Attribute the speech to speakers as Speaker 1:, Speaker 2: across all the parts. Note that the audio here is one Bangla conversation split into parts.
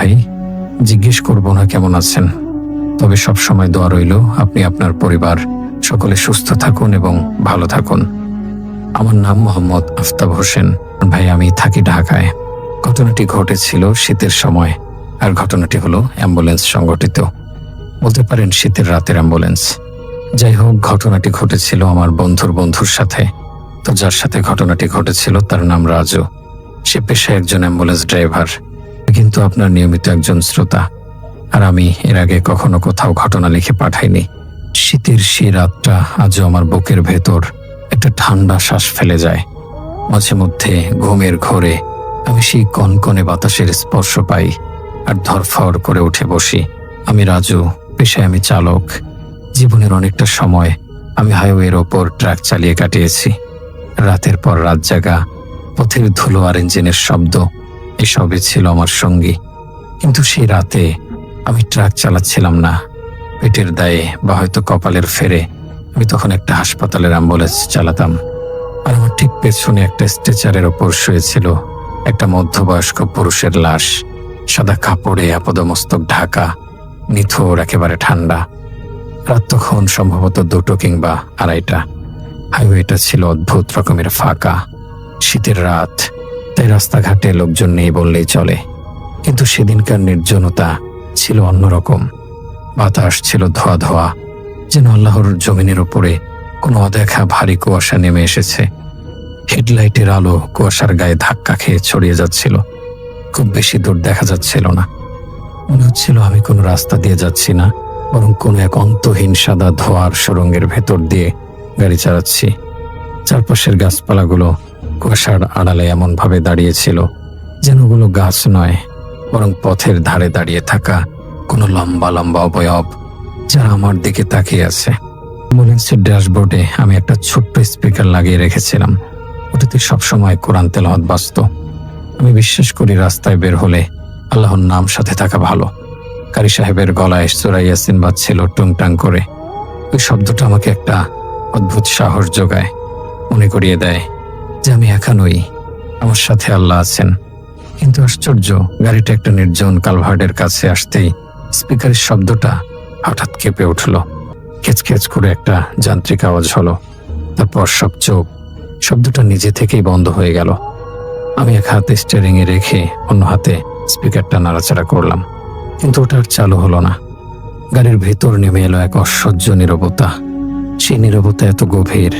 Speaker 1: ভাই, জিজ্ঞেস করব না কেমন আছেন, তবে সব সময় দোয়া রইল আপনি আপনার পরিবার সকলে সুস্থ থাকুন এবং ভালো থাকুন। আমার নাম মোহাম্মদ আফতাব হোসেন। ভাই, আমি থাকি ঢাকায়। ঘটনাটি ঘটেছিল শীতের সময়, আর ঘটনাটি হলো অ্যাম্বুলেন্স সংগঠিত, বলতে পারেন শীতের রাতের অ্যাম্বুলেন্স। যাই হোক, ঘটনাটি ঘটেছিল আমার বন্ধুর সাথে। তো যার সাথে ঘটনাটি ঘটেছিল তার নাম রাজু। সে পেশায় একজন অ্যাম্বুলেন্স ড্রাইভার, কিন্তু আপনার নিয়মিত একজন শ্রোতা। আর আমি এর আগে কখনো কোথাও ঘটনা লিখে পাঠাইনি। শীতের সেই রাতটা আজও আমার বুকের ভেতর একটা ঠান্ডা শ্বাস ফেলে যায়। মাঝে মধ্যে ঘুমের ঘোরে আমি সেই কনকনে বাতাসের স্পর্শ পাই আর ধরফর করে উঠে বসি। আমি রাজু, পেশায় আমি চালক। জীবনের অনেকটা সময় আমি হাইওয়ের ওপর ট্রাক চালিয়ে কাটিয়েছি। রাতের পর রাত জাগা, পথের ধুলো আর ইঞ্জিনের শব্দ, এসবই ছিল আমার সঙ্গী। কিন্তু সেই রাতে আমি ট্রাক চালাচ্ছিলাম না। পেটের দায়ে বা হয়তো কপালের ফেরে আমি তখন একটা হাসপাতালের অ্যাম্বুলেন্স চালাতাম। আর আমার ঠিক পেছনে একটা স্ট্রেচারের ওপর শুয়েছিল একটা মধ্যবয়স্ক পুরুষের লাশ, সাদা কাপড়ে আপাদমস্তক ঢাকা, নিথর, একেবারে ঠান্ডা। রাত তখন সম্ভবত 2টো কিংবা 2:30। হাইওয়েটা ছিল অদ্ভুত রকমের ফাঁকা। শীতের রাত, তাই রাস্তাঘাটে লোকজন নেই বললেই চলে। কিন্তু সেদিনকার নির্জনতা ছিল অন্যরকম। বাতাস ছিল ধোয়া ধোয়া, যেন আল্লাহর জমিনের উপরে কোনো অদেখা ভারী কুয়াশা নেমে এসেছে। হেডলাইটের আলো কুয়াশার গায়ে ধাক্কা খেয়ে ছড়িয়ে যাচ্ছিল। খুব বেশি দূর দেখা যাচ্ছিল না। মনে হচ্ছিল আমি কোনো রাস্তা দিয়ে যাচ্ছি না, বরং কোনো এক অন্তহীন সাদা ধোয়ার সুড়ঙ্গের ভেতর দিয়ে গাড়ি চালাচ্ছি। চারপাশের গাছপালাগুলো কুয়াশার আড়ালে এমনভাবে দাঁড়িয়েছিল যেন ওগুলো গাছ নয়, বরং পথের ধারে দাঁড়িয়ে থাকা কোনো লম্বা লম্বা অবয়ব, যারা আমার দিকে তাকিয়ে আছে। অ্যাম্বুলেন্সের ড্যাশবোর্ডে আমি একটা ছোট্ট স্পিকার লাগিয়ে রেখেছিলাম। ওটাতে সবসময় কোরআন তেলাওয়াত বাজত। আমি বিশ্বাস করি রাস্তায় বের হলে আল্লাহর নাম সাথে থাকা ভালো। কারি সাহেবের গলায় সূরা ইয়াসিন বাজছিল টুংটাং করে। ওই শব্দটা আমাকে একটা অদ্ভুত সাহস যোগায়, মনে করিয়ে দেয় যে আমি একা নই, আমার সাথে আল্লাহ আছেন। কিন্তু আশ্চর্য, গাড়িটা একটা নির্জন কালভার্টের কাছে আসতেই স্পিকারের শব্দটা হঠাৎ কেঁপে উঠল। খেচখেচ করে একটা যান্ত্রিক আওয়াজ হলো। তারপর সব চোখ। শব্দটা নিজে থেকেই বন্ধ হয়ে গেল। আমি এক হাতে স্টিয়ারিংয়ে রেখে অন্য হাতে স্পিকারটা নাড়াচাড়া করলাম, কিন্তু ওটা আর চালু হলো না। গাড়ির ভেতর নেমে এলো এক অসহ্য নীরবতা। সেই নীরবতা এত গভীর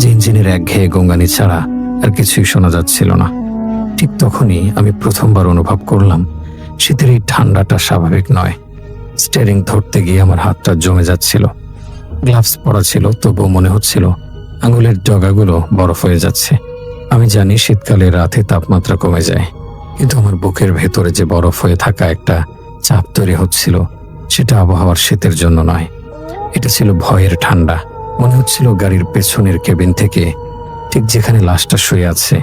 Speaker 1: যে ইঞ্জিনের একঘেয়ে গোঙানি ছাড়া আর কিছুই শোনা যাচ্ছিল না। ঠিক তখনই আমি প্রথমবার অনুভব করলাম শীতের এই ঠান্ডাটা স্বাভাবিক নয়। স্টিয়ারিং ধরতে গিয়ে আমার হাতটা জমে যাচ্ছিল। গ্লাভস পরা ছিল, তবুও মনে হচ্ছিল আঙুলের ডগাগুলো বরফ হয়ে যাচ্ছে। আমি জানি শীতকালে রাতে তাপমাত্রা কমে যায়, কিন্তু আমার বুকের ভেতরে যে বরফ হয়ে থাকা একটা চাপ তৈরি হচ্ছিল, সেটা আবহাওয়ার শীতের জন্য নয়, এটা ছিল ভয়ের ঠান্ডা। মনে হচ্ছিল গাড়ির পেছনের কেবিন থেকে, ঠিক যেখানে লাশটা শুয়ে আছে,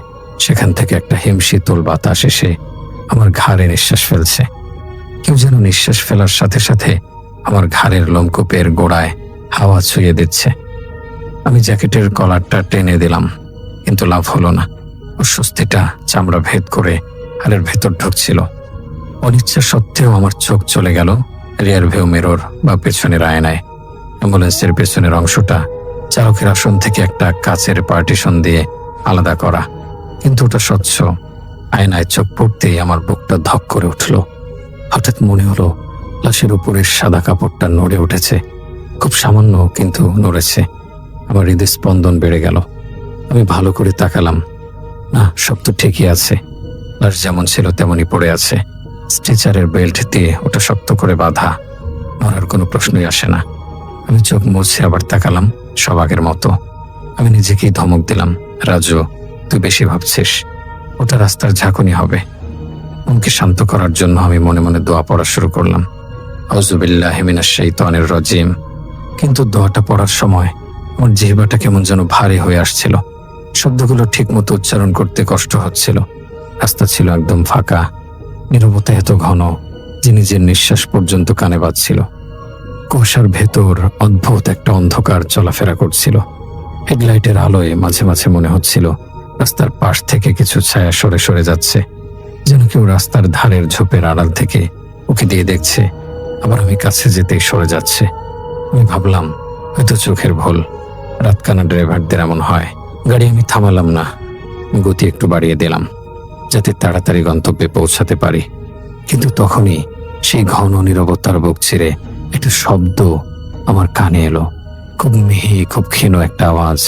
Speaker 1: সেখান থেকে একটা হিমশীতল বাতাস এসে আমার ঘাড়ে নিঃশ্বাস ফেলছে। কেউ যেন নিঃশ্বাস ফেলার সাথে সাথে আমার ঘাড়ের লোমকূপের গোড়ায় হাওয়া ছুঁয়ে দিচ্ছে। আমি জ্যাকেটের কলারটা টেনে দিলাম, কিন্তু লাভ হলো না। অস্বস্তিটা চামড়া ভেদ করে হাড়ের ভেতর ঢুকছিল। অনিচ্ছা সত্ত্বেও আমার চোখ চলে গেল রিয়ার ভিউ মিরর বা পেছনের আয়নায়। অ্যাম্বুলেন্সের পেছনের অংশটা চালকের আসন থেকে একটা কাচের পার্টিশন দিয়ে আলাদা করা, কিন্তু ওটা স্বচ্ছ। আয়নায় চোখ পড়তেই আমার বুকটা ধক করে উঠল। হঠাৎ মনে হলো লাশের উপরের সাদা কাপড়টা নড়ে উঠেছে, খুব সামান্য কিন্তু নড়েছে। আমার হৃদস্পন্দন বেড়ে গেল। আমি ভালো করে তাকালাম, না, সব তো ঠিকই আছে। লাশ যেমন ছিল তেমনই পড়ে আছে। স্ট্রেচারের বেল্ট দিয়ে ওটা শক্ত করে বাঁধা। মরার কোনো প্রশ্নই আসে না। আমি চোখ মুছে আবার তাকালাম, সব আগের মতো। আমি নিজেকেই ধমক দিলাম, রাজু, তুই বেশি ভাবছিস, ওটা রাস্তার ঝাঁকুনি হবে। মনকে শান্ত করার জন্য আমি মনে মনে দোয়া পড়া শুরু করলাম, আউযুবিল্লাহি মিনাশ শাইতানির রাজিম। কিন্তু দোয়াটা পড়ার সময় আমার জিহ্বাটা কেমন যেন ভারী হয়ে আসছিল। শব্দগুলো ঠিক মতো উচ্চারণ করতে কষ্ট হচ্ছিল। রাস্তা ছিল একদম ফাঁকা। নীরবতা এত ঘন যে নিজের নিঃশ্বাস পর্যন্ত কানে বাজছিল। কুয়াশার ভেতর অদ্ভুত একটা অন্ধকার চলাফেরা করছিল। হেডলাইটের আলোয় মাঝে মাঝে মনে হচ্ছিল রাস্তার পাশ থেকে কিছু ছায়া সরে সরে যাচ্ছে। যেন কেউ রাস্তার ধারের ঝোপের আড়াল থেকে ওকে দিয়ে দেখছে, আবার আমি কাছে যেতেই সরে যাচ্ছে। আমি ভাবলাম হয়তো চোখের ভুল, রাতকানা ড্রাইভারদের এমন হয়। গাড়ি আমি থামালাম না, গতি একটু বাড়িয়ে দিলাম যাতে তাড়াতাড়ি গন্তব্যে পৌঁছাতে পারি। কিন্তু তখনই সেই ঘন নীরবতার বুক ছিঁড়ে একটা শব্দ আমার কানে এলো। খুব মিহি, খুব ক্ষীণ একটা আওয়াজ,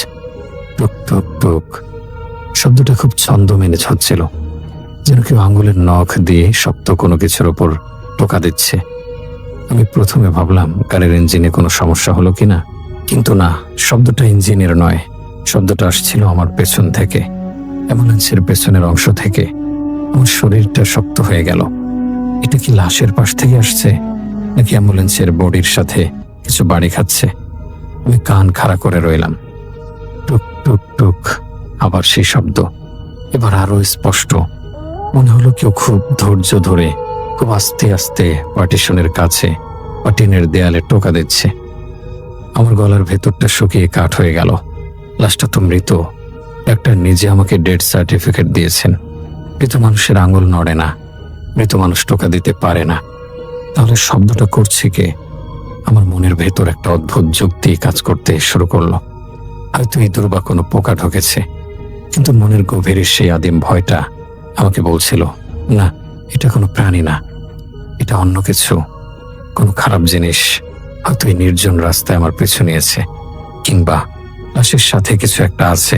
Speaker 1: টুক টুক টুক। শব্দটা খুব ছন্দ মেনে হচ্ছিল, যেন কেউ আঙ্গুলের নখ দিয়ে শক্ত কোনো কিছুর ওপর টোকা দিচ্ছে। আমি প্রথমে ভাবলাম গাড়ির ইঞ্জিনে কোনো সমস্যা হলো কিনা, কিন্তু না, শব্দটা ইঞ্জিনের নয়। শব্দটা আসছিল আমার পেছন থেকে, অ্যাম্বুলেন্সের পেছনের অংশ থেকে। আমার শরীরটা শক্ত হয়ে গেল। এটা কি লাশের পাশ থেকে আসছে, নাকি অ্যাম্বুলেন্সের বডির সাথে কিছু বাড়ি খাচ্ছে? আমি কান খাড়া করে রইলাম। টুক টুক টুক, আবার সেই শব্দ, এবার আরো স্পষ্ট। মনে হলো কেউ খুব ধৈর্য ধরে, খুব আস্তে আস্তে পার্টিশনের কাছে বা টিনের দেয়ালে টোকা দিচ্ছে। আমার গলার ভেতরটা শুকিয়ে কাঠ হয়ে গেল। লাশটা তো মৃত। ডাক্তার নিজে আমাকে ডেথ সার্টিফিকেট দিয়েছেন। মৃত মানুষের আঙুল নড়ে না, মৃত মানুষ টোকা দিতে পারে না। তাহলে শব্দটা করছে কে? আমার মনের ভেতর একটা অদ্ভুত যুক্তি কাজ করতে শুরু করলো। হয়তো ইঁদুর বা কোনো পোকা ঢুকেছে। কিন্তু মনের গভীরের সেই আদিম ভয়টা আমাকে বলছিল, না, এটা কোনো প্রাণী না, এটা অন্য কিছু, কোনো খারাপ জিনিস। হয়তো এই নির্জন রাস্তায় আমার পিছু নিয়েছে, কিংবা লাশের সাথে কিছু একটা আছে।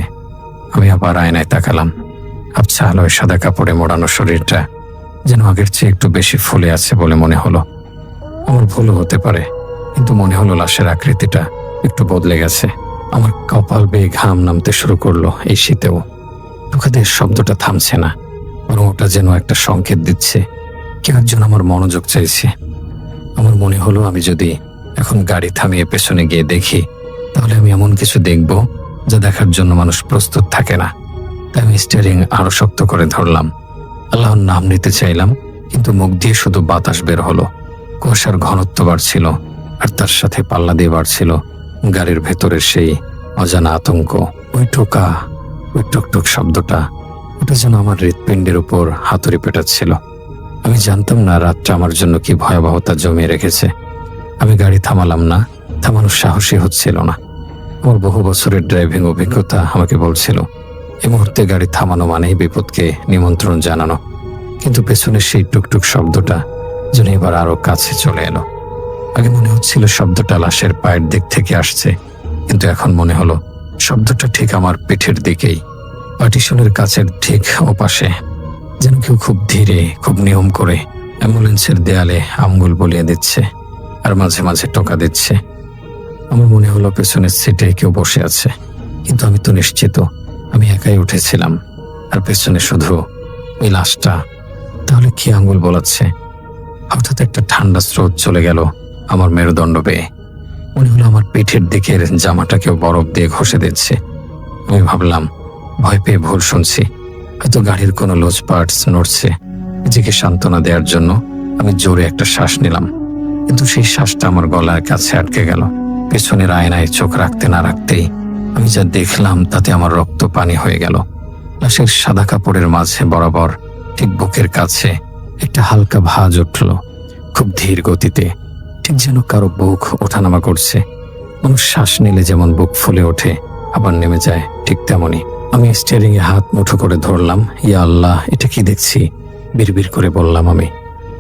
Speaker 1: আমি আবার আয়নায় তাকালাম। আবছা আলোয় সাদা কাপড়ে মোড়ানো শরীরটা যেন আগের চেয়ে একটু বেশি ফুলে আছে বলে মনে হলো। আমার ভুলও হতে পারে, কিন্তু মনে হলো লাশের আকৃতিটা একটু বদলে গেছে। আমার কপাল বেয়ে ঘাম নামতে শুরু করলো। এই শীতেও টোকাদের শব্দটা থামছে না, বরং ওটা যেন একটা সংকেত দিচ্ছে কেউ একজন আমার মনোযোগ চাইছে। আমার মনে হলো আমি যদি এখন গাড়ি থামিয়ে পেছনে গিয়ে দেখি, তাহলে আমি এমন কিছু দেখব যা দেখার জন্য মানুষ প্রস্তুত থাকে না। তাই আমি স্টিয়ারিং আরো শক্ত করে ধরলাম। আল্লাহর নাম নিতে চাইলাম, কিন্তু মুখ দিয়ে শুধু বাতাস বের হলো। কুয়াশার ঘনত্ব বাড়ছিল, আর তার সাথে পাল্লা দিয়ে বাড়ছিল গাড়ির ভেতরের সেই অজানা আতঙ্ক। ওই টোকা, ওই টুকটুক শব্দটা, ওটা যেন আমার হৃৎপিণ্ডের উপর হাতুড়ি পেটাচ্ছিল। আমি জানতাম না রাতটা আমার জন্য কি ভয়াবহতা জমিয়ে রেখেছে। আমি গাড়ি থামালাম না, থামানোর সাহসই হচ্ছিল না। আমার বহু বছরের ড্রাইভিং অভিজ্ঞতা আমাকে বলছিল এই মুহূর্তে গাড়ি থামানো মানেই বিপদকে নিমন্ত্রণ জানানো। কিন্তু পেছনের সেই টুকটুক শব্দটা যেন এবার আরো কাছে চলে এলো। আগে মনে হচ্ছিল শব্দটা লাশের পায়ের দিক থেকে আসছে, কিন্তু এখন মনে হলো শব্দটা ঠিক আমার পিঠের দিকেই, পার্টিশনের কাছের ঠিক ওপাশে। যেন কেউ খুব ধীরে, খুব নিয়ম করে অ্যাম্বুলেন্সের দেয়ালে আঙ্গুল বলিয়ে দিচ্ছে, আর মাঝে মাঝে টোকা দিচ্ছে। আমার মনে হলো পেছনের সিটে কেউ বসে আছে, কিন্তু আমি তো নিশ্চিত আমি একাই উঠেছিলাম, আর পেছনে শুধু ওই লাশটা। তাহলে কি আঙ্গুল বোলাচ্ছে? হঠাৎ একটা ঠান্ডা স্রোত চলে গেল আমার মেরুদণ্ড বেয়ে। মনে হলো আমার পিঠের দিকের জামাটা কেউ বরফ দিয়ে ঘষে দিচ্ছে। আমি ভাবলাম ভয় পেয়ে ভুল শুনছি, হয়তো গাড়ির কোনো লোজ পার্টস নড়ছে। নিজেকে সান্ত্বনা দেওয়ার জন্য আমি জোরে একটা শ্বাস নিলাম, কিন্তু সেই শ্বাসটা আমার গলার কাছে আটকে গেল। পেছনের আয়নায় চোখ রাখতে না রাখতেই আমি যা দেখলাম তাতে আমার রক্ত পানি হয়ে গেল। লাশের সাদা কাপড়ের মাঝে বরাবর ঠিক বুকের কাছে একটা হালকা ভাঁজ উঠল, খুব ধীর গতিতে, ঠিক যেন কারো বুক ওঠানামা করছে। মানুষ শ্বাস নিলে যেমন বুক ফুলে ওঠে আবার নেমে যায়, ঠিক তেমনই। আমি স্টিয়ারিং এ হাত মুঠো করে ধরলাম। ইয়া আল্লাহ, এটা কি দেখছি? বিড়বিড় করে বললাম আমি।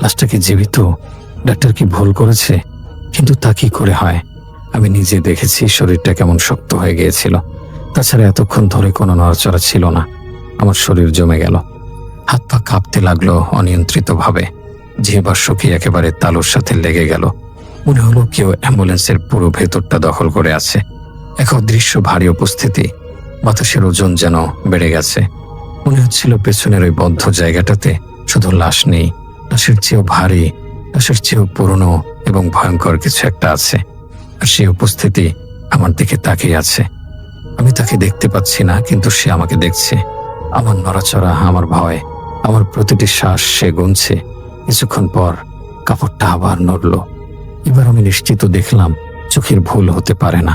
Speaker 1: লাশটা কি জীবিত? ডাক্তার কি ভুল করেছে? কিন্তু তা কি করে হয়? আমি নিজে দেখেছি শরীরটা কেমন শক্ত হয়ে গিয়েছিল। তাছাড়া এতক্ষণ ধরে কোনো নড়াচড়া ছিল না। আমার শরীর জমে গেল, হাত পা কাঁপতে লাগলো অনিয়ন্ত্রিতভাবে। জিহ্বা শুকিয়ে একেবারে তালুর সাথে লেগে গেল। মনে হলো কেউ অ্যাম্বুলেন্সের পুরো ভেতরটা দখল করে আছে। এক অদৃশ্য ভারী উপস্থিতি, বাতাসের ওজন যেন বেড়ে গেছে। মনে হচ্ছিল পেছনের ওই বদ্ধ জায়গাটাতে শুধু লাশ নেই, লাশের চেয়েও ভারী, লাশের চেয়েও পুরনো এবং ভয়ঙ্কর কিছু একটা আছে। আর সেই উপস্থিতি আমার দিকে তাকিয়ে আছে। আমি তাকে দেখতে পাচ্ছি না, কিন্তু সে আমাকে দেখছে। আমার নড়াচড়া, আমার ভয়, আমার প্রতিটি শ্বাস সে গুনছে। কিছুক্ষণ পর কাপড়টা আবার নড়ল। এবার আমি নিশ্চিত দেখলাম চোখের ভুল হতে পারে না।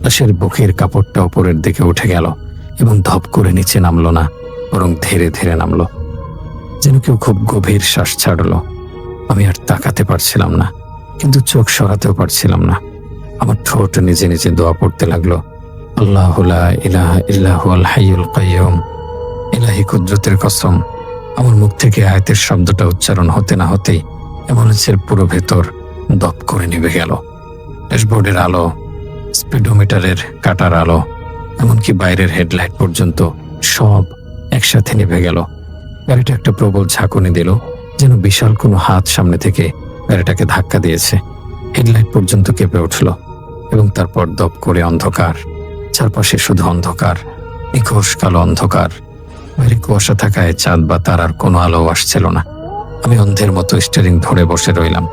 Speaker 1: লাশের বুকের কাপড়টা উপরের দিকে উঠে গেল এবং ধপ করে নিচে নামলো না, বরং ধীরে ধীরে নামলো, যেন কেউ খুব গভীর শ্বাস ছাড়লো। আমি আর তাকাতে পারছিলাম না, কিন্তু চোখ সরাতেও পারছিলাম না। আমার ঠোঁট নিজে নিজে দোয়া পড়তে লাগলো, আল্লাহু লা ইলাহা ইল্লা হুয়াল হাইয়ুল কাইয়ুম। ইলাহি কুদরতের কসম, আমার মুখ থেকে আয়াতের শব্দটা উচ্চারণ হতে না হতেই অ্যাম্বুলেন্সের পুরো ভেতর দপ করে নিভে গেল। ড্যাশবোর্ডের আলো, স্পিডোমিটারের কাটার আলো, এমনকি বাইরের হেডলাইট পর্যন্ত সব একসাথে নিভে গেল। গাড়িটা একটা প্রবল ঝাঁকুনি দিল, যেন বিশাল কোনো হাত সামনে থেকে গাড়িটাকে ধাক্কা দিয়েছে। হেডলাইট পর্যন্ত কেঁপে উঠল এবং তারপর দপ করে অন্ধকার। চারপাশে শুধু অন্ধকার, নিখোশ কালো অন্ধকার। বাইরে কুয়াশা থাকায় চাঁদ বা তারার কোনো আলো আসছিল না। আমি অন্ধের মতো স্টিয়ারিং ধরে বসে রইলাম।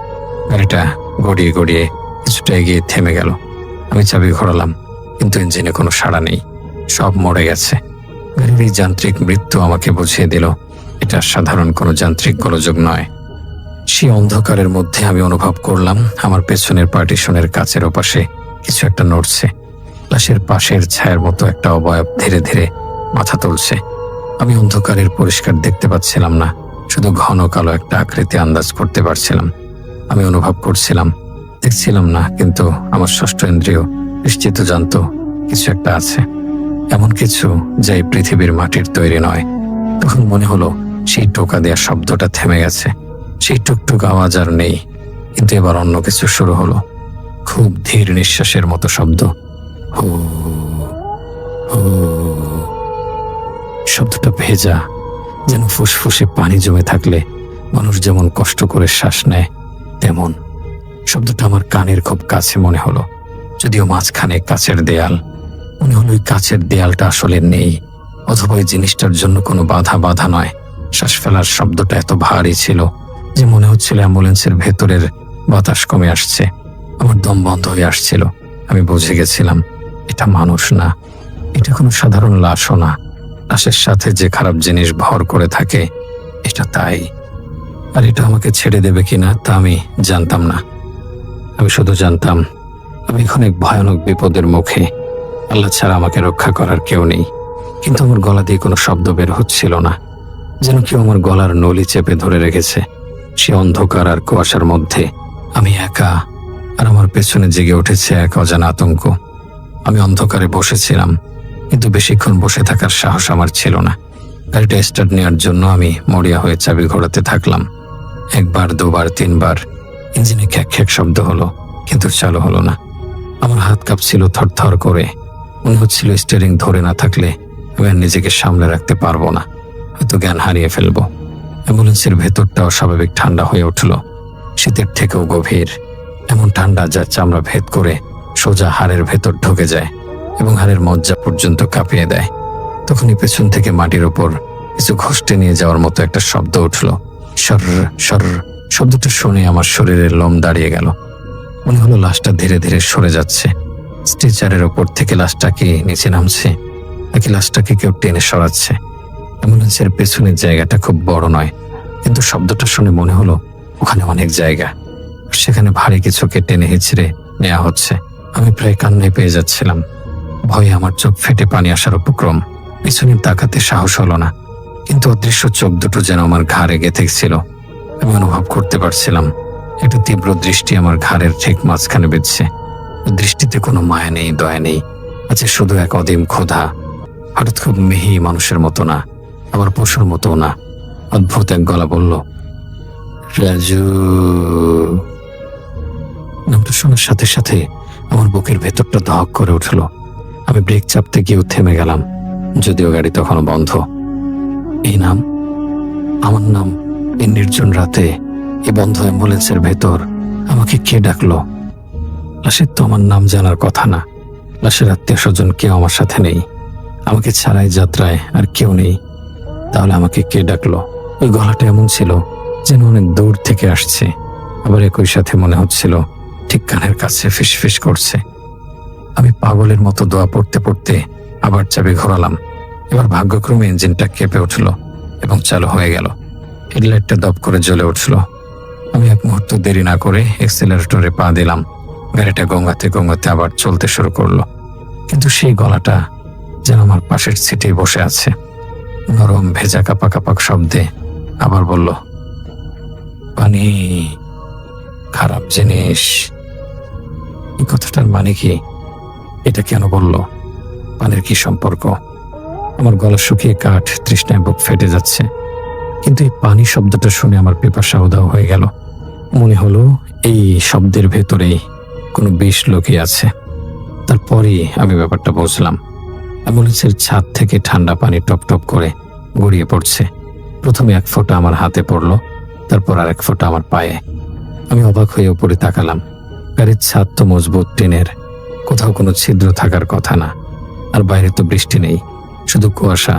Speaker 1: গাড়িটা গড়িয়ে গড়িয়ে কিছুটা এগিয়ে থেমে গেল। আমি চাবি ঘোরালাম, কিন্তু ইঞ্জিনে কোনো সাড়া নেই, সব মরে গেছে। গাড়ির এই যান্ত্রিক মৃত্যু আমাকে বুঝিয়ে দিল এটা সাধারণ কোনো যান্ত্রিক গোলযোগ নয়। সেই অন্ধকারের মধ্যে আমি অনুভব করলাম আমার পেছনের পার্টিশনের কাচের ওপাশে কিছু একটা নড়ছে। লাশের পাশের ছায়ার মতো একটা অবয়ব ধীরে ধীরে মাথা তুলছে। আমি অন্ধকারের পরিষ্কার দেখতে পাচ্ছিলাম না, শুধু ঘন কালো একটা আকৃতি আন্দাজ করতে পারছিলাম। আমি অনুভব করছিলাম, দেখছিলাম না, কিন্তু আমার ষষ্ঠ ইন্দ্রিয় নিশ্চিত জানতো কিছু একটা আছে, এমন কিছু যা এই পৃথিবীর মাটির তৈরি নয়। তখন মনে হলো সেই টোকা দেওয়ার শব্দটা থেমে গেছে, সেই টুকটুক আওয়াজ আর নেই। কিন্তু এবার অন্য কিছু শুরু হলো, খুব ধীর নিঃশ্বাসের মতো শব্দ। হু হু। শব্দটা ভেজা, যেন ফুসফুসে পানি জমে থাকলে মানুষ যেমন কষ্ট করে শ্বাস নেয় তেমন। শব্দটা আমার কানের খুব কাছে মনে হলো, যদিও মাঝখানে কাচের দেয়াল। মনে হলো ওই কাচের দেয়ালটা আসলে নেই, অথবা ওই জিনিসটার জন্য কোনো বাধা নয়। শ্বাস ফেলার শব্দটা এত ভারী ছিল যে মনে হচ্ছিল অ্যাম্বুলেন্সের ভেতরের বাতাস কমে আসছে। আমার দম বন্ধ হয়ে আসছিল। আমি বুঝে গেছিলাম এটা মানুষ না, এটা কোনো সাধারণ লাশও না। লাশের সাথে যে খারাপ জিনিস ভর করে থাকে এটা তাই। আর এটা আমাকে ছেড়ে দেবে কিনা তা আমি জানতাম না। আমি শুধু জানতাম আমি এখন এক ভয়ানক বিপদের মুখে। আল্লাহ ছাড়া আমাকে রক্ষা করার কেউ নেই। কিন্তু আমার গলা দিয়ে কোনো শব্দ বের হচ্ছিল না, যেন কেউ আমার গলার নলি চেপে ধরে রেখেছে। সে অন্ধকার আর কুয়াশার মধ্যে আমি একা, আর আমার পেছনে জেগে উঠেছে এক অজানা আতঙ্ক। আমি অন্ধকারে বসেছিলাম, কিন্তু বেশিক্ষণ বসে থাকার সাহস আমার ছিল না। গাড়িটা স্টার্ট নেওয়ার জন্য আমি মরিয়া হয়ে চাবি ঘোরাতে থাকলাম। একবার, দুবার, তিনবার ইঞ্জিনে খ্যাক খ্যাক শব্দ হলো, কিন্তু চালু হলো না। আমার হাত কাঁপছিল থরথর করে। মনে হচ্ছিল স্টিয়ারিং ধরে না থাকলে আমি আর নিজেকে সামলে রাখতে পারবো না, হয়তো জ্ঞান হারিয়ে ফেলবো। অ্যাম্বুলেন্সের ভেতরটাও স্বাভাবিক ঠান্ডা হয়ে উঠল, শীতের থেকেও গভীর। এমন ঠান্ডা যা চামড়া ভেদ করে সোজা হাড়ের ভেতর ঢুকে যায় এবং হাড়ের মজ্জা পর্যন্ত কাঁপিয়ে দেয়। তখনই পেছন থেকে মাটির ওপর কিছু ঘষ্টে নিয়ে যাওয়ার মতো একটা শব্দ উঠল। সর সর। শব্দটা শুনে আমার শরীরের লোম দাঁড়িয়ে গেল। মনে হলো লাশটা ধীরে ধীরে সরে যাচ্ছে। স্ট্রেচারের ওপর থেকে লাশটা কি নিচে নামছে, নাকি লাশটাকে কেউ টেনে সরাচ্ছে। অ্যাম্বুলেন্সের পেছনের জায়গাটা খুব বড় নয়, কিন্তু শব্দটা শুনে মনে হলো ওখানে অনেক জায়গা, সেখানে ভারী কিছুকে টেনে হিঁচড়ে নেওয়া হচ্ছে। আমি প্রায় কান্নায় পেয়ে যাচ্ছিলাম। ভয়ে আমার চোখ ফেটে পানি আসার উপক্রম। পিছনে তাকাতে সাহস হলো না, কিন্তু অদৃশ্য চোখ দুটো যেন আমার ঘাড়ে গেঁথে ছিল। আমি অনুভব করতে পারছিলাম একটা তীব্র দৃষ্টি আমার ঘাড়ের ঠিক মাঝখানে বিঁধছে। দৃষ্টিতে কোনো মায়া নেই, দয়া নেই, আছে শুধু এক অদিম ক্ষুধা। হঠাৎ খুব মিহি, মানুষের মতো না, আবার পশুর মতো না। অদ্ভুত এক গলা বলল, রাজু। নামটা শোনার সাথে সাথে আমার বুকের ভেতরটা ধক করে উঠল। আমি ব্রেক চাপতে গিয়েও থেমে গেলাম, যদিও গাড়ি তখনও বন্ধ। এই নাম, আমার নাম, এই নির্জন রাতে, এই বন্ধ অ্যাম্বুলেন্সের ভেতর আমাকে কে ডাকলো? লাশের তো আমার নাম জানার কথা না। লাশের আত্মীয় স্বজন কেউ আমার সাথে নেই, আমাকে ছাড়াই যাত্রায় আর কেউ নেই। তাহলে আমাকে কে ডাকলো? ওই গলাটা এমন ছিল যেন অনেক দূর থেকে আসছে, আবার একই সাথে মনে হচ্ছিল ঠিক কানের কাছে ফিসফিস করছে। আমি পাগলের মতো দোয়া পড়তে পড়তে আবার চাবি ঘোরালাম। এবার ভাগ্যক্রমে ইঞ্জিনটা কেঁপে উঠল এবং চালু হয়ে গেল। হেডলাইটটা দপ করে জ্বলে উঠল। আমি এক মুহূর্ত দেরি না করে এক্সেলারেটরে পা দিলাম। গাড়িটা গঙ্গাতে গঙ্গাতে আবার চলতে শুরু করলো। কিন্তু সেই গলাটা যেন আমার পাশের সিটে বসে আছে। নরম ভেজা কাপা কাপা শব্দে আবার বলল, পানি খারাপ জিনিস। এই কথাটার মানে কি? এটা কেন বলল? পানির কি সম্পর্ক? আমার গলা শুকিয়ে কাঠ, তৃষ্ণায় বুক ফেটে যাচ্ছে। কিন্তু এই পানি শব্দটা শুনে আমার পিপাসা উধাও হয়ে গেল। মনে হলো এই শব্দের ভেতরেই কোনো বিষ লুকিয়ে আছে। তারপরেই আমি ব্যাপারটা বুঝলাম। অ্যাম্বুলেন্সের ছাদ থেকে ঠান্ডা পানি টপ টপ করে গড়িয়ে পড়ছে। প্রথমে এক ফোঁটা আমার হাতে পড়ল, তারপর আর এক ফোঁটা আমার পায়ে। আমি অবাক হয়ে উপরে তাকালাম। গাড়ির ছাদ তো মজবুত টিনের, কোথাও কোনো ছিদ্র থাকার কথা না। আর বাইরে তো বৃষ্টি নেই, শুধু কুয়াশা।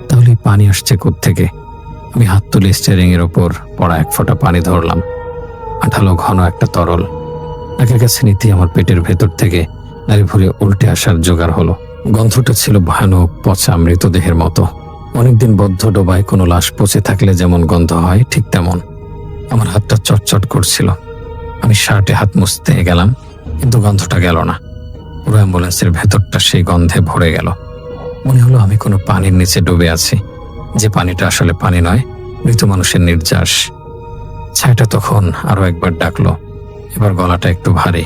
Speaker 1: তাহলে এই পানি আসছে কোত্থেকে? আমি হাত তুলে স্টিয়ারিং এর ওপর পড়া এক ফোঁটা পানি ধরলাম। আঠালো ঘন একটা তরল। নাকের কাছে নিতেই আমার পেটের ভেতর থেকে নাড়ি ভরে উল্টে আসার জোগাড় হলো। গন্ধটা ছিল ভয়ানক, পচা মৃতদেহের মতো। অনেকদিন বদ্ধ ডোবায় কোনো লাশ পচে থাকলে যেমন গন্ধ হয়, ঠিক তেমন। আমার হাতটা চটচট করছিল। আমি শার্টে হাত মুছতে গেলাম, কিন্তু গন্ধটা গেল না। পুরো অ্যাম্বুলেন্সের ভেতরটা সেই গন্ধে ভরে গেল। মনে হলো আমি কোনো পানির নিচে ডুবে আছি, যে পানিটা আসলে পানি নয়, মৃত মানুষের নির্যাস। ছায়াটা তখন আরো একবার ডাকলো। এবার গলাটা একটু ভারী,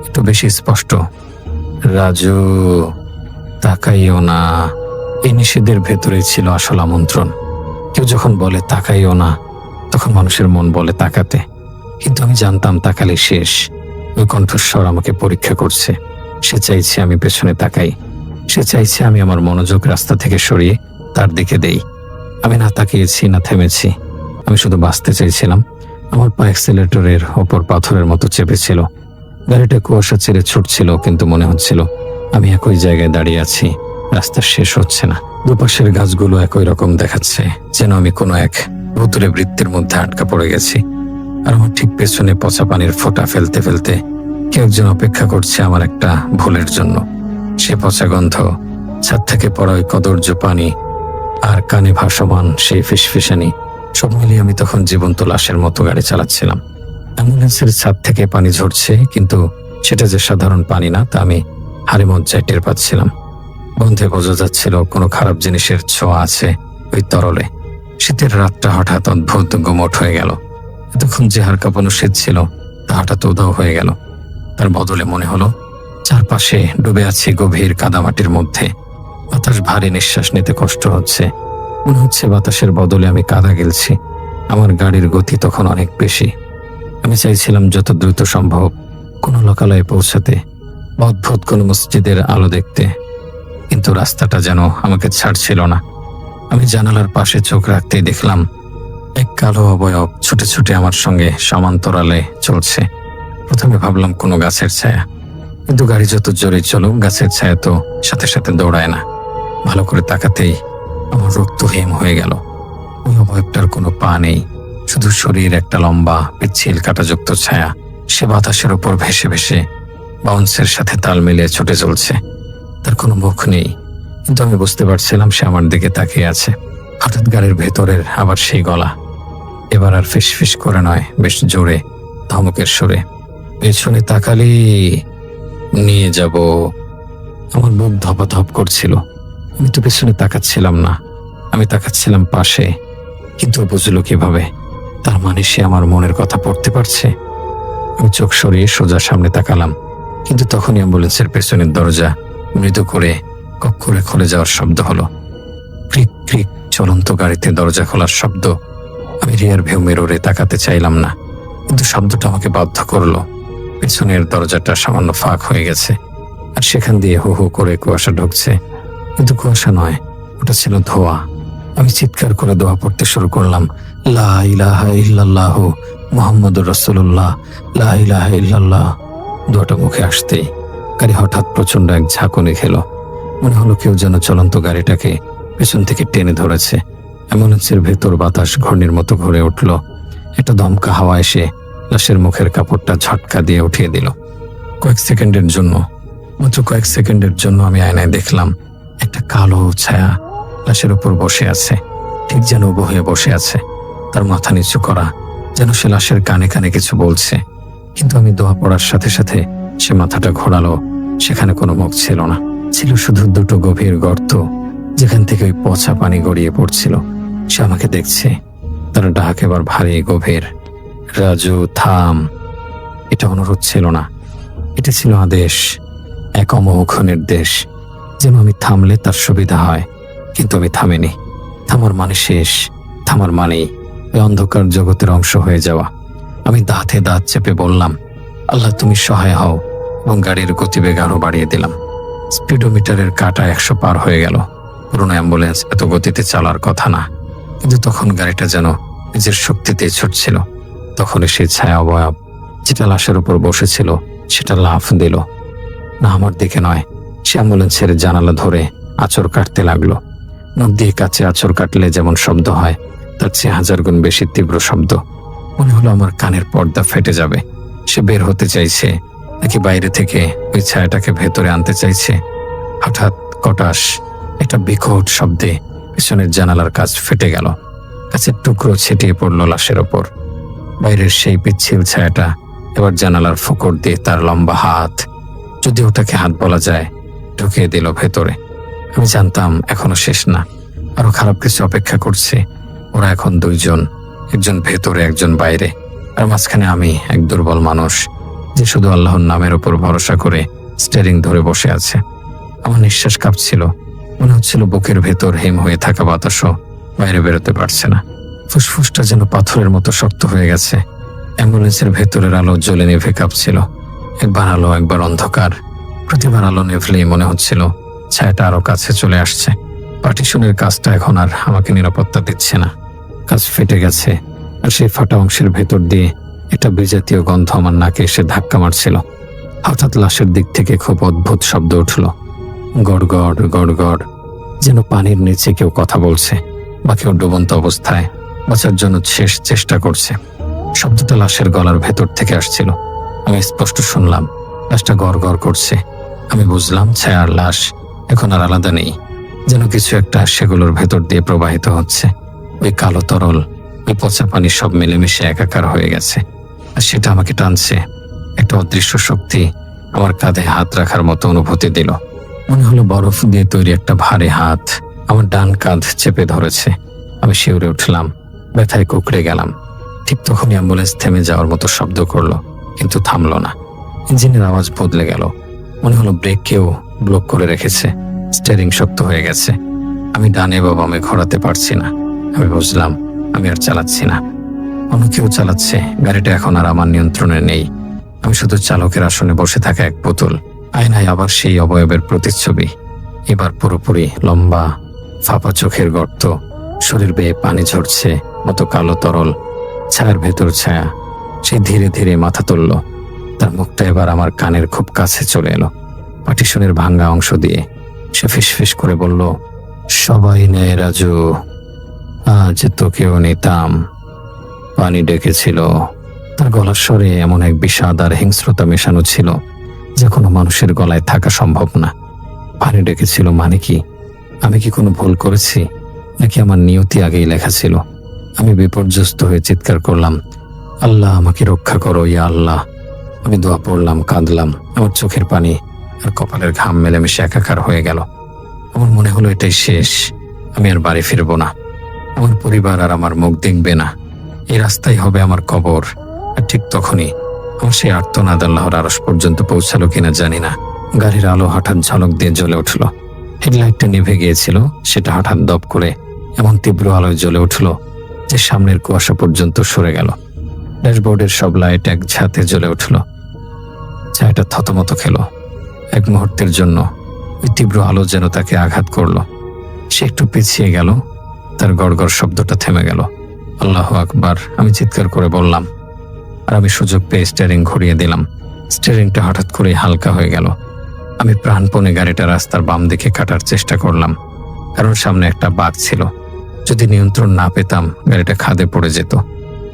Speaker 1: একটু বেশি স্পষ্ট। রাজু, তাকাইও না। এই নিষেধের ভেতরেই ছিল আসল আমন্ত্রণ। কেউ যখন বলে তাকাইও না, তখন মানুষের মন বলে তাকাতে। কিন্তু আমি জানতাম তাকালে শেষ। ওই কণ্ঠস্বর আমাকে পরীক্ষা করছে। সে চাইছে আমি পেছনে তাকাই। সে চাইছে আমি আমার মনোযোগ রাস্তা থেকে সরিয়ে তার দিকে দেই। আমি না তাকিয়েছি, না থেমেছি। আমি শুধু বাঁচতে চাইছিলাম। আমার পা অ্যাক্সিলারেটরের ওপর পাথরের মতো চেপেছিল। গাড়িটা কুয়াশা ছেড়ে ছুটছিল, কিন্তু মনে হচ্ছিল আমি একই জায়গায় দাঁড়িয়ে আছি। রাস্তা শেষ হচ্ছে না। দুপাশের গাছগুলো একই রকম দেখাচ্ছে, যেন আমি কোনো এক ভুতুরে বৃত্তের মধ্যে আটকা পড়ে গেছি। আর আমার ঠিক পেছনে পচা পানির ফোঁটা ফেলতে ফেলতে কেউ একজন অপেক্ষা করছে আমার একটা ভুলের জন্য। সে পচা গন্ধ, ছাদ থেকে পড়া ওই কদর্য পানি, আর কানে ভাসমান সেই ফিসফিসানি, সব মিলিয়ে আমি তখন জীবন্ত লাশের মতো গাড়ি চালাচ্ছিলাম। অ্যাম্বুলেন্সের ছাদ থেকে পানি ঝরছে, কিন্তু সেটা যে সাধারণ পানি না, তা আমি হাড়ে মজ্জায় টের পাচ্ছিলাম। গন্ধে বোঝা যাচ্ছিল কোনো খারাপ জিনিসের ছোঁয়া আছে ওই তরলে। শীতের রাতটা হঠাৎ অদ্ভুত গুমোট হয়ে গেল। এতক্ষণ যে হাড় কাঁপানো শীত ছিল, তা হঠাৎ উধাও হয়ে গেল। তার বদলে মনে হলো চারপাশে ডুবে আছি গভীর কাদামাটির মধ্যে। বাতাস ভারী, নিঃশ্বাস নিতে কষ্ট হচ্ছে। মনে হচ্ছে বাতাসের বদলে আমি কাদা গেলছি। আমার গাড়ির গতি তখন অনেক বেশি। আমি চাইছিলাম যত দ্রুত সম্ভব কোনো লোকালয়ে পৌঁছাতে, অদ্ভুত কোনো মসজিদের আলো দেখতে, কিন্তু রাস্তাটা যেন আমাকে ছাড়ছিল না। আমি জানালার পাশে চোখ রাখতেই দেখলাম এক কালো অবয়ব ছুটে ছুটে আমার সঙ্গে সমান্তরালে চলছে। প্রথমে ভাবলাম কোনো গাছের ছায়া, কিন্তু গাড়ি যত জোরে চলুক, গাছের ছায়া তো সাথে সাথে দৌড়ায় না। ভালো করে তাকাতেই আমার রক্তহীন হয়ে গেল। ওই অবয়বটার কোনো পা নেই, শুধু শরীর একটা লম্বা পিচ্ছিল কাঁটাযুক্ত ছায়া। সে বাতাসের উপর ভেসে ভেসে বাউন্সের সাথে তাল মিলিয়ে ছুটে চলছে। তার কোনো মুখ নেই, কিন্তু আমি বুঝতে পারছিলাম সে আমার দিকে তাকিয়ে আছে। হঠাৎ গাড়ির ভেতরের আবার সেই গলা, এবার আর ফিসফিস করে নয়, বেশ জোরে, ধমকের সুরে, পেছনে তাকালি নিয়ে যাব। আমার বুক ধপাধপ করছিল। আমি তো পেছনে তাকাচ্ছিলাম না, আমি তাকাচ্ছিলাম পাশে। কিন্তু বুঝলো কিভাবে? তার মানে সে আমার মনের কথা পড়তে পারছে। আমি চোখ সরিয়ে সোজা সামনে তাকালাম, কিন্তু তখনই অ্যাম্বুলেন্সের পেছনের দরজা মৃদু করে কক করে খুলে যাওয়ার শব্দ হলো। ক্রিক ক্রিক, চলন্ত গাড়িতে দরজা খোলার শব্দ। আমি রিয়ার ভিউ মিররে তাকাতে চাইলাম না, কিন্তু শব্দটা আমাকে বাধ্য করলো। পেছনের দরজাটা সামান্য ফাঁক হয়ে গেছে, আর সেখান দিয়ে হু হু করে কুয়াশা ঢুকছে। কিন্তু কুয়াশা নয়, ওটা ছিল ধোঁয়া। আমি চিৎকার করে দোয়া পড়তে শুরু করলাম, লা ইলাহা ইল্লাল্লাহু মুহাম্মাদুর রাসূলুল্লাহ, লা ইলাহা ইল্লাল্লাহ। দোয়াটা মুখে আসতেই গাড়ি হঠাৎ প্রচন্ড এক ঝাঁকুনি খেলো। মনে হলো কেউ যেন চলন্ত গাড়িটাকে পেছন থেকে টেনে ধরেছে। অ্যাম্বুলেন্সের ভেতর বাতাস ঘূর্ণির মতো ঘুরে উঠল। একটা দমকা হাওয়া এসে লাশের মুখের কাপড়টা ঝটকা দিয়ে উঠিয়ে দিল। কয়েক সেকেন্ডের জন্য, মাত্র কয়েক সেকেন্ডের জন্য আমি আয়নায় দেখলাম একটা কালো ছায়া লাশের উপর বসে আছে, ঠিক যেন উবু হয়ে বসে আছে। তার মাথা নিচু করা, যেন সে লাশের কানে কানে কিছু বলছে। কিন্তু আমি দোয়া পড়ার সাথে সাথে সে মাথাটা ঘোরালো। সেখানে কোনো মুখ ছিল না, ছিল শুধু দুটো গভীর গর্ত, যেখান থেকে ওই পচা পানি গড়িয়ে পড়ছিল। সে আমাকে দেখছে, তার ডাক এবার ভারী গভীর। রাজু, থাম। এটা অনুরোধ ছিল না, এটা ছিল আদেশ, এক অমোঘ নির্দেশ, যেন আমি থামলে তার সুবিধা হয়। কিন্তু আমি থামিনি। থামার মানে শেষ, থামার মানেই ওই অন্ধকার জগতের অংশ হয়ে যাওয়া। আমি দাঁতে দাঁত চেপে বললাম, আল্লাহ তুমি সহায় হও, এবং গাড়ির গতিবেগ আরো বাড়িয়ে দিলাম। স্পিডোমিটারের কাঁটা 100 পার হয়ে গেল। পুরোনো অ্যাম্বুলেন্স এত গতিতে চলার কথা না, কিন্তু তখন গাড়িটা যেন নিজের শক্তিতে ছুটছিল। তখনই সেই ছায়া অবয়ব যেটা লাশের উপর বসেছিল সেটা লাফ দিল। না, আমার দিকে নয়, সে অ্যাম্বুলেন্সের জানালা ধরে আঁচড় কাটতে লাগলো। নখ দিয়ে কাছে আঁচড় কাটলে যেমন শব্দ হয়, তার চেয়ে 1000 গুণ বেশি তীব্র শব্দ। মনে হলো আমার কানের পর্দা ফেটে যাবে। সে বের হতে চাইছে, নাকি বাইরে থেকে ওই ছায়াটাকে ভেতরে আনতে চাইছে। হঠাৎ কটাস একটা বিকট শব্দে পিছনের জানালার কাঁচ ফেটে গেল। কাঁচের টুকরো ছিটিয়ে পড়ল লাশের ওপর। বাইরের সেই পিচ্ছিল ছায়াটা এবার জানালার ফোকর দিয়ে তার লম্বা হাত, যদি ওটাকে হাত বলা যায়, ঢুকিয়ে দিল ভেতরে। আমি জানতাম এখনো শেষ না, আরো খারাপ কিছু অপেক্ষা করছে। ওরা এখন 2 জন, একজন ভেতরে একজন বাইরে, আর মাঝখানে আমি, এক দুর্বল মানুষ যে শুধু আল্লাহর নামের উপর ভরসা করে স্টিয়ারিং ধরে বসে আছে। আমার নিঃশ্বাস কাঁপছিল, মনে হচ্ছিল বুকের ভেতর হিম হয়ে থাকা বাতাসও বাইরে বেরোতে পারছে না। ফুসফুসটা যেন পাথরের মতো শক্ত হয়ে গেছে। অ্যাম্বুলেন্সের ভেতরের আলো জ্বলে নিভে কাঁপছিল। একবার আলো, একবার অন্ধকার। প্রতিবার আলো নেভলেই মনে হচ্ছিল ছায়াটা আরো কাছে চলে আসছে। পার্টিশনের কাজটা এখন আর আমাকে নিরাপত্তা দিচ্ছে না। কাজ ফেটে গেছে, আর সেই ফাটা অংশের ভেতর দিয়ে একটা বিজাতীয় গন্ধ আমার নাকে এসে ধাক্কা মারছিল। হঠাৎ লাশের দিক থেকে খুব অদ্ভুত শব্দ উঠল, গড়গড় গড়গড়, যেন পানির নিচে কেউ কথা বলছে বা কেউ ডুবন্ত অবস্থায় বাঁচার জন্য শেষ চেষ্টা করছে। শব্দটা লাশের গলার ভেতর থেকে আসছিল। আমি স্পষ্ট শুনলাম লাশটা গড় গড় করছে। আমি বুঝলাম ছায়া আর লাশ এখন আর আলাদা নেই, যেন কিছু একটা সেগুলোর ভেতর দিয়ে প্রবাহিত হচ্ছে। ওই কালো তরল, ওই পচা পানি সব মিলেমিশে একাকার হয়ে গেছে, আর সেটা আমাকে টানছে। একটা অদৃশ্য শক্তি আমার কাঁধে হাত রাখার মতো অনুভূতি দিল। মনে হলো বরফ দিয়ে তৈরি একটা ভারী হাত আমার ডান কাঁধ চেপে ধরেছে। আমি শিউরে উঠলাম, ব্যথায় কুঁকড়ে গেলাম। ঠিক তখনই অ্যাম্বুলেন্স থেমে যাওয়ার মতো শব্দ করলো, কিন্তু থামলো না। ইঞ্জিনের আওয়াজ বদলে গেল। মনে হলো ব্রেক কেউ ব্লক করে রেখেছে। স্টিয়ারিং শক্ত হয়ে গেছে। আমি ডানে বা বামে ঘোরাতে পারছি না। আমি বুঝলাম আমি আর চালাচ্ছি না, অন্য কেউ চালাচ্ছে। গাড়িটা এখন আর আমার নিয়ন্ত্রণে নেই। আমি শুধু চালকের আসনে বসে থাকা এক পুতুল। আয়নায় আবার সেই অবয়বের প্রতিচ্ছবি, এবার পুরোপুরি লম্বা, ফাঁপা চোখের গর্ত, শরীর বেয়ে পানি ঝরছে মতো কালো তরল, ছায়ার ভেতর ছায়া। সে ধীরে ধীরে মাথা তুলল। তার মুখটা এবার আমার কানের খুব কাছে চলে এলো। পার্টিশনের ভাঙ্গা অংশ দিয়ে সে ফিসফিস করে বলল, সবাই নেয় রাজু, আজ তোকেও নিতাম। পানি ডেকেছিল। তার গলার স্বরে এমন এক বিষাদ আর হিংস্রতা মেশানো ছিল যে কোনো মানুষের গলায় থাকা সম্ভব না। পানি ডেকেছিল মানে কি? আমি কি কোনো ভুল করেছি, নাকি আমার নিয়তি আগেই লেখা ছিল? আমি বিপর্যস্ত হয়ে চিৎকার করলাম, আল্লাহ আমাকে রক্ষা করো, ইয়া আল্লাহ। আমি দোয়া পড়লাম, কাঁদলাম। আমার চোখের পানি আর কপালের ঘাম মেলেমিশে একাকার হয়ে গেল। আমার মনে হলো এটাই শেষ, আমি আর বাড়ি ফিরবো না। আমার পরিবার আর আমার মুখ দেখবে না। এই রাস্তাই হবে আমার কবর। আর ঠিক তখনই আমার সেই আর্তনাদ আল্লাহর আরশ পর্যন্ত পৌঁছালো কিনা জানি না। গাড়ির আলো হঠাৎ ঝলক দিয়ে জ্বলে উঠল। হেডলাইটটা নিভে গিয়েছিল, সেটা হঠাৎ দপ করে এমন তীব্র আলোয় জ্বলে উঠল যে সামনের কুয়াশা পর্যন্ত সরে গেল। ড্যাশবোর্ডের সব লাইট এক ঝাঁতে জ্বলে উঠল। ছায়াটা থতমত খেল। এক মুহূর্তের জন্য ওই তীব্র আলো যেন তাকে আঘাত করলো। সে একটু পিছিয়ে গেল, তার গড়গড় শব্দটা থেমে গেল। আল্লাহু আকবার, আমি চিৎকার করে বললাম। আর আমি সুযোগ পেয়ে স্টিয়ারিং ঘুরিয়ে দিলাম। স্টিয়ারিংটা হঠাৎ করেই হালকা হয়ে গেল। আমি প্রাণপণে গাড়িটা রাস্তার বাম দিকে কাটার চেষ্টা করলাম, কারণ সামনে একটা বাঁক ছিল। যদি নিয়ন্ত্রণ না পেতাম গাড়িটা খাদে পড়ে যেত।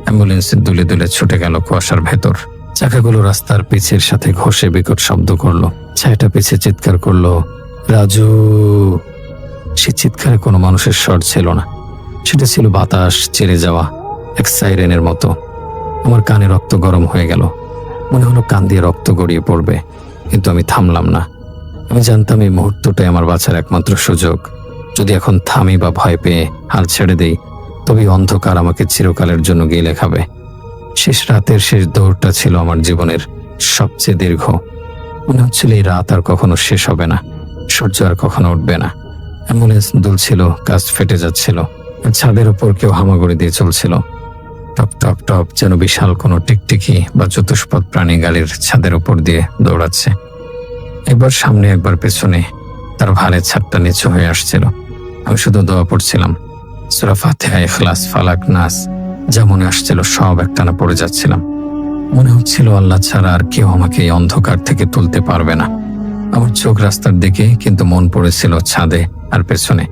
Speaker 1: অ্যাম্বুলেন্সের দুলে দুলে ছুটে গেল কুয়াশার ভেতর। চাকাগুলো রাস্তার পিছের সাথে ঘষে বিকট শব্দ করলো। ছায়াটা পিছে চিৎকার করলো, রাজু। সে চিৎকারে কোনো মানুষের স্বর ছিল না, সেটা ছিল বাতাস ছেড়ে যাওয়া এক সাইরেনের মতো। আমার কানে রক্ত গরম হয়ে গেল। মনে হলো কান দিয়ে রক্ত গড়িয়ে পড়বে, কিন্তু আমি থামলাম না। আমি জানতাম এই মুহূর্তটাই আমার বাঁচার একমাত্র সুযোগ। যদি এখন থামি বা ভয় পেয়ে হাল ছেড়ে দেই, তবে অন্ধকার আমাকে চিরকালের জন্য গিলে খাবে। শেষ রাতের শেষ দৌড়টা ছিল আমার জীবনের সবচেয়ে দীর্ঘ। মনে হচ্ছিল এই রাত আর কখনো শেষ হবে না, সূর্য আর কখনো উঠবে না। অ্যাম্বুলেন্স দুলছিল, কাজ ফেটে যাচ্ছিল, আর ছাদের উপর কেউ হামাগুড়ি দিয়ে চলছিল। টপ টপ টপ, যেন বিশাল কোনো টিকটিকি বা চতুষ্পদ প্রাণী গাড়ির ছাদের উপর দিয়ে দৌড়াচ্ছে। একবার সামনে একবার পেছনে, তার ভালের ছাদটা নিচু হয়ে আসছিল। আমি শুধু দোয়া পড়ছিলাম, সূরা ফাতিহা, ইখলাস, ফালাক, নাস, যা মনে আসছিল সব একটানা পড়ে যাচ্ছিলাম। মনে হচ্ছিল আল্লাহ ছাড়া আর কেউ আমাকে এই অন্ধকার থেকে তুলতে পারবে না। আমার চোখ রাস্তার দিকে, কিন্তু মন পড়েছিল ছাদে আর পেছনে।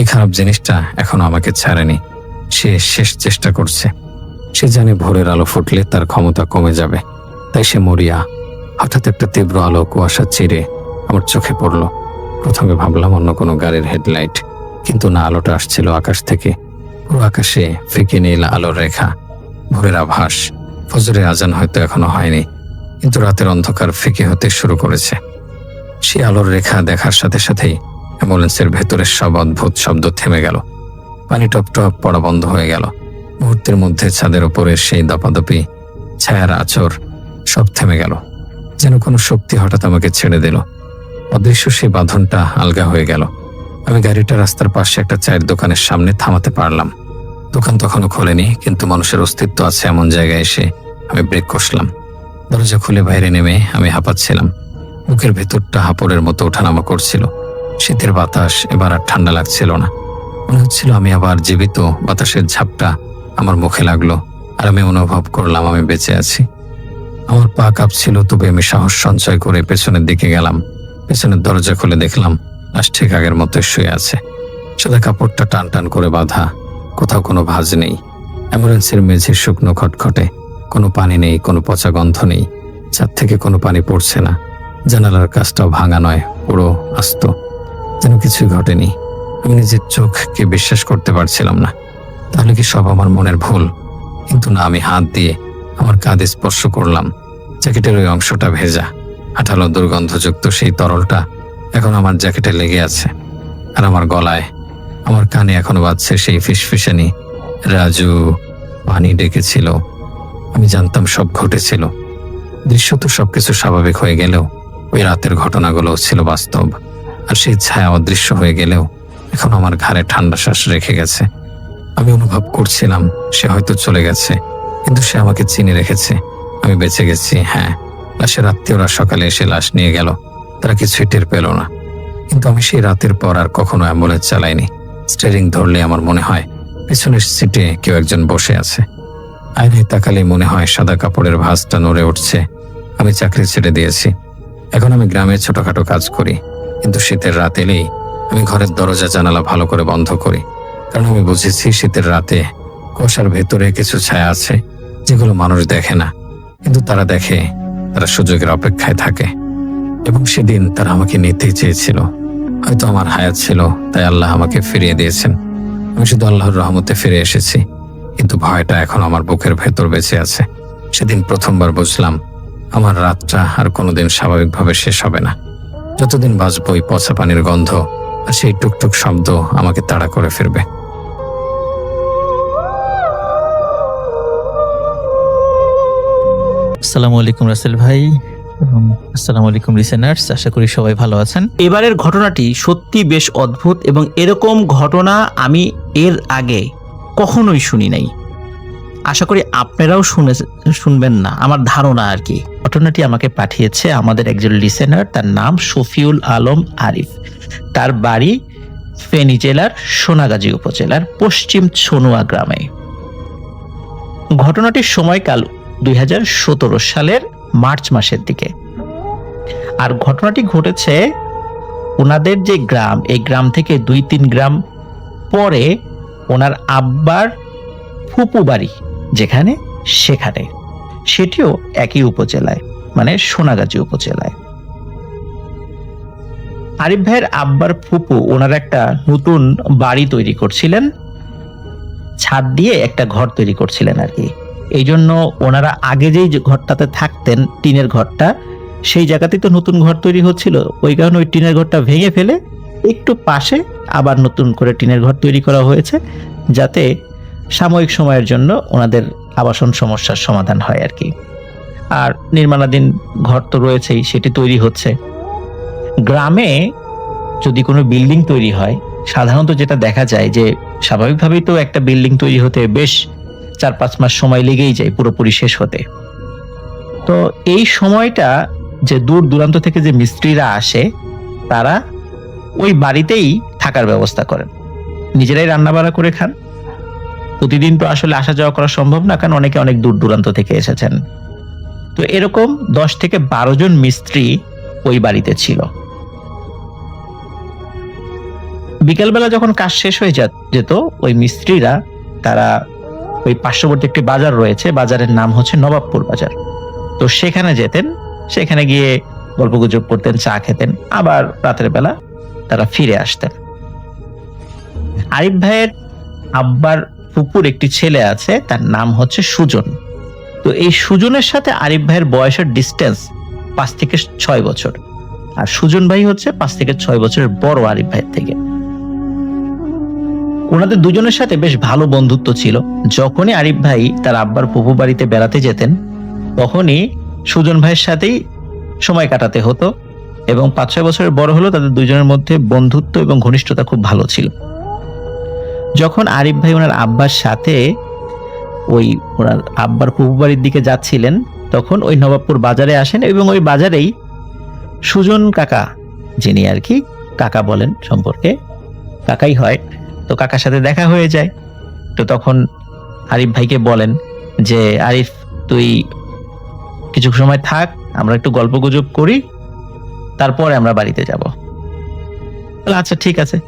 Speaker 1: এই খারাপ জিনিসটা এখনো আমাকে ছাড়েনি। সে শেষ চেষ্টা করছে। সে জানে ভোরের আলো ফুটলে তার ক্ষমতা কমে যাবে, তাই সে মরিয়া। হঠাৎ একটা তীব্র আলো কুয়াশা চিরে আমার চোখে পড়ল। প্রথমে ভাবলাম অন্য কোনো গাড়ির হেডলাইট, কিন্তু না, আলোটা আসছিল আকাশ থেকে। পুরো আকাশে ফিকে নীল আলোর রেখা, ভোরের আভাস। ফজরের আজান হয়তো এখনো হয়নি, কিন্তু রাতের অন্ধকার ফিকে হতে শুরু করেছে। সেই আলোর রেখা দেখার সাথে সাথেই অ্যাম্বুলেন্সের ভেতরের সব অদ্ভুত শব্দ থেমে গেল। পানি টপ টপ পড়া বন্ধ হয়ে গেল। মুহূর্তের মধ্যে ছাদের উপরে সেই দপাদপি, ছায়ার আচর, সব থেমে গেল। যেন কোনো শক্তি হঠাৎ আমাকে ছেড়ে দিল। অদৃশ্য সেই বাঁধনটা আলগা হয়ে গেল। আমি গাড়িটা রাস্তার পাশে একটা চায়ের দোকানের সামনে থামাতে পারলাম। দোকান তখনও খোলেনি, কিন্তু মানুষের অস্তিত্ব আছে এমন জায়গায় এসে আমি ব্রেক কষলাম। দরজা খুলে বাইরে নেমে আমি হাঁপাচ্ছিলাম। বুকের ভেতরটা হাঁপড়ের মতো ওঠানামা করছিল। শীতের বাতাস এবার আর ঠান্ডা লাগছিল না। মনে হচ্ছিল আমি আবার জীবিত। বাতাসের ঝাপটা আমার মুখে লাগলো, আর আমি অনুভব করলাম আমি বেঁচে আছি। আমার পা কাঁপছিল, তবে আমি সাহস সঞ্চয় করে পেছনের দিকে গেলাম। পেছনের দরজা খুলে দেখলাম লাশ ঠিক আগের মতো শুয়ে আছে। সাদা কাপড়টা টান টান করে বাঁধা, কোথাও কোনো ভাঁজ নেই। অ্যাম্বুলেন্সের মেঝে শুকনো খটখটে, কোনো পানি নেই, কোনো পচা গন্ধ নেই। ছাদ থেকে কোনো পানি পড়ছে না। জানালার কাজটাও ভাঙা নয়, পুরো আস্ত, যেন কিছুই ঘটেনি। আমি নিজের চোখকে বিশ্বাস করতে পারছিলাম না। তাহলে কি সব আমার মনের ভুল? কিন্তু না, আমি হাত দিয়ে আমার কাঁধে স্পর্শ করলাম। জ্যাকেটের ওই অংশটা ভেজা, আঠালো দুর্গন্ধযুক্ত সেই তরলটা এখন আমার জ্যাকেটে লেগে আছে। আর আমার গলায়, আমার কানে এখনো বাজছে সেই ফিসফিসানি, রাজু। পানি ডেকেছিল। আমি জানতাম সব ঘটেছিল। দৃশ্য তো সবকিছু স্বাভাবিক হয়ে গেলেও ওই রাতের ঘটনাগুলো ছিল বাস্তব। আর সেই ছায়া অদৃশ্য হয়ে গেলেও এখন আমার ঘাড়ে ঠান্ডা শ্বাস রেখে গেছে। আমি অনুভব করছিলাম সে হয়তো চলে গেছে, কিন্তু সে আমাকে চিনে রেখেছে। আমি বেঁচে গেছি। হ্যাঁ, লাশের আত্মীয়রা সকালে এসে লাশ নিয়ে গেল, তারা কিছুই টের পেল না। কিন্তু আমি সেই রাতের পর আর কখনো অ্যাম্বুলেন্স চালাইনি। স্টিয়ারিং ধরলে আমার মনে হয় পেছনের সিটে কেউ একজন বসে আছে। আয়নায় তাকালে মনে হয় সাদা কাপড়ের ভাঁজটা নড়ে উঠছে। আমি চাকরি ছেড়ে দিয়েছি। এখন আমি গ্রামে ছোটখাটো কাজ করি, কিন্তু শীতের রাত এলেই আমি ঘরের দরজা জানালা ভালো করে বন্ধ করি। কারণ আমি বুঝেছি শীতের রাতে কুয়াশার ভেতরে কিছু ছায়া আছে যেগুলো মানুষ দেখে না, কিন্তু তারা দেখে। তারা সুযোগের অপেক্ষায় থাকে। এবং সেদিন তারা আমাকে নিতেই চেয়েছিল। হয়তো আমার হায়াত ছিল, তাই আল্লাহ আমাকে ফিরিয়ে দিয়েছেন। আমি শুধু আল্লাহর রহমতে ফিরে এসেছি, কিন্তু ভয়টা এখন আমার বুকের ভেতর বেঁচে আছে। সেদিন প্রথমবার বুঝলাম আমার রাতটা আর কোনোদিন স্বাভাবিকভাবে শেষ হবে না। যতদিন বাঁচব ওই পচা পানির গন্ধ আর সেই টুকটুক শব্দ আমাকে তাড়া করে ফিরবে।
Speaker 2: আসসালামু আলাইকুম রাসেল ভাই, এবং আসসালামু আলাইকুম লিসেনার্স। আশা করি সবাই ভালো আছেন।
Speaker 3: এবারের ঘটনাটি সত্যি বেশ অদ্ভুত, এবং এরকম ঘটনা আমি এর আগে কখনোই শুনি নাই। আশা করি আপনারাও শুনবেন না, আমার ধারণা আর কি। ঘটনাটি আমাকে পাঠিয়েছে আমাদের একজন লিসেনার, তার নাম শফিউল আলম আরিফ। তার বাড়ি ফেনী জেলার সোনাগাজী উপজেলার পশ্চিম ছনুয়া গ্রামে। ঘটনাটির সময়কাল 2017 সালের মার্চ মাসের দিকে। আর ঘটনাটি ঘটেছে ওনাদের যে গ্রাম, এই গ্রাম থেকে 2-3 গ্রাম পরে ওনার আব্বার ফুপু বাড়ি যেখানে, সেখানে, সেটিও একই উপজেলায়, মানে সোনাগাজী উপজেলায়। আরিফ ভাইয়ের আব্বার ফুপু ওনারা একটা নতুন বাড়ি তৈরি করছিলেন, ছাদ দিয়ে একটা ঘর তৈরি করছিলেন আর কি। এই জন্য ওনারা আগে যেই ঘরটাতে থাকতেন, টিনের ঘরটা, সেই জায়গাতেই তো নতুন ঘর তৈরি হচ্ছিল। ওই কারণে ওই টিনের ঘরটা ভেঙে ফেলে একটু পাশে আবার নতুন করে টিনের ঘর তৈরি করা হয়েছে, যাতে সাময়িক সময়ের জন্য ওনাদের আবাসন সমস্যার সমাধান হয় আর কি। আর নির্মাণাধীন ঘর তো রয়েছেই, সেটি তৈরি হচ্ছে। গ্রামে যদি কোনো বিল্ডিং তৈরি হয়, সাধারণত যেটা দেখা যায় যে স্বাভাবিকভাবেই তো একটা বিল্ডিং তৈরি হতে বেশ 4-5 মাস সময় লেগেই যায় পুরোপুরি শেষ হতে। তো এই সময়টা যে দূর দূরান্ত থেকে যে মিস্ত্রিরা আসে, তারা ওই বাড়িতেই থাকার ব্যবস্থা করেন, নিজেরাই রান্নাবাড়া করে খান। প্রতিদিন তো আসলে আসা যাওয়া করা সম্ভব না, কারণ অনেকে অনেক দূর দূরান্ত থেকে এসেছেন। তো এরকম 10 থেকে 12 জন মিস্ত্রি ওই বাড়িতে ছিল। বিকেলবেলা যখন কাজ শেষ হয়ে যেত, ওই মিস্ত্রিরা তারা ওই পার্শ্ববর্তী একটি বাজার রয়েছে, বাজারের নাম হচ্ছে নবাবপুর বাজার। তো সেখানে যেতেন, সেখানে গিয়ে গল্পগুজব করতেন, চা খেতেন, আবার রাতের বেলা তারা ফিরে আসতেন। আরিফ ভাইয়ের আব্বার ফুপুর একটি ছেলে আছে, তার নাম হচ্ছে সুজন। তো এই সুজনের সাথে আরিফ ভাইয়ের বয়সের ডিস্টেন্স 5 থেকে 6 বছর, আর সুজন ভাই হচ্ছে 5 থেকে 6 বছরের বড় আরিফ ভাইয়ের থেকে। ওনাদের দুজনের সাথে বেশ ভালো বন্ধুত্ব ছিল। যখনই আরিফ ভাই তার আব্বার ফুপু বাড়িতে বেড়াতে যেতেন, তখনই সুজন ভাইয়ের সাথেই সময় কাটাতে হতো, এবং 5-6 বছরের বড় হলো, তাদের দুজনের মধ্যে বন্ধুত্ব এবং ঘনিষ্ঠতা খুব ভালো ছিল। যখন আরিফ ভাই ওনার আব্বার সাথে ওই ওনার আব্বার ফুপু বাড়ির দিকে যাচ্ছিলেন, তখন ওই নবাবপুর বাজারে আসেন, এবং ওই বাজারেই সুজন কাকা, যিনি আর কি কাকা বলেন সম্পর্কে, কাকাই হয়, তো কাকার সাথে দেখা হয়ে যায়। তো তখন আরিফ ভাইকে বলেন যে, আরিফ তুই কিছু সময় থাক, আমরা একটু গল্প গুজব করি, তারপরে আমরা বাড়িতে যাব। আচ্ছা ঠিক আছে।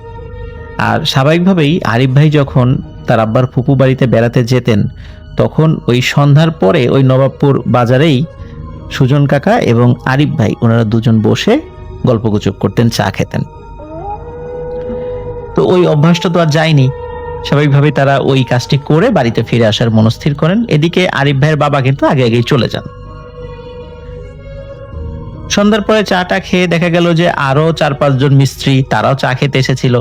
Speaker 3: আর স্বাভাবিকভাবেই আরিফ ভাই যখন তার আব্বার ফুপু বাড়িতে বেড়াতে যেতেন, তখন ওই সন্ধ্যার পরে ওই নবাবপুর বাজারেই সুজন কাকা এবং আরিফ ভাই ওনারা দুজন বসে গল্পগুজব করতেন, চা খেতেন। তো ওই অভ্যাসটা তো আর যায়নি, স্বাভাবিকভাবেই তারা ওই কাজটি করে বাড়িতে ফিরে আসার মনস্থির করেন। এদিকে আরিফ ভাইয়ের বাবা কিন্তু আগে আগেই চলে যান। সন্ধ্যার পরে চাটা খেয়ে দেখা গেল যে আরো 4-5 জন মিস্ত্রি তারাও চা খেতে এসেছিল,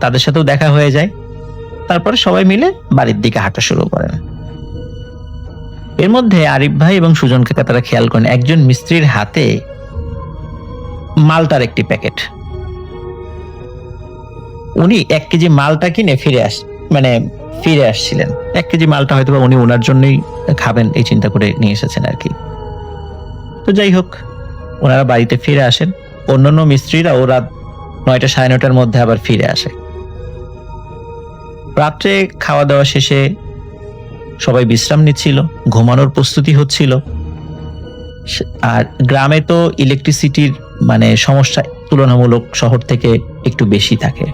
Speaker 3: তাদের সাথেও দেখা হয়ে যায়। তারপরে সবাই মিলে বাড়ির দিকে হাঁটা শুরু করেন। এর মধ্যে আরিফ ভাই এবং সুজন কাকা তারা খেয়াল করেন একজন মিস্ত্রির হাতে মালটার একটি প্যাকেট। উনি 1 কেজি মালটা কিনে ফিরে আসছিলেন। 1 কেজি মালটা হয়তো উনি ওনার জন্যই খাবেন এই চিন্তা করে নিয়ে এসেছেন আর কি। তো যাই হোক, ওনারা বাড়িতে ফিরে আসেন। অন্যান্য মিস্ত্রিরা ও রাত 9টা 9:30টার মধ্যে আবার ফিরে আসে। রাত্রে খাওয়া দাওয়া শেষে সবাই বিশ্রাম নিচ্ছিল, ঘুমানোর প্রস্তুতি হচ্ছিল। আর গ্রামে তো ইলেকট্রিসিটির সমস্যা তুলনামূলক শহর থেকে একটু বেশি থাকে।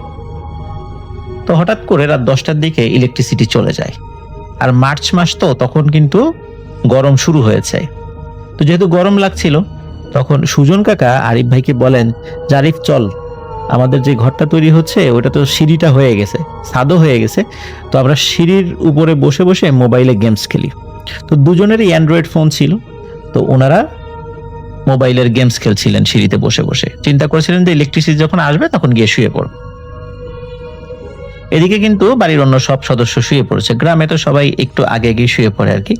Speaker 3: তো হঠাৎ করে রাত 10টার দিকে ইলেকট্রিসিটি চলে যায়। আর মার্চ মাস তো, তখন কিন্তু গরম শুরু হয়েছে। তো যেহেতু গরম লাগছিল, তখন সুজন কাকা আরিফ ভাইকে বলেন যে, আরিফ চল, আমাদের যে ঘরটা তৈরি হচ্ছে ওটা তো সিঁড়িটা হয়ে গেছে, ছাদও হয়ে গেছে, তো আমরা সিঁড়ির উপরে বসে বসে মোবাইলে গেমস খেলি। তো দুজনেরই অ্যান্ড্রয়েড ফোন ছিল, তো ওনারা মোবাইলের গেমস খেলছিলেন সিঁড়িতে বসে বসে। চিন্তা করেছিলেন যে ইলেকট্রিসিটি যখন আসবে তখন গিয়ে শুয়ে পড়ব। এদিকে কিন্তু বাড়ির অন্য সব সদস্য শুয়ে পড়েছে। গ্রামে তো সবাই একটু আগে গিয়ে শুয়ে পড়ে আর কি।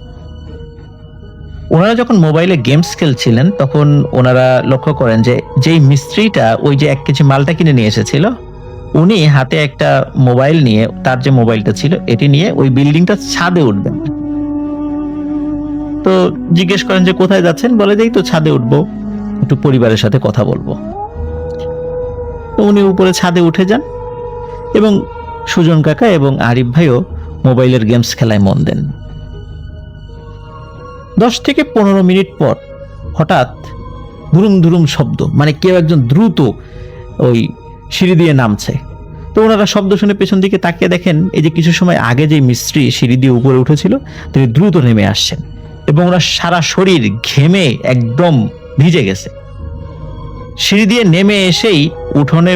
Speaker 3: ওনারা যখন মোবাইলে গেমস খেলছিলেন, তখন ওনারা লক্ষ্য করেন যে যেই মিস্ত্রিটা ওই যে 1 কেজি মালটা কিনে নিয়ে এসেছিল, উনি হাতে একটা মোবাইল নিয়ে, তার যে মোবাইলটা ছিল এটি নিয়ে ওই বিল্ডিংটা ছাদে উঠবেন। তো জিজ্ঞেস করেন যে কোথায় যাচ্ছেন, বলে যে এই তো ছাদে উঠবো, একটু পরিবারের সাথে কথা বলবো। তো উনি উপরে ছাদে উঠে যান, এবং সুজন কাকা এবং আরিফ ভাইও মোবাইলের গেমস খেলায় মন দেন। 10 থেকে 15 মিনিট পর হঠাৎ ধুরুম ধুরুম শব্দ, কেউ একজন দ্রুত ওই সিঁড়ি দিয়ে নামছে। তো ওনারা শব্দ শুনে পেছন দিকে তাকিয়ে দেখেন এই যে কিছু সময় আগে যে মিস্ত্রি সিঁড়ি দিয়ে উপরে উঠেছিল তিনি দ্রুত নেমে আসছেন, এবং ওনার সারা শরীর ঘেমে একদম ভিজে গেছে। সিঁড়ি দিয়ে নেমে এসেই উঠোনে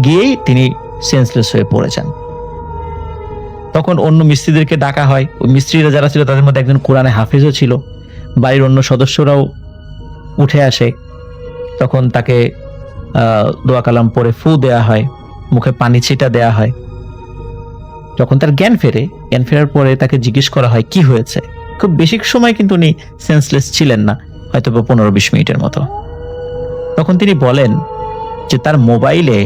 Speaker 3: গিয়েই তিনি সেন্সলেস হয়ে পড়েছেন। তখন অন্য মিস্ত্রিদেরকে ডাকা হয়। ওই মিস্ত্রিরা যারা ছিল তাদের মধ্যে একজন কোরআনে হাফেজও ছিল। বাড়ির অন্য সদস্যরাও উঠে আসে। তখন তাকে দোয়া কালাম পড়ে ফু দেয়া হয়, মুখে পানি ছিটা দেয়া হয়। যখন তার জ্ঞান ফেরার পরে তাকে জিজ্ঞেস করা হয় কি হয়েছে, খুব বেশি সময় কিন্তু উনি সেন্সলেস ছিলেন না, হয়তো বা 15-20 মিনিটের মতো। তখন তিনি বলেন যে তার মোবাইলে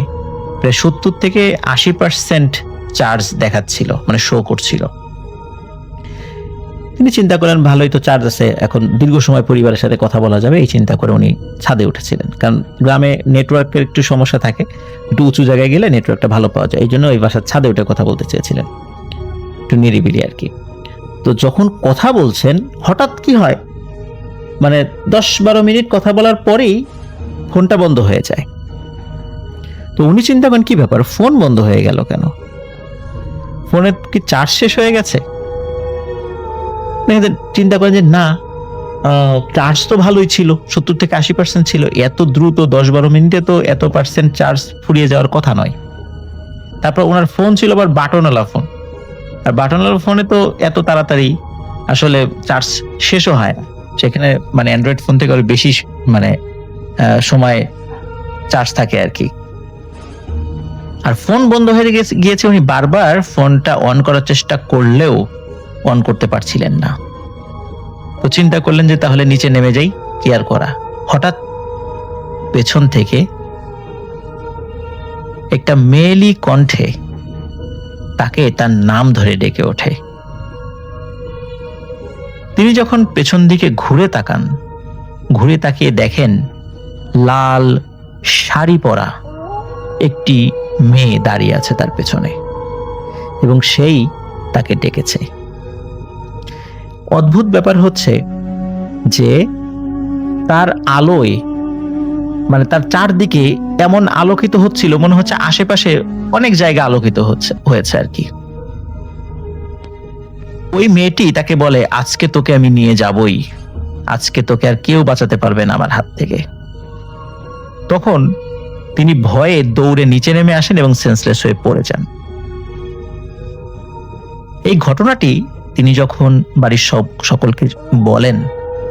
Speaker 3: প্রায় 70-80% চার্জ দেখাচ্ছিল, মানে শো করছিল। তিনি চিন্তা করেন ভালোই তো চার্জ আছে, এখন দীর্ঘ সময় পরিবারের সাথে কথা বলা যাবে, এই চিন্তা করে উনি ছাদে উঠেছিলেন। কারণ গ্রামে নেটওয়ার্কের একটু সমস্যা থাকে, একটু উঁচু জায়গায় গেলে নেটওয়ার্কটা ভালো পাওয়া যায়, এই জন্য ওই বাসার ছাদে উঠে কথা বলতে চেয়েছিলেন, একটু নিরিবিলি আর কি। তো যখন কথা বলছেন হঠাৎ কি হয়, মানে 10-12 মিনিট কথা বলার পরেই ফোনটা বন্ধ হয়ে যায়। তো উনি চিন্তা করেন কি ব্যাপার, ফোন বন্ধ হয়ে গেল কেন, ফোনের কি চার্জ শেষ হয়ে গেছে? চিন্তা করেন যে না, চার্জ তো ভালোই ছিল, 70-80% ছিল, এত দ্রুত 10-12 মিনিটে তো এত পার্সেন্ট চার্জ ফুরিয়ে যাওয়ার কথা নয়। তারপর ওনার ফোন ছিল আবার বাটনওয়ালা ফোন, আর বাটনওয়ালা ফোনে তো এত তাড়াতাড়ি আসলে চার্জ শেষও হয় না, সেখানে মানে অ্যান্ড্রয়েড ফোন থেকে আরো বেশি মানে সময় চার্জ থাকে আর কি। আর ফোন বন্ধ হয়ে গিয়েছে, উনি বারবার ফোনটা অন করার চেষ্টা করলেও অন করতে পারছিলেন না। তো চিন্তা করলেন যে তাহলে নিচে নেমে যাই, কি আর করা। হঠাৎ পেছন থেকে একটা মেয়েলি কণ্ঠে তাকে তার নাম ধরে ডেকে ওঠে। তিনি যখন পেছন দিকে ঘুরে তাকান, ঘুরে তাকিয়ে দেখেন লাল শাড়ি পরা একটি মেয়ে দাঁড়িয়ে আছে তার পেছনে, এবং সেই তাকে ডেকেছে। অদ্ভুত ব্যাপার হচ্ছে যে তার আলোয়, মানে তার চারদিকে এমন আলোকিত হচ্ছিল, মনে হচ্ছে আশেপাশে অনেক জায়গা আলোকিত হয়েছে আর কি। ওই মেয়েটি তাকে বলে, আজকে তোকে আমি নিয়ে যাবই, আজকে তোকে আর কেউ বাঁচাতে পারবে না আমার হাত থেকে। তখন তিনি ভয়ে দৌড়ে নিচে নেমে আসেন এবং সেন্সলেস হয়ে পড়ে যান। এই ঘটনাটি তিনি যখন বাড়ির সকলকে বলেন,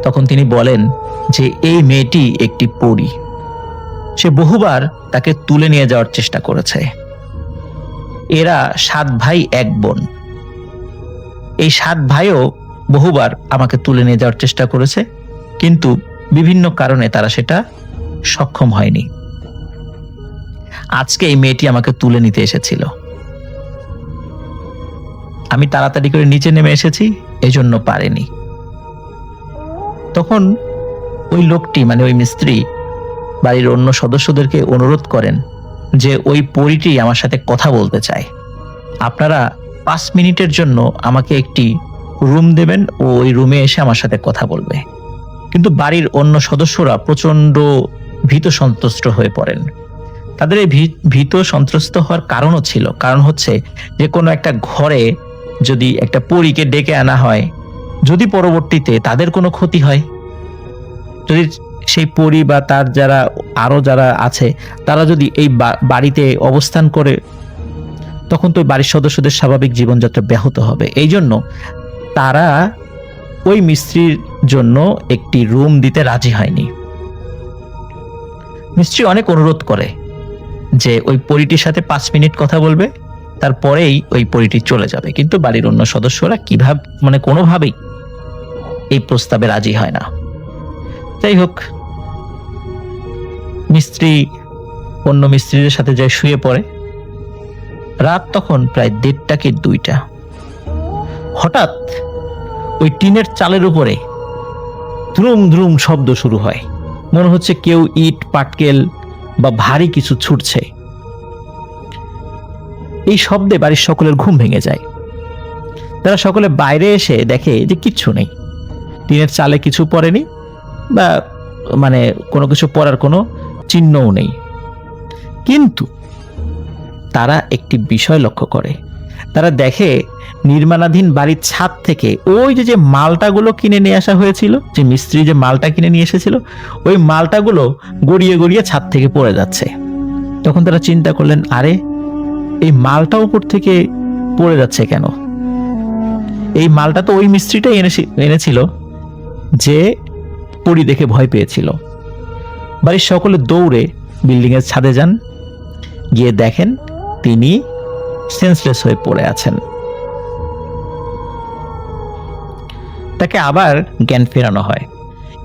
Speaker 3: তখন তিনি বলেন যে এই মেয়েটি একটি পরী, সে বহুবার তাকে তুলে নিয়ে যাওয়ার চেষ্টা করেছে। এরা 7 ভাই 1 বোন, এই 7 ভাইও বহুবার আমাকে তুলে নিয়ে যাওয়ার চেষ্টা করেছে, কিন্তু বিভিন্ন কারণে তারা সেটা সক্ষম হয়নি। আজকে এই মেয়েটি আমাকে তুলে নিতে এসেছিল, আমি তাড়াতাড়ি করে নিচে নেমে এসেছি, এজন্য পারেনি। তখন ওই লোকটি, মানে ওই মিস্ত্রি, বাড়ির অন্য সদস্যদেরকে অনুরোধ করেন যে ওই পরীটি আমার সাথে কথা বলতে চায়, আপনারা 5 মিনিটের জন্য আমাকে একটি রুম দেবেন ও ওই রুমে এসে আমার সাথে কথা বলবে। কিন্তু বাড়ির অন্য সদস্যরা প্রচন্ড ভীত সন্ত্রস্ত হয়ে পড়েন। তাদের এই ভীত সন্ত্রস্ত হওয়ার কারণও ছিল, কারণ হচ্ছে যে কোনো একটা ঘরে যদি একটা পরীকে ডেকে আনা হয়, যদি পরবর্তীতে তাদের কোনো ক্ষতি হয়, যদি সেই পরী বা তার যারা আছে তারা যদি এই বাড়িতে অবস্থান করে, তখন তো বাড়ির সদস্যদের স্বাভাবিক জীবনযাত্রা ব্যাহত হবে। এই জন্য তারা ওই মিস্ত্রির জন্য একটি রুম দিতে রাজি হয়নি। মিস্ত্রি অনেক অনুরোধ করে যে ওই পরীটির সাথে 5 মিনিট কথা বলবে, তারপরেই ওই পরীটি চলে যাবে, কিন্তু বাড়ির অন্য সদস্যরা মানে কোনোভাবেই এই প্রস্তাবে রাজি হয় না। যাই হোক, মিস্ত্রি অন্য মিস্ত্রিদের সাথে যায় শুয়ে পড়ে। রাত তখন প্রায় 1:30 কি 2টা। হঠাৎ ওই টিনের চালের উপরে ধ্রুম ধ্রুম শব্দ শুরু হয়, মনে হচ্ছে কেউ ইট পাটকেল বা ভারী কিছু ছুটছে। এই শব্দে বাড়ির সকলের ঘুম ভেঙে যায়। তারা সকলে বাইরে এসে দেখে যে কিচ্ছু নেই, টিনের চালে কিছু পড়েনি বা মানে কোনো কিছু পড়ার কোনো চিহ্নও নেই। কিন্তু তারা একটি বিষয় লক্ষ্য করে, তারা দেখে নির্মাণাধীন বাড়ির ছাদ থেকে ওই যে মালটাগুলো কিনে নিয়ে আসা হয়েছিল, যে মিস্ত্রি যে মালটা কিনে নিয়ে এসেছিল, ওই মালটাগুলো গড়িয়ে গড়িয়ে ছাদ থেকে পড়ে যাচ্ছে। তখন তারা চিন্তা করলেন, আরে এই মালটা উপর থেকে পড়ে যাচ্ছে কেন? এই মালটা তো ওই মিস্ত্রিটাই এনেছিল যে পরী দেখে ভয় পেয়েছিল। বাড়ির সকলে দৌড়ে বিল্ডিং এর ছাদে যান, গিয়ে দেখেন তিনি সেন্সলেস হয়ে পড়ে আছেন। তাকে আবার জ্ঞান ফেরানো হয়।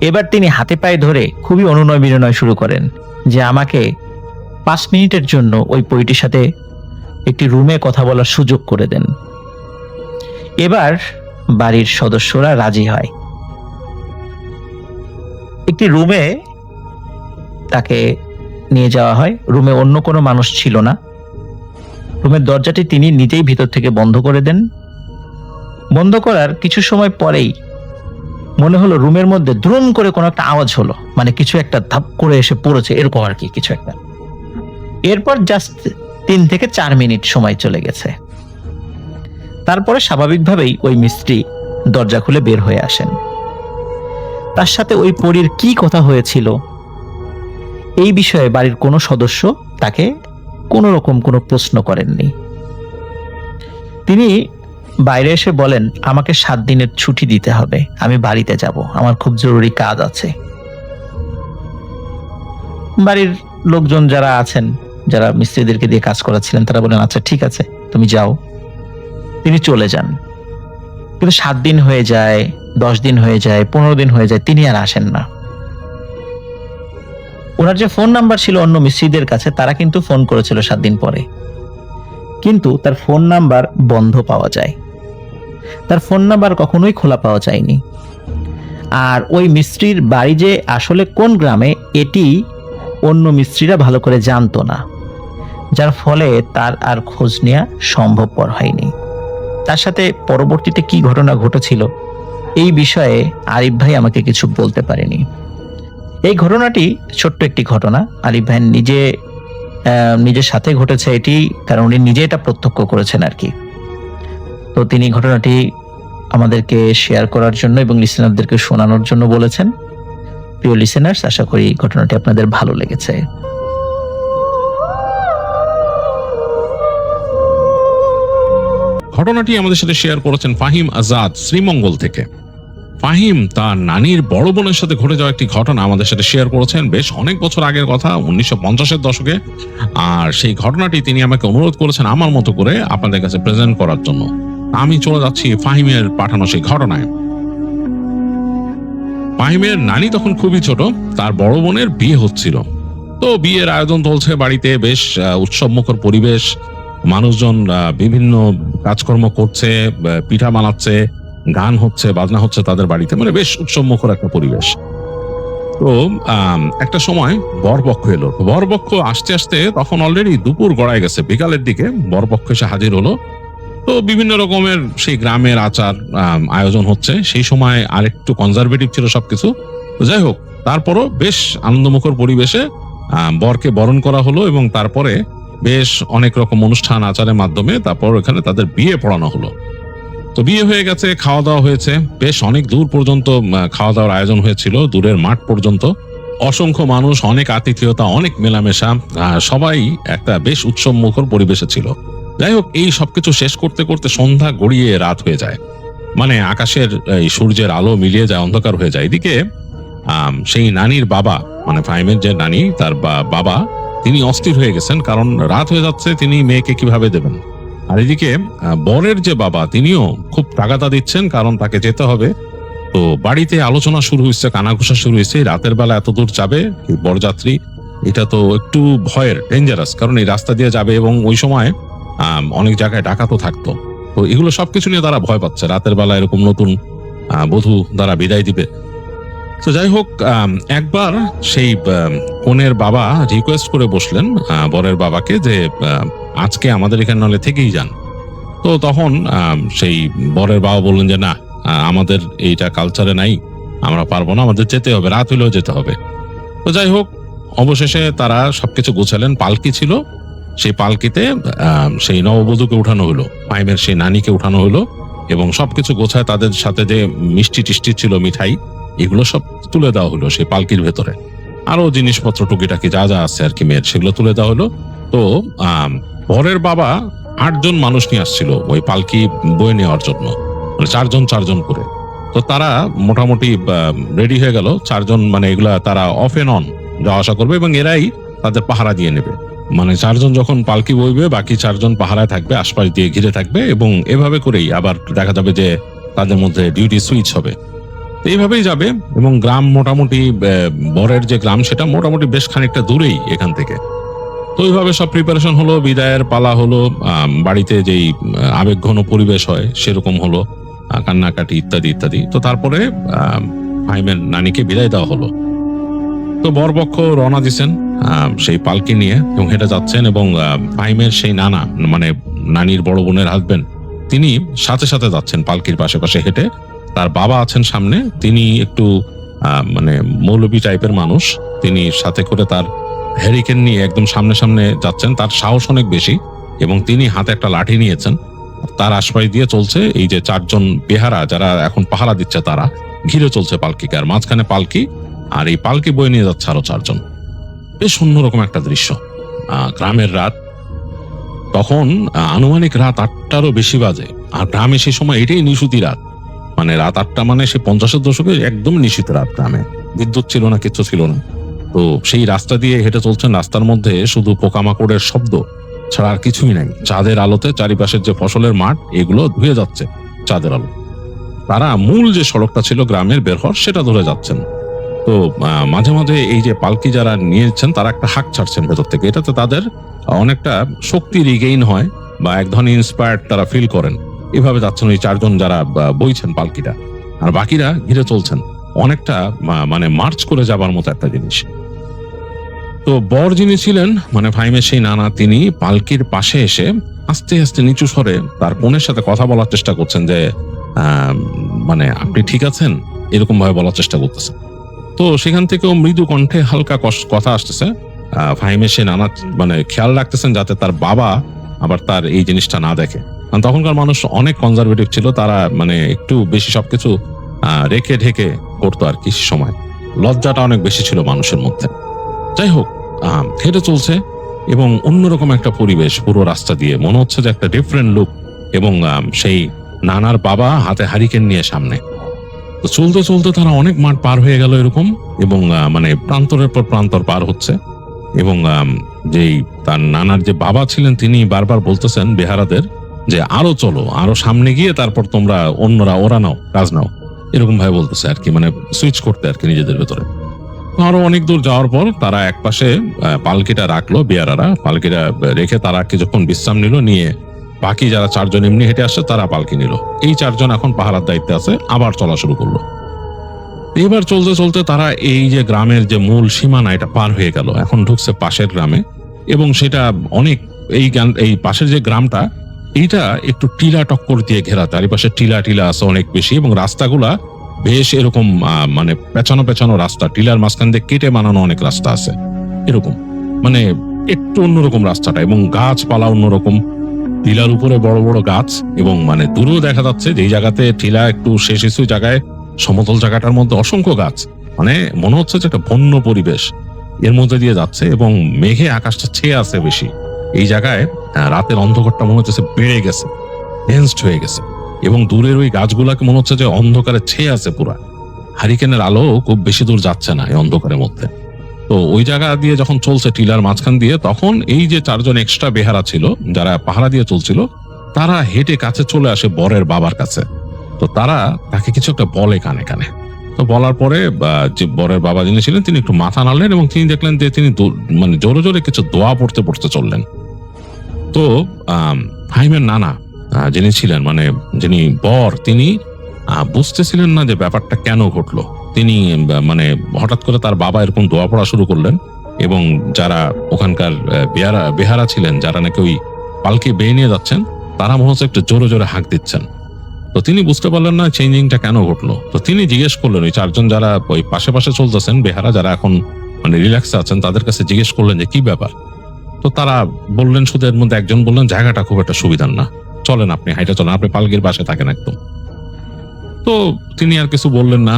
Speaker 3: এবার তিনি হাতে পায়ে ধরে খুবই অনুনয় বিনয় শুরু করেন যে আমাকে 5 মিনিটের জন্য ওই পরীটির সাথে একটি রুমে কথা বলার সুযোগ করে দেন। এবার বাড়ির সদস্যরা রাজি হয়। একটি রুমে তাকে নিয়ে যাওয়া হয়। রুমে অন্য কোনো মানুষ ছিল না। রুমের দরজাটি তিনি নিজেই ভিতর থেকে বন্ধ করে দেন। বন্ধ করার কিছু সময় পরেই মনে হলো রুমের মধ্যে দ্রুম করে কোনো একটা আওয়াজ হলো, মানে কিছু একটা ধাপ করে এসে পড়েছে, এরকম আর কি কিছু একটা। এরপর জাস্ট 3 থেকে 4 মিনিট সময় চলে গেছে। তারপরে স্বাভাবিকভাবেই ওই মিস্ত্রি দরজা খুলে বের হয়ে আসেন। তার সাথে ওই পরীর কি কথা হয়েছিল এই বিষয়ে বাড়ির কোনো সদস্য তাকে কোনো রকম কোনো প্রশ্ন করেননি। তিনি বাইরে এসে বলেন, আমাকে 7 দিনের ছুটি দিতে হবে, আমি বাড়িতে যাব, আমার খুব জরুরি কাজ আছে। বাড়ির লোকজন যারা আছেন, যারা মিস্ত্রিদেরকে দিয়ে কাজ করাচ্ছিলেন, তারা বলেন আচ্ছা ঠিক আছে তুমি যাও। তিনি চলে যান। কিন্তু 7 দিন হয়ে যায়, 10 দিন হয়ে যায়, 15 দিন হয়ে যায়, তিনি আর আসেন না। ওনার যে ফোন নাম্বার ছিল অন্য মিস্ত্রিদের কাছে, তারা কিন্তু ফোন করেছিল 7 দিন পরে, কিন্তু তার ফোন নাম্বার বন্ধ পাওয়া যায়। তার ফোন নাম্বার কখনোই খোলা পাওয়া যায়নি। আর ওই মিস্ত্রির বাড়ি যে আসলে কোন গ্রামে এটি অন্য মিস্ত্রিরা ভালো করে জানতো না, যার ফলে তার আর খোঁজ নেওয়া সম্ভবপর হয়নি। তার সাথে পরবর্তীতে কি ঘটনা ঘটেছিল এই বিষয়ে আরিফ ভাই আমাকে কিছু বলতে পারেনি। এই ঘটনাটি ছোট্ট একটি ঘটনা, আরিফ ভাই নিজের সাথে ঘটেছে এটি, কারণ উনি নিজে এটা প্রত্যক্ষ করেছেন আর কি। তো তিনি ঘটনাটি আমাদেরকে শেয়ার করার জন্য এবং লিসেনারদেরকে শোনানোর জন্য বলেছেন। প্রিয় লিসেনার্স, আশা করি ঘটনাটি আপনাদের ভালো লেগেছে।
Speaker 4: ঘটনাটি আমাদের সাথে শেয়ার করেছেন ফাহিম আজাদ শ্রীমঙ্গল থেকে। ফাহিম তার নানির বড় বোনের সাথে ঘটে যাওয়া একটি ঘটনা আমাদের সাথে শেয়ার করেছেন, বেশ অনেক বছর আগের কথা, 1950-এর দশকে। আর সেই ঘটনাটি তিনি আমাকে অনুরোধ করেছেন আমার মতো করে আপনাদের কাছে প্রেজেন্ট করার জন্য। আমি চলে যাচ্ছি ফাহিমের পাঠানো সেই ঘটনায়। ফাহিমের নানি তখন খুবই ছোট, তার বড় বোনের বিয়ে হচ্ছিল। তো বিয়ের আয়োজন চলছে বাড়িতে, বেশ উৎসবমুখর পরিবেশ, মানুষজন বিভিন্ন কাজকর্ম করছে, পিঠা বানাচ্ছে, গান হচ্ছে, বাজনা হচ্ছে তাদের বাড়িতে, মানে বেশ উৎসবমুখর একটা পরিবেশ। তো একটা সময় বরপক্ষ এলো। বরপক্ষ আসতে আসতে তখন অলরেডি দুপুর গড়ায় গেছে, বিকালের দিকে বরপক্ষ এসে হাজির হলো। তো বিভিন্ন রকমের সেই গ্রামের আচার আয়োজন হচ্ছে। সেই সময় আরেকটু কনজারভেটিভ ছিল সবকিছু। তো যাই হোক, তারপরও বেশ আনন্দমুখর পরিবেশে বরকে বরণ করা হলো এবং তারপরে বেশ অনেক রকম অনুষ্ঠান আচারের মাধ্যমে তারপর এখানে তাদের বিয়ে পড়ানো হলো। তো বিয়ে হয়ে গেছে, খাওয়া দাওয়া হয়েছে, বেশ অনেক দূর পর্যন্ত খাওয়া দাওয়ার আয়োজন হয়েছিল, দূরের মাঠ পর্যন্ত। অসংখ্য মানুষ, অনেক আতিথেয়তা, অনেক মেলামেশা, সবাই একটা বেশ উৎসবমুখর পরিবেশে ছিল। যাই হোক, এই সবকিছু শেষ করতে করতে সন্ধ্যা গড়িয়ে রাত হয়ে যায়, মানে আকাশের এই সূর্যের আলো মিলিয়ে যায়, অন্ধকার হয়ে যায়। এদিকে সেই নানির বাবা, মানে ফাহিমের যে নানি, তার বাবা, তিনি অস্থির হয়ে গেছেন, কারণ রাত হয়ে যাচ্ছে, তিনি মেয়েকে কিভাবে দেবেন। আর এদিকে বরের যে বাবা, তিনিও খুব তাগাদা দিচ্ছেন, কারণ তাকে যেতে হবে। তো বাড়িতে আলোচনা শুরু হয়েছে, কানাঘুষা শুরু হয়েছে, রাতের বেলা এত দূর যাবে বরযাত্রী, এটা তো একটু ভয়ের, ডেঞ্জারাস, কারণ এই রাস্তা দিয়ে যাবে এবং ওই সময় অনেক জায়গায় ডাকাতও থাকতো। তো এগুলো সবকিছু নিয়ে তারা ভয় পাচ্ছে, রাতের বেলা এরকম নতুন বধূ দ্বারা বিদায় দিবে। তো যাই হোক, একবার সেই কনের বাবা রিকোয়েস্ট করে বসলেন বরের বাবাকে যে আজকে আমাদের এখানে নলে থেকেই যান। তো তখন সেই বরের বাবা বললেন যে না, আমাদের এইটা কালচারে নাই, আমরা পারবো না, আমাদের যেতে হবে, রাত হইলেও যেতে হবে। তো যাই হোক, অবশেষে তারা সবকিছু গোছালেন। পালকি ছিল, সেই পালকিতে সেই নববধূকে উঠানো হলো, ফাহিমের সেই নানিকে উঠানো হলো এবং সবকিছু গোছায় তাদের সাথে যে মিষ্টি টিষ্টি ছিল, মিঠাই, এগুলো সব তুলে দেওয়া হলো সেই পালকির ভেতরে। আরো জিনিসপত্র টুকিটাকি যা যা আছে আর কি মেয়ের, সেগুলো তুলে দেওয়া হলো। তো বরের বাবা 8 জন মানুষ নিয়ে আসছিল ওই পালকি বয়ে নেওয়ার জন্য, মানে 4 জন করে। তো তারা মোটামুটি রেডি হয়ে গেল, 4 জন, মানে এগুলা তারা অফ এন্ড অন যাওয়া আসা করবে এবং এরাই তাদের পাহারা দিয়ে নেবে। মানে 4 জন যখন পালকি বইবে বাকি 4 জন পাহারায় থাকবে, আশপাশ দিয়ে ঘিরে থাকবে, এবং এভাবে করেই আবার দেখা যাবে যে তাদের মধ্যে ডিউটি সুইচ হবে। তো এইভাবেই যাবে, এবং গ্রাম মোটামুটি বরের যে গ্রাম সেটা মোটামুটি বেশ খানিকটা দূরেই এখান থেকে। তো ওইভাবে সব প্রিপারেশন হলো, বিদায়ের পালা হলো, বাড়িতে যেই আবেগঘন পরিবেশ হয় সেরকম হলো, কান্নাকাটি ইত্যাদি ইত্যাদি। তো তারপরে ফাহিমের নানিকে বিদায় দেওয়া হলো। তো বরপক্ষ রওনা দিচ্ছেন সেই পালকি নিয়ে এবং হেঁটে যাচ্ছেন, এবং ফাহিমের সেই নানা মানে নানির বড় বোনের হাজবেন্ড তিনি সাথে সাথে যাচ্ছেন পালকির পাশে পাশে হেঁটে। তার বাবা আছেন সামনে, তিনি একটু মানে মৌলবী টাইপের মানুষ, তিনি সাথে করে তার হ্যারিকেন নিয়ে একদম সামনে সামনে যাচ্ছেন। তার সাহস অনেক বেশি এবং তিনি হাতে একটা লাঠি নিয়েছেন। তার আশপাশ দিয়ে চলছে এই যে 4 জন বেহারা যারা এখন পাহারা দিচ্ছে, তারা ঘিরে চলছে পালকিকে, আর মাঝখানে পালকি, আর এই পালকি বয়ে নিয়ে যাচ্ছে আরো 4 জন। বেশ অন্যরকম একটা দৃশ্য। গ্রামের রাত তখন আনুমানিক রাত 8টারও বেশি বাজে, আর গ্রামে সেই সময় এটাই নিশুতি রাত। মানে রাত 8টা মানে সে 50-এর দশকে একদম নিশীত রাত। গ্রামে বিদ্যুৎ ছিল না, কিছু ছিল না। তো সেই রাস্তা দিয়ে হেঁটে চলছেন, রাস্তার মধ্যে শুধু পোকামাকড়ের শব্দ ছাড়া আর কিছুই নাই। চাঁদের আলোতে চারিপাশের যে ফসলের মাঠ এগুলো ধুয়ে যাচ্ছে চাঁদের আলো। তারা মূল যে সড়কটা ছিল গ্রামের বের হওয়ার সেটা ধরে যাচ্ছেন। তো মাঝে মাঝে এই যে পালকি যারা নিয়েছেন তারা একটা হাঁক ছাড়ছেন ভেতর থেকে, এটাতে তাদের অনেকটা শক্তি রিগেইন হয় বা এক ধরনের ইন্সপায়ার্ড তারা ফিল করেন। এভাবে যাচ্ছেন ওই 4 জন যারা বইছেন পালকিটা, আর বাকিরা ঘিরে চলছেন। অনেকটা মানে মার্চ করে যাবার মতো একটা জিনিস। তো বর যিনি ছিলেন মানে ফাহিমের সেই নানা, তিনি পালকির পাশে এসে আস্তে আস্তে নিচু স্বরে তার বোনের সাথে কথা বলার চেষ্টা করছেন যে মানে আপনি ঠিক আছেন, এরকম ভাবে বলার চেষ্টা করতেছেন। তো সেখান থেকেও মৃদু কণ্ঠে হালকা কথা আসতেছে। ফাহিমের সেই নানা মানে খেয়াল রাখতেছেন যাতে তার বাবা আবার তার এই জিনিসটা না দেখে, কারণ তখনকার মানুষ অনেক কনজারভেটিভ ছিল, তারা মানে একটু বেশি সবকিছু রেখে ঢেকে করতো আর কি। সময় লজ্জাটা অনেক বেশি ছিল মানুষের মধ্যে। যাই হোক, হেঁটে চলছে এবং অন্যরকম একটা পরিবেশ পুরো রাস্তা দিয়ে, মনে হচ্ছে যে একটা ডিফারেন্ট লুক। এবং সেই নানার বাবা হাতে হারিকেন নিয়ে সামনে। তো চলতে চলতে তারা অনেক মাঠ পার হয়ে গেল এরকম, এবং মানে প্রান্তরের পর প্রান্তর পার হচ্ছে। এবং যেই তার নানার যে বাবা ছিলেন তিনি বারবার বলতেছেন বেহারাদের যে আরো চলো, আরো সামনে গিয়ে তারপর তোমরা অন্যরা ওরা নাও, কাজ নাও, এরকম ভাবে বলতেছে আর কি, মানে সুইচ করতে আর কি নিজেদের ভেতরে। আরো অনেক দূর যাওয়ার পর তারা এক পাশে পালকিটা রাখলো, বেয়ারারা পালকিটা রেখে তারা কিছুক্ষণ বিশ্রাম নিল, নিয়ে বাকি যারা 4 জন এমনি হেঁটে আসছে তারা পালকি নিল। এই 4 জন এখন পাহারার দায়িত্বে আছে, আবার চলা শুরু করলো। এবার চলতে চলতে তারা এই যে গ্রামের যে মূল সীমানা এটা পার হয়ে গেল, এখন ঢুকছে পাশের গ্রামে। এবং সেটা অনেক এই পাশের যে গ্রামটা এইটা একটু টিলা টক্কর দিয়ে ঘেরা, চারিপাশে টিলা টিলা আছে অনেক বেশি, এবং রাস্তাগুলা বেশ এরকম মানে পেছানো পেছানো রাস্তা, টিলার মাঝখান দিয়ে কেটে বানানো অনেক রাস্তা আছে এরকম, মানে একটু অন্যরকম রাস্তাটা। এবং গাছপালা অন্যরকম, টিলার উপরে বড় বড় গাছ, এবং মানে দূরেও দেখা যাচ্ছে যে জায়গাতে টিলা একটু শেষ কিছু জায়গায় সমতল জায়গাটার মধ্যে অসংখ্য গাছ, মানে মনে হচ্ছে যে একটা বন্য পরিবেশ এর মধ্যে দিয়ে যাচ্ছে। এবং মেঘে আকাশটা ছেয়ে আছে বেশি এই জায়গায়, রাতের অন্ধকারটা মনে হচ্ছে বেড়ে গেছে, ডেন্সড হয়ে গেছে, এবং দূরের ওই গাছগুলাকে মনে হচ্ছে যে অন্ধকারে ছেয়ে আছে পুরা। হারিকেনের আলো খুব বেশি দূর যাচ্ছে না এই অন্ধকারের মধ্যে। তো ওই জায়গা দিয়ে যখন চলছে টিলার মাঝখান দিয়ে, তখন এই যে 4 জন এক্সট্রা বেহারা ছিল যারা পাহারা দিয়ে চলছিল, তারা হেঁটে কাছে চলে আসে বরের বাবার কাছে। তো তারা তাকে কিছু একটা বলে কানে কানে। তো বলার পরে যে বরের বাবা যিনি ছিলেন তিনি একটু মাথা নাড়লেন, এবং তিনি দেখলেন যে তিনি মানে জোরে জোরে কিছু দোয়া পড়তে পড়তে চললেন। তো ফাহিমের নানা যিনি ছিলেন মানে যিনি বর, তিনি বুঝতেছিলেন না যে ব্যাপারটা কেন ঘটলো। তিনি মানে হঠাৎ করে তার বাবা এরকম দোয়া পড়া শুরু করলেন, এবং যারা ওখানকার বেহারা ছিলেন যারা নাকি ওই পালকি বেয়ে নিয়ে যাচ্ছেন, তারা মনে হচ্ছে একটু জোরে জোরে হাঁক দিচ্ছেন। তো তিনি বুঝতে পারলেন না চেঞ্জিংটা কেন ঘটলো। তো তিনি জিজ্ঞেস করলেন ওই 4 জন যারা ওই পাশে পাশে চলতেছেন বেহারা, যারা এখন মানে রিল্যাক্সে আছেন, তাদের কাছে জিজ্ঞেস করলেন যে কি ব্যাপার। তো তারা বললেন, শুধু এর মধ্যে একজন বললেন জায়গাটা খুব একটা সুবিধার না, চলেন আপনি হাইটা চলেন, আপনি পালকির পাশে থাকেন একদম। তো তিনি আর কিছু বললেন না।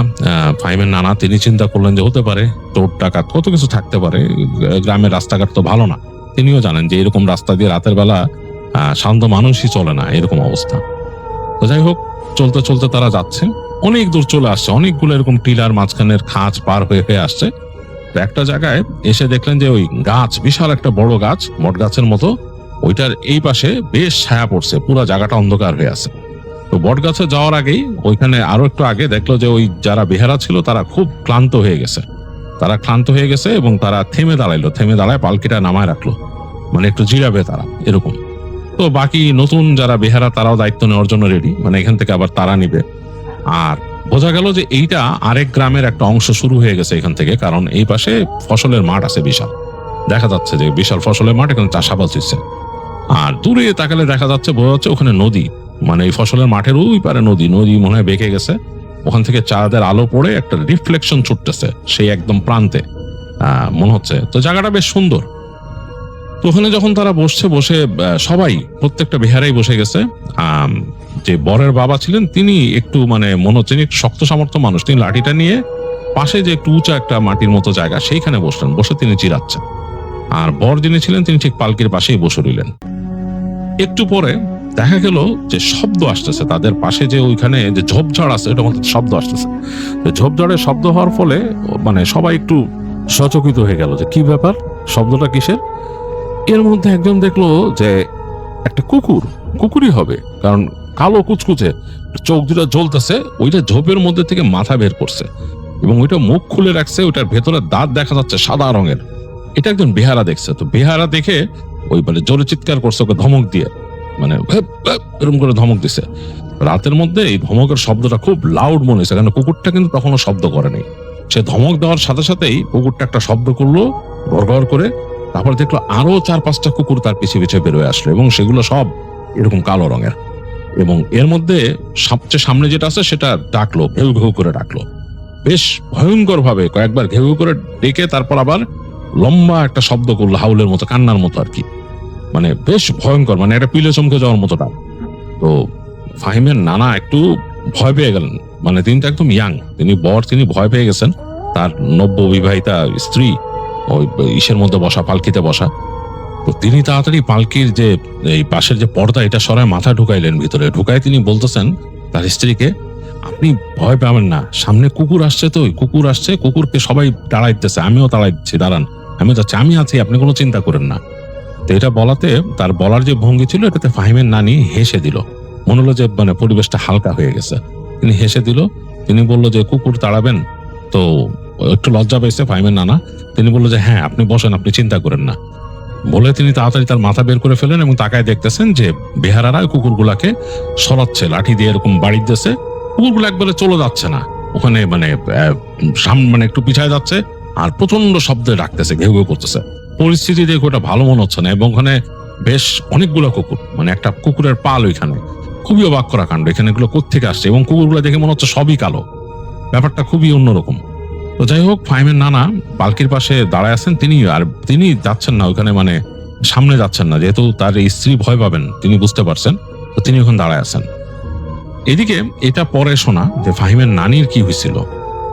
Speaker 4: ফাহিমের নানা তিনি চিন্তা করলেন যে হতে পারে চোর ডাকাত কত কিছু থাকতে পারে, গ্রামের রাস্তাঘাট তো ভালো না, তিনিও জানেন যে এরকম রাস্তা দিয়ে রাতের বেলা শান্ত মানুষই চলে না এরকম অবস্থা। তো যাই হোক, চলতে চলতে তারা যাচ্ছে, অনেক দূর চলে আসছে, অনেকগুলো এরকম টিলার মাঝখানের খাঁজ পার হয়ে আসছে। তো একটা জায়গায় এসে দেখলেন যে ওই গাছ, বিশাল একটা বড় গাছ, বট গাছের মতো, ওইটার এই পাশে বেশ ছায়া পড়ছে, পুরো জায়গাটা অন্ধকার হয়ে আছে। তো বট গাছে যাওয়ার আগেই ওইখানে আরো একটু আগে দেখলো যে ওই যারা বেহারা ছিল তারা খুব ক্লান্ত হয়ে গেছে। এবং তারা থেমে দাঁড়ায় পালকিটা নামায় রাখলো, মানে একটু জিরাবে তারা এরকম। তো বাকি নতুন যারা বেহারা তারাও দায়িত্ব নেওয়ার জন্য রেডি, মানে এখান থেকে আবার তারা নিবে। আর বোঝা গেল যে এইটা আরেক গ্রামের একটা অংশ শুরু হয়ে গেছে এখান থেকে, কারণ এই পাশে ফসলের মাঠ আছে বিশাল, দেখা যাচ্ছে যে বিশাল ফসলের মাঠ, এখানে চাষাবাদ হচ্ছে। আর দূরে তাকালে দেখা যাচ্ছে, বোঝা যাচ্ছে ওখানে নদী, মানে এই ফসলের মাঠের ওই পারে নদী মনে হয় বেঁকে গেছে, ওখান থেকে চাঁদের আলো পড়ে একটা রিফ্লেকশন ছুটতেছে সেই একদম প্রান্তে মনে হচ্ছে। তো জায়গাটা বেশ সুন্দর। তো ওখানে যখন তারা বসে সবাই, প্রত্যেকটা বেহারাই বসে গেছে। যে বরের বাবা ছিলেন তিনি একটু মানে মনে হচ্ছে একটু শক্ত সামর্থ্য মানুষ, তিনি লাঠিটা নিয়ে পাশে যে একটু উঁচা একটা মাটির মতো জায়গা সেইখানে বসলেন, বসে তিনি চিরাচ্ছেন। আর বর যিনি ছিলেন তিনি ঠিক পালকির পাশেই বসে রইলেন। একটু পরে দেখা গেল যে শব্দ আসতেছে তাদের পাশে, যে ওইখানে যে ঝোপঝাড় আছে এটা মধ্যে শব্দ আসতেছে। ঝোপঝাড়ের শব্দ হওয়ার ফলে মানে সবাই একটু সচকিত হয়ে গেল যে কি ব্যাপার, শব্দটা কিসের। এর মধ্যে একজন দেখলো যে একটা কুকুরই হবে, কারণ কালো কুচকুচে, চোখ দুটা জ্বলতেছে, ওইটা ঝোপের মধ্যে থেকে মাথা বের করছে এবং ওইটা মুখ খুলে রাখছে, ওইটার ভেতরে দাঁত দেখা যাচ্ছে সাদা রঙের। এটা একজন বেহারা দেখছে। তো বেহারা দেখে ওই মানে জোরে চিৎকার করছে, ওকে ধমক দিয়ে, মানে এরকম করে ধমক দিছে। রাতের মধ্যে এই ধমকের শব্দটা খুব লাউড মনে হয়েছে, কারণ কুকুরটা কিন্তু তখনও শব্দ করেনি। সে ধমক দেওয়ার সাথে সাথেই কুকুরটা একটা শব্দ করলো গড়গড় করে, তারপর দেখলো আরো 4-5টা কুকুর তার পিছে পিছে বেরোয় আসলো এবং সেগুলো সব এরকম কালো রঙের। এবং এর মধ্যে সবচেয়ে সামনে যেটা আছে সেটা ডাকলো, ঘেউ ঘেউ করে ডাকলো, বেশ ভয়ঙ্কর ভাবে কয়েকবার ঘেউ ঘেউ করে ডেকে তারপর আবার লম্বা একটা শব্দ করলো, হাউলের মতো, কান্নার মতো আর কি, মানে বেশ ভয়ঙ্কর, মানে একটা পিলে চমকে যাওয়ার মতো ডাক। তো ফাহিমের নানা একটু ভয় পেয়ে গেলেন, মানে তিনি তো একদম ইয়াং, তিনি ভয় পেয়ে গেছেন। তার নব্য বিবাহিতা স্ত্রী ওই ইসের মধ্যে বসা, পালকিতে বসা। তো তিনি তাড়াতাড়ি পালকির যে এই পাশের যে পর্দা এটা সরায় মাথা ঢুকাইলেন ভিতরে। ঢুকায় তিনি বলতেছেন তার স্ত্রীকে, আপনি ভয় পাবেন না, সামনে কুকুর আসছে, তো ওই কুকুর আসছে, কুকুরকে সবাই তাড়াইতেছে, আমিও তাড়াই দিচ্ছি, দাঁড়ান, আমি যাচ্ছি, আমি আছি, আপনি কোনো চিন্তা করেন না। তো এটা বলাতে তার বলার যে ভঙ্গি ছিল এটাতে ফাহিমের নানি হেসে দিল, মনে হলো যে মানে পরিবেশটা হালকা হয়ে গেছে। তিনি হেসে দিল, তিনি বলল যে কুকুর তাড়াবেন? তো একটু লজ্জা পেয়েছে ফাহিমের নানা, তিনি বললো যে হ্যাঁ আপনি বসেন, আপনি চিন্তা করেন না। বলে তিনি তাড়াতাড়ি তার মাথা বের করে ফেলেন এবং তাকায় দেখতেছেন যে বেহারারা কুকুরগুলাকে সরাচ্ছে, লাঠি দিয়ে এরকম বাড়ি দিতেছে। কুকুরগুলো একবারে চলে যাচ্ছে না, ওখানে মানে মানে একটু পিছায় যাচ্ছে আর প্রচন্ড শব্দে ডাকতেছে, ঘেউ ঘেউ করতেছে। পরিস্থিতি দেখে ওটা ভালো মনে হচ্ছে না এবং ওখানে বেশ অনেকগুলো কুকুর, মানে একটা কুকুরের পাল ওইখানে। খুবই অবাক করা কাণ্ড, এখানে এগুলো কোত্থেকে আসছে এবং কুকুরগুলো দেখে মনে হচ্ছে সবই কালো, ব্যাপারটা খুবই অন্যরকম। তো যাই হোক, ফাহিমের নানা পালকির পাশে দাঁড়ায় আছেন, তিনি যাচ্ছেন না ওখানে, মানে সামনে যাচ্ছেন না, যেহেতু তার স্ত্রী ভয় পাবেন তিনি বুঝতে পারছেন। তো তিনি ওখানে দাঁড়ায় আছেন। এদিকে এটা পরে শোনা যে ফাহিমের নানির কি হয়েছিল।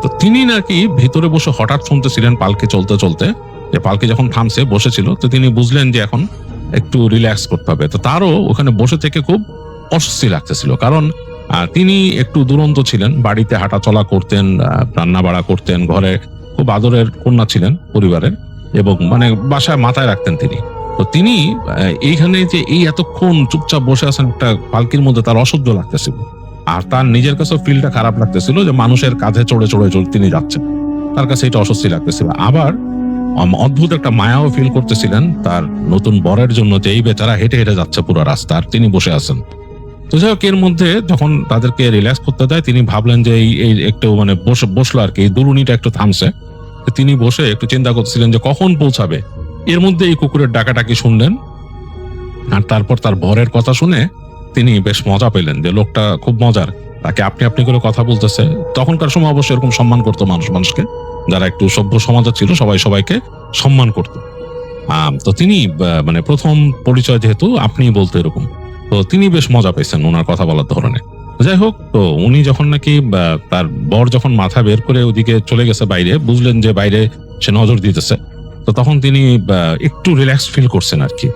Speaker 4: তো তিনি নাকি ভিতরে বসে হঠাৎ শুনতেছিলেন পালকি চলতে চলতে, যে পালকি যখন থামছে বসেছিল, তো তিনি বুঝলেন যে এখন একটু রিল্যাক্স করতে হবে। তো তারও ওখানে বসে থেকে খুব অস্বস্তি লাগতেছিল, কারণ তিনি একটু দুরন্ত ছিলেন, বাড়িতে হাঁটা চলা করতেন, রান্না বাড়া করতেন, ঘরে খুব আদরের কন্যা ছিলেন পরিবারের, এবং মানে বাসায় মাথায় রাখতেন তিনি। তো তিনি এইখানে যে এই এতক্ষণ চুপচাপ বসে আছেন একটা পালকির মধ্যে, তার অসহ্য লাগতেছিল। আর তার নিজের কাছে ফিলটা খারাপ লাগতেছিল যে মানুষের কাঁধে চড়ে তিনি যাচ্ছেন, তার কাছে এটা অস্বস্তি লাগতেছিল। আবার অদ্ভুত একটা মায়াও ফিল করতেছিলেন তার নতুন বরের জন্য, যে এই বেচারা হেঁটে হেঁটে যাচ্ছে পুরো রাস্তা আর তিনি বসে আছেন। তো যাই হোক, এর মধ্যে যখন তাদেরকে রিল্যাক্স করতে দেয় তিনি ভাবলেন যে এই একটু মানে বসলো আর কি, এই দুলুনিটা একটু থামছে। তিনি বসে একটু চিন্তা করতেছিলেন যে কখন পৌঁছাবে। এর মধ্যে এই কুকুরের ডাকাটাকি শুনলেন, আর তারপর তার বরের কথা শুনে তিনি বেশ মজা পেলেন যে লোকটা খুব মজার, তাকে আপনি আপনি করে কথা বলতেছে। তখনকার সময় অবশ্যই এরকম সম্মান করতো মানুষকে, যারা একটু সভ্য সমাজে ছিল সবাই সবাইকে সম্মান করত। তো তিনি মানে প্রথম পরিচয় যেহেতু আপনি বলতো এরকম, তো তিনি বেশ মজা পেয়েছেন ওনার কথা বলার ধরনে। যাই হোক, তো উনি যখন নাকি তার বর যখন মাথা বের করে ওদিকে চলে গেছে বাইরে, বুঝলেন যে বাইরে সে নজর দিতেছে, তো তখন তিনি একটু রিল্যাক্স ফিল করছেন আর কি,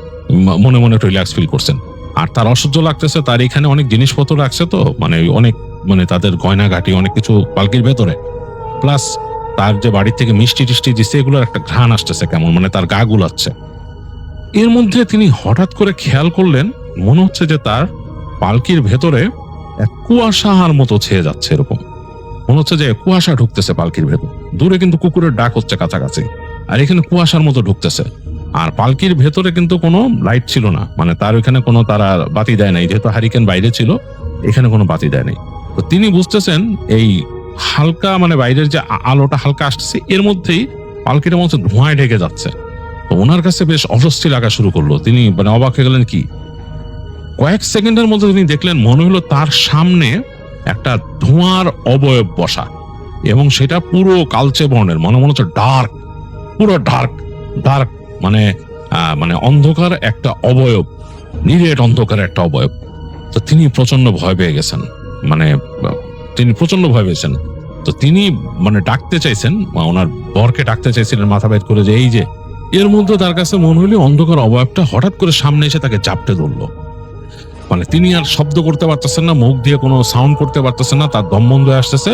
Speaker 4: মনে মনে একটু রিল্যাক্স ফিল করছেন। আর তার অসহ্য লাগতেছে, তার এখানে অনেক জিনিসপত্র রাখছে, তো মানে অনেক মানে তাদের গয়নাঘাটি অনেক কিছু পালকির ভেতরে, প্লাস তার যে বাড়ি থেকে মিষ্টি টিষ্টি দিচ্ছে এগুলোর একটা ঘ্রাণ আসতেছে কেমন, মানে তার গা গুলাচ্ছে। এর মধ্যে তিনি হঠাৎ করে খেয়াল করলেন মনে হচ্ছে যে তার পালকির ভেতরে এক কুয়াশার মতো ছেয়ে যাচ্ছে, এরকম মনে হচ্ছে যে কুয়াশা ঢুকতেছে পালকির ভেতর। দূরে কিন্তু কুকুরের ডাক হচ্ছে কাছাকাছি, আর এখানে কুয়াশার মতো ঢুকতেছে। আর পালকির ভেতরে কিন্তু কোনো লাইট ছিল না, মানে তার ওইখানে কোনো তারা বাতি দেয় নাই, যেহেতু হারিকেন বাইরে ছিল এখানে কোনো বাতি দেয় নাই। তো তিনি বুঝতেছেন এই হালকা মানে বাইরের যে আলোটা হালকা আসতেছে এর মধ্যেই পালকিটা মনে হচ্ছে ধোঁয়ায় ঢেকে যাচ্ছে। তো ওনার কাছে বেশ অস্বস্তি লাগা শুরু করলো, তিনি মানে অবাক হয়ে গেলেন। কি কয়েক সেকেন্ডের মধ্যে তিনি দেখলেন মনে হলো তার সামনে একটা ধোঁয়ার অবয়ব বসা, এবং সেটা পুরো কালচে বর্ণের, মনে হচ্ছে ডার্ক, পুরো ডার্ক ডার্ক, মানে মানে অন্ধকার একটা অবয়ব, নিরেট অন্ধকার একটা অবয়ব। তো তিনি প্রচন্ড ভয় পেয়ে গেছেন, মানে তিনি প্রচন্ড ভয় পেয়েছেন। তো তিনি মানে ডাকতে চাইছেন, ওনার বরকে ডাকতে চাইছিলেন মাথা বের করে, যে এই যে। এর মধ্যে তার কাছে মনে হলো অন্ধকার অবয়বটা হঠাৎ করে সামনে এসে তাকে চাপটে ধরলো। মানে তিনি আর শব্দ করতে পারতেছেন না, মুখ দিয়ে কোনো সাউন্ড করতে পারতেছেন না, তার দম বন্ধ হয়ে আসতেছে।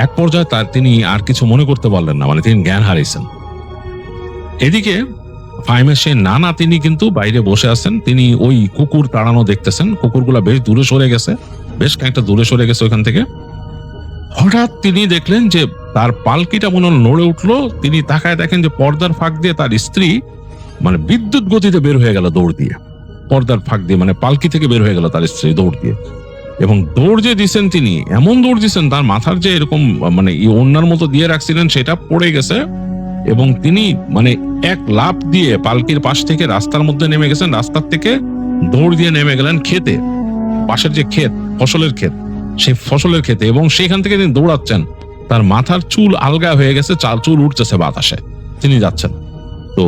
Speaker 4: এক পর্যায়ে তিনি আর কিছু মনে করতে পারলেন না, মানে তিনি জ্ঞান হারিয়েছেন। এদিকে ফাহিমের সেই নানা তিনি কিন্তু বাইরে বসে আছেন, তিনি ওই কুকুর তাড়ানো দেখতেছেন। কুকুরগুলা বেশ দূরে সরে গেছে, বেশ কয়েকটা দূরে সরে গেছে ওইখান থেকে। হঠাৎ তিনি দেখলেন যে তার পালকিটা মনে হলো নড়ে উঠলো। তিনি তাকায় দেখেন যে পর্দার ফাঁক দিয়ে তার স্ত্রী মানে বিদ্যুৎ গতিতে বের হয়ে গেল দৌড় দিয়ে, পর্দার ফাঁক দিয়ে মানে পালকি থেকে বের হয়ে গেল তার স্ত্রী দৌড় দিয়ে। এবং দৌড় যে দিছেন তিনি, এমন দৌড় দিছেন তার মাথার যে এরকম মানে ওড়নার মতো দিয়ে রাখছিলেন সেটা পড়ে গেছে, এবং তিনি মানে এক লাফ দিয়ে পালকির পাশ থেকে রাস্তার মধ্যে নেমে গেছেন। রাস্তার থেকে দৌড় দিয়ে নেমে গেলেন ক্ষেতে, পাশের যে ক্ষেত, ফসলের ক্ষেত, সেই ফসলের ক্ষেতে। এবং সেখান থেকে তিনি দৌড়াচ্ছেন, তার মাথার চুল আলগা হয়ে গেছে, চুল উঠতেছে বাতাসে, তিনি যাচ্ছেন। তো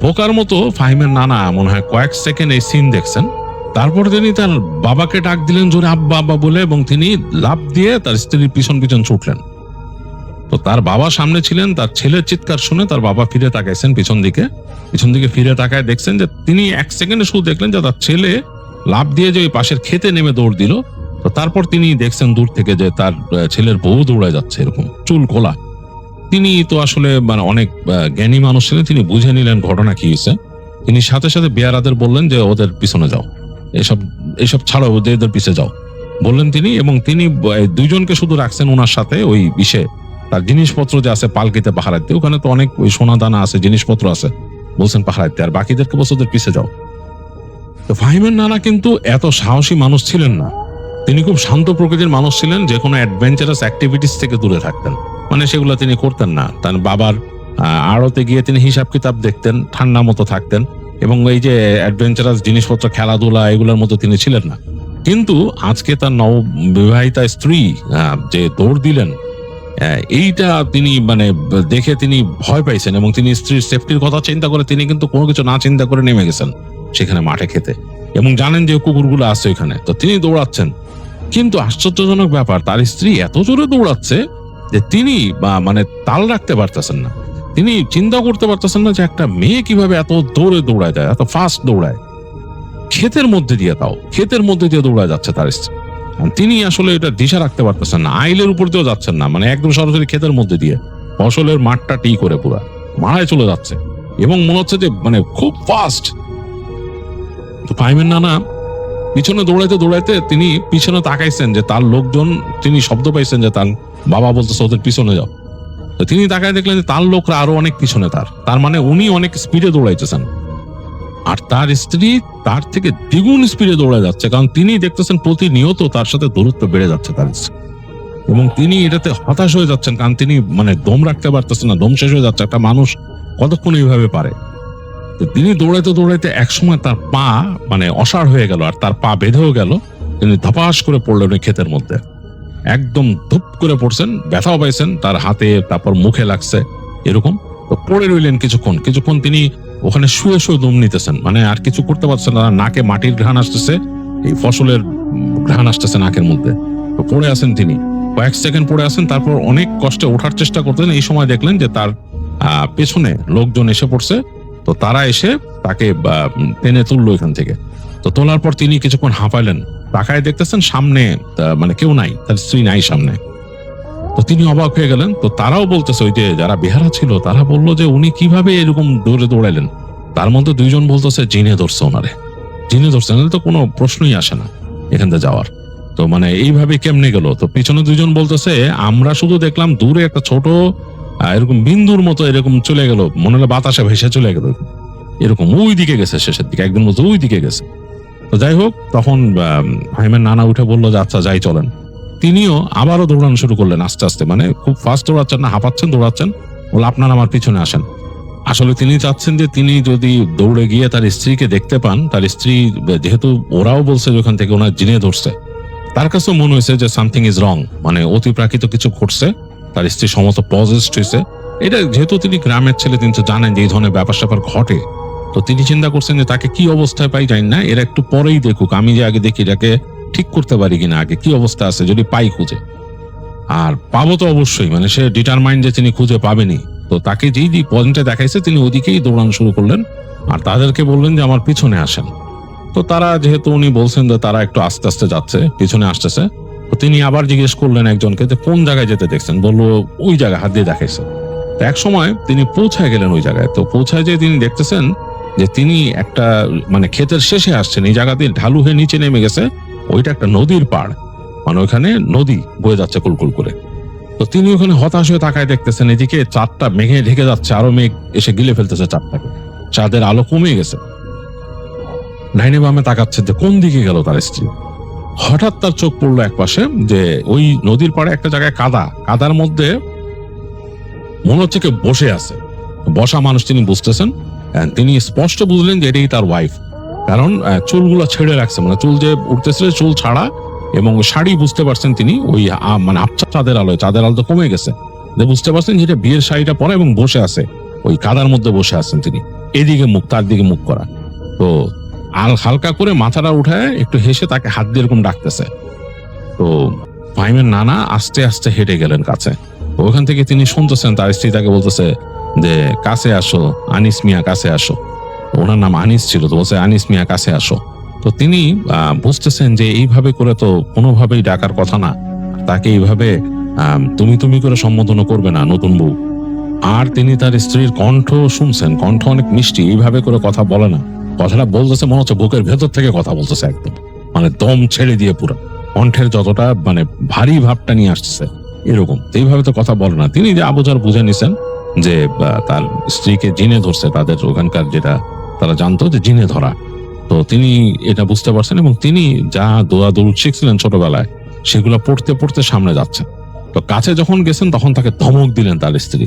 Speaker 4: বোকার মতো ফাহিমের নানা মনে হয় কয়েক সেকেন্ড এই সিন দেখছেন। তারপর তিনি তার বাবাকে ডাক দিলেন জোরে, আব্বা আব্বা বলে, এবং তিনি লাফ দিয়ে তার স্ত্রীর পিছন পিছন ছুটলেন। তো তার বাবা সামনে ছিলেন, তার ছেলের চিৎকার শুনে তার বাবা ফিরে তাকাইছেন পিছন দিকে ফিরে তাকায় দেখছেন যে তিনি এক সেকেন্ডে শুধু দেখলেন যে তার ছেলে লাফ দিয়ে যে ওই পাশের খেতে নেমে দৌড় দিল। তো তারপর তিনি দেখছেন দূর থেকে যে তার ছেলের বউ দৌড়ায় যাচ্ছে, এরকম চুল খোলা। তিনি তো আসলে মানে অনেক জ্ঞানী মানুষ ছিলেন, তিনি বুঝে নিলেন ঘটনা কি হয়েছে। তিনি সাথে সাথে বেয়ারাদের বললেন যে ওদের পিছনে যাও, এসব ছাড়াও ওদের পিছে যাও বললেন তিনি। এবং তিনি দুইজনকে শুধু রাখছেন ওনার সাথে, ওই বিষয়ে তার জিনিসপত্র যে আছে পালকিতে পাহারাইতে, ওখানে তো অনেক ওই সোনা দানা আছে, জিনিসপত্র আছে, বলছেন পাহারাইতে, আর বাকিদেরকে বলছে ওদের পিছে যাও। তো ফাহিমের নানা কিন্তু এত সাহসী মানুষ ছিলেন না, তিনি খুব শান্ত প্রকৃতির মানুষ ছিলেন, যে কোনো অ্যাডভেঞ্চারাস অ্যাক্টিভিটিস থেকে দূরে থাকতেন, মানে সেগুলো তিনি করতেন না। তার বাবার আড়তে গিয়ে তিনি হিসাব কিতাব দেখতেন, ঠান্ডা মতো থাকতেন, এবং এই যে অ্যাডভেঞ্চারাস জিনিসপত্র খেলাধুলা এগুলোর মতো তিনি ছিলেন না। কিন্তু আজকে তার নববিবাহিতা স্ত্রী যে দৌড় দিলেন, এইটা তিনি মানে দেখে তিনি ভয় পাইছেন, এবং তিনি স্ত্রীর সেফটির কথা চিন্তা করে তিনি কিন্তু কোনো কিছু না চিন্তা করে নেমে গেছেন সেখানে মাঠে খেতে, এবং জানেন যে কুকুরগুলো আছে ওইখানে। তো তিনি দৌড়াচ্ছেন, কিন্তু আশ্চর্যজনক ব্যাপার, তার স্ত্রী এত জোরে দৌড়াচ্ছে যে তিনি মানে তাল রাখতে পারতেছেন না। তিনি চিন্তা করতে পারতেছেন না যে একটা মেয়ে কিভাবে এত দৌড়ে দৌড়ায় যায়, এত ফাস্ট দৌড়ায়, ক্ষেতের মধ্যে দিয়ে দৌড়ায় যাচ্ছে তার স্ত্রী। তিনি আসলে এটা দিশা রাখতে পারতেছেন না, আইলের উপর দিয়েও যাচ্ছেন না, মানে একদম সরাসরি ক্ষেতের মধ্যে দিয়ে ফসলের মাঠটা টি করে পুরা মারায় চলে যাচ্ছে, এবং মনে হচ্ছে যে মানে খুব ফাস্ট। তো ফাহিমের নানা পিছনে দৌড়াইতে তিনি পিছনে তাকাইছেন যে তার লোকজন, তিনি শব্দ পাইছেন যে তার বাবা বলতেছে ওদের পিছনে যাও। তো তিনি তাকায় দেখলেন যে তার লোকরা আরো অনেক পিছনে, তার মানে উনি অনেক স্পিডে দৌড়াইতেছেন, আর তার স্ত্রী তার থেকে দ্বিগুণ স্পিডে দৌড়ায় যাচ্ছে, কারণ তিনি দেখতেছেন প্রতিনিয়ত তার সাথে দূরত্ব বেড়ে যাচ্ছে তার স্ত্রী, এবং তিনি এটাতে হতাশ হয়ে যাচ্ছেন, কারণ তিনি মানে দম রাখতে পারতেছেন না, দম শেষ হয়ে যাচ্ছে। একটা মানুষ কতক্ষণ এইভাবে পারে? তিনি দৌড়াইতে একসময় তার পা মানে অসাড় হয়ে গেল, আর তার পা বেঁধেও গেল। তিনি ধপাস করে পড়লেন ওই ক্ষেতের মধ্যে, একদম ধুপ করে পড়ছেন, ব্যথাও পাইছেন, তার হাতে তারপর মুখে লাগছে এরকম। তো পড়ে রইলেন কিছুক্ষণ তিনি ওখানে শুয়ে দম নিতেছেন, মানে আর কিছু করতে পারছেন না, নাকে মাটির ঘ্রাণ আসতেছে, এই ফসলের ঘ্রাণ আসতেছে নাকের মধ্যে। তো পড়ে আছেন তিনি, কয়েক সেকেন্ড পড়ে আছেন, তারপর অনেক কষ্টে ওঠার চেষ্টা করতেন। এই সময় দেখলেন যে তার পেছনে লোকজন এসে পড়ছে। তো তারা এসে তাকে টেনে তুললো এখান থেকে। তো তোলার পর তিনি কিছুক্ষণ হাঁপাইলেন, তাকায় দেখতেছেন সামনে মানে কেউ নাই, তার স্ত্রী নাই সামনে। তো তিনি অবাক হয়ে গেলেন। তো তারাও বলতেছে, ওই যে যারা বেহারা ছিল তারা বললো যে উনি কিভাবে এরকম দৌড়ে দৌড়াইলেন। তার মধ্যে দুইজন বলতেছে জিনে ধরছে ওনারে, জিনে ধরছে, নাহলে তো কোনো প্রশ্নই আসে না এখান থেকে যাওয়ার। তো মানে এইভাবে কেমনে গেল? তো পিছনে দুইজন বলতেছে আমরা শুধু দেখলাম দূরে একটা ছোট এরকম বিন্দুর মতো এরকম চলে গেল, মনে হলো বাতাসে ভেসে চলে গেল, এরকম ওই দিকে গেছে, শেষের দিকে একদম মতো ওই দিকে গেছে। তো যাই হোক, তখন ফাহিমের নানা উঠে বললো যে আচ্ছা যাই চলেন। তিনিও আবারও দৌড়ানো শুরু করলেন আস্তে আস্তে, মানে খুব ফাস্ট দৌড়াচ্ছেন না, হাঁপাচ্ছেন, দৌড়াচ্ছেন। বলে আপনার আমার পিছনে আসেন। আসলে তিনি চাচ্ছেন যে তিনি যদি দৌড়ে গিয়ে তার স্ত্রীকে দেখতে পান, তার স্ত্রী যেহেতু ওরাও বলছে যে ওখান থেকে ওনার জিনে ধরছে, তার কাছেও মনে হয়েছে যে সামথিং ইজ রং, মানে অতিপ্রাকৃত কিছু ঘটছে, তার স্ত্রী সমস্ত পজেসড হয়েছে। এটা যেহেতু তিনি গ্রামের ছেলে, তিনি তো জানেন যে এই ধরনের ব্যাপার স্যাপার ঘটে। তো তিনি চিন্তা করছেন যে তাকে কি অবস্থায় পাই জানি না, এরা একটু পরেই দেখুক, আমি যে আগে দেখি এটাকে ঠিক করতে পারি কিনা, আগে কি অবস্থা আছে যদি পাই খুঁজে। আর পাবো তো অবশ্যই, মানে সে ডিটারমাইন্ড যে তিনি খুঁজে পাবেনি। তো তাকে যেই পয়েন্টে দেখাইছে তিনি ওইদিকেই দৌড়ানো শুরু করলেন, আর তাদেরকে বললেন যে আমার পিছনে আসেন। তো তারা, যেহেতু উনি বলছেন যে তারা একটু আস্তে আস্তে যাচ্ছে, পিছনে আসতেছে, তো তিনি আবার জিজ্ঞেস করলেন একজনকে যে কোন জায়গায় যেতে দেখছেন। বললো ওই জায়গায়, হাত দিয়ে দেখাইছে। তো এক সময় তিনি পৌঁছায় গেলেন ওই জায়গায়। তো পৌঁছায় যে তিনি দেখতেছেন যে তিনি একটা মানে ক্ষেতের শেষে আসছেন, এই জায়গা দিয়ে ঢালু হয়ে নিচে নেমে গেছে, ওইটা একটা নদীর পাড়, মানে ওইখানে নদী বয়ে যাচ্ছে কুলকুল করে। তো তিনি ওখানে হতাশ হয়ে তাকায় দেখতেছেন, এদিকে চাঁদটা মেঘে ঢেকে যাচ্ছে, আরো মেঘ এসে গিলে ফেলতেছে চাঁদটাকে, চাঁদের আলো কমে গেছে। ডাইনে বামে তাকাচ্ছে যে কোন দিকে গেল তার স্ত্রী। হঠাৎ তার চোখ পড়লো এক পাশে, যে ওই নদীর পাড়ে একটা জায়গায় কাদার মধ্যে মনে হচ্ছে কেউ বসে আছে, বসা মানুষ তিনি বুঝতেছেন। তিনি স্পষ্ট বুঝলেন যে এটাই তার ওয়াইফ, কারণ চুলগুলো ছেড়ে রাখছে, মানে চুল যে উঠতেছিল চুল ছাড়া, এবং শাড়ি বুঝতে পারছেন তিনি ওই মানে আবছা চাঁদের আলো তো কমে গেছে, যে বুঝতে পারছেন যেটা বিয়ের শাড়িটা পরে এবং বসে আছে ওই কাদার মধ্যে বসে আছেন তিনি, এদিকে মুখ, তার দিকে মুখ করা। তো হালকা করে মাথাটা উঠায় একটু হেসে তাকে হাত দিয়ে এরকম ডাকতেছে। তো ফাহিমের নানা আস্তে আস্তে হেঁটে গেলেন কাছে। তো ওখান থেকে তিনি শুনতেছেন তার স্ত্রী তাকে বলতেছে যে কাছে আসো আনিস মিয়া, কাছে আসো। ওনার নাম আনিস ছিল, তো বলছে আনিস মিয়া কাছে আসো। তো তিনি বুঝতেছেন যে এইভাবে করে তো কোনোভাবেই ডাকার কথা না, তাকে এইভাবে তুমি করে সম্বোধন করবে না নতুন বউ। আর তিনি তার স্ত্রীর কণ্ঠ শুনছেন, কণ্ঠ অনেক মিষ্টি, এইভাবে করে কথা বলে না, কথাটা বলতেছে মনে হচ্ছে বুকের ভেতর থেকে কথা বলতেছে, একদম মানে দম ছেড়ে দিয়ে পুরো কণ্ঠের যতটা মানে ভারী ভাবটা নিয়ে আসছে এরকম, এইভাবে তো কথা বলে না। তিনি যে আবুজার বুঝে নিছেন যে তার স্ত্রীকে জিনে ধরছে, তাদের ওখানকার যেটা তারা জানতো যে জিনে ধরা। তো তিনি এটা বুঝতে পারছেন, এবং তিনি যা দোয়া দরুদ শিখছিলেন ছোটবেলায় সেগুলো পড়তে পড়তে সামনে যাচ্ছেন। তো কাছে যখন গেছেন তখন তাকে ধমক দিলেন তার স্ত্রী,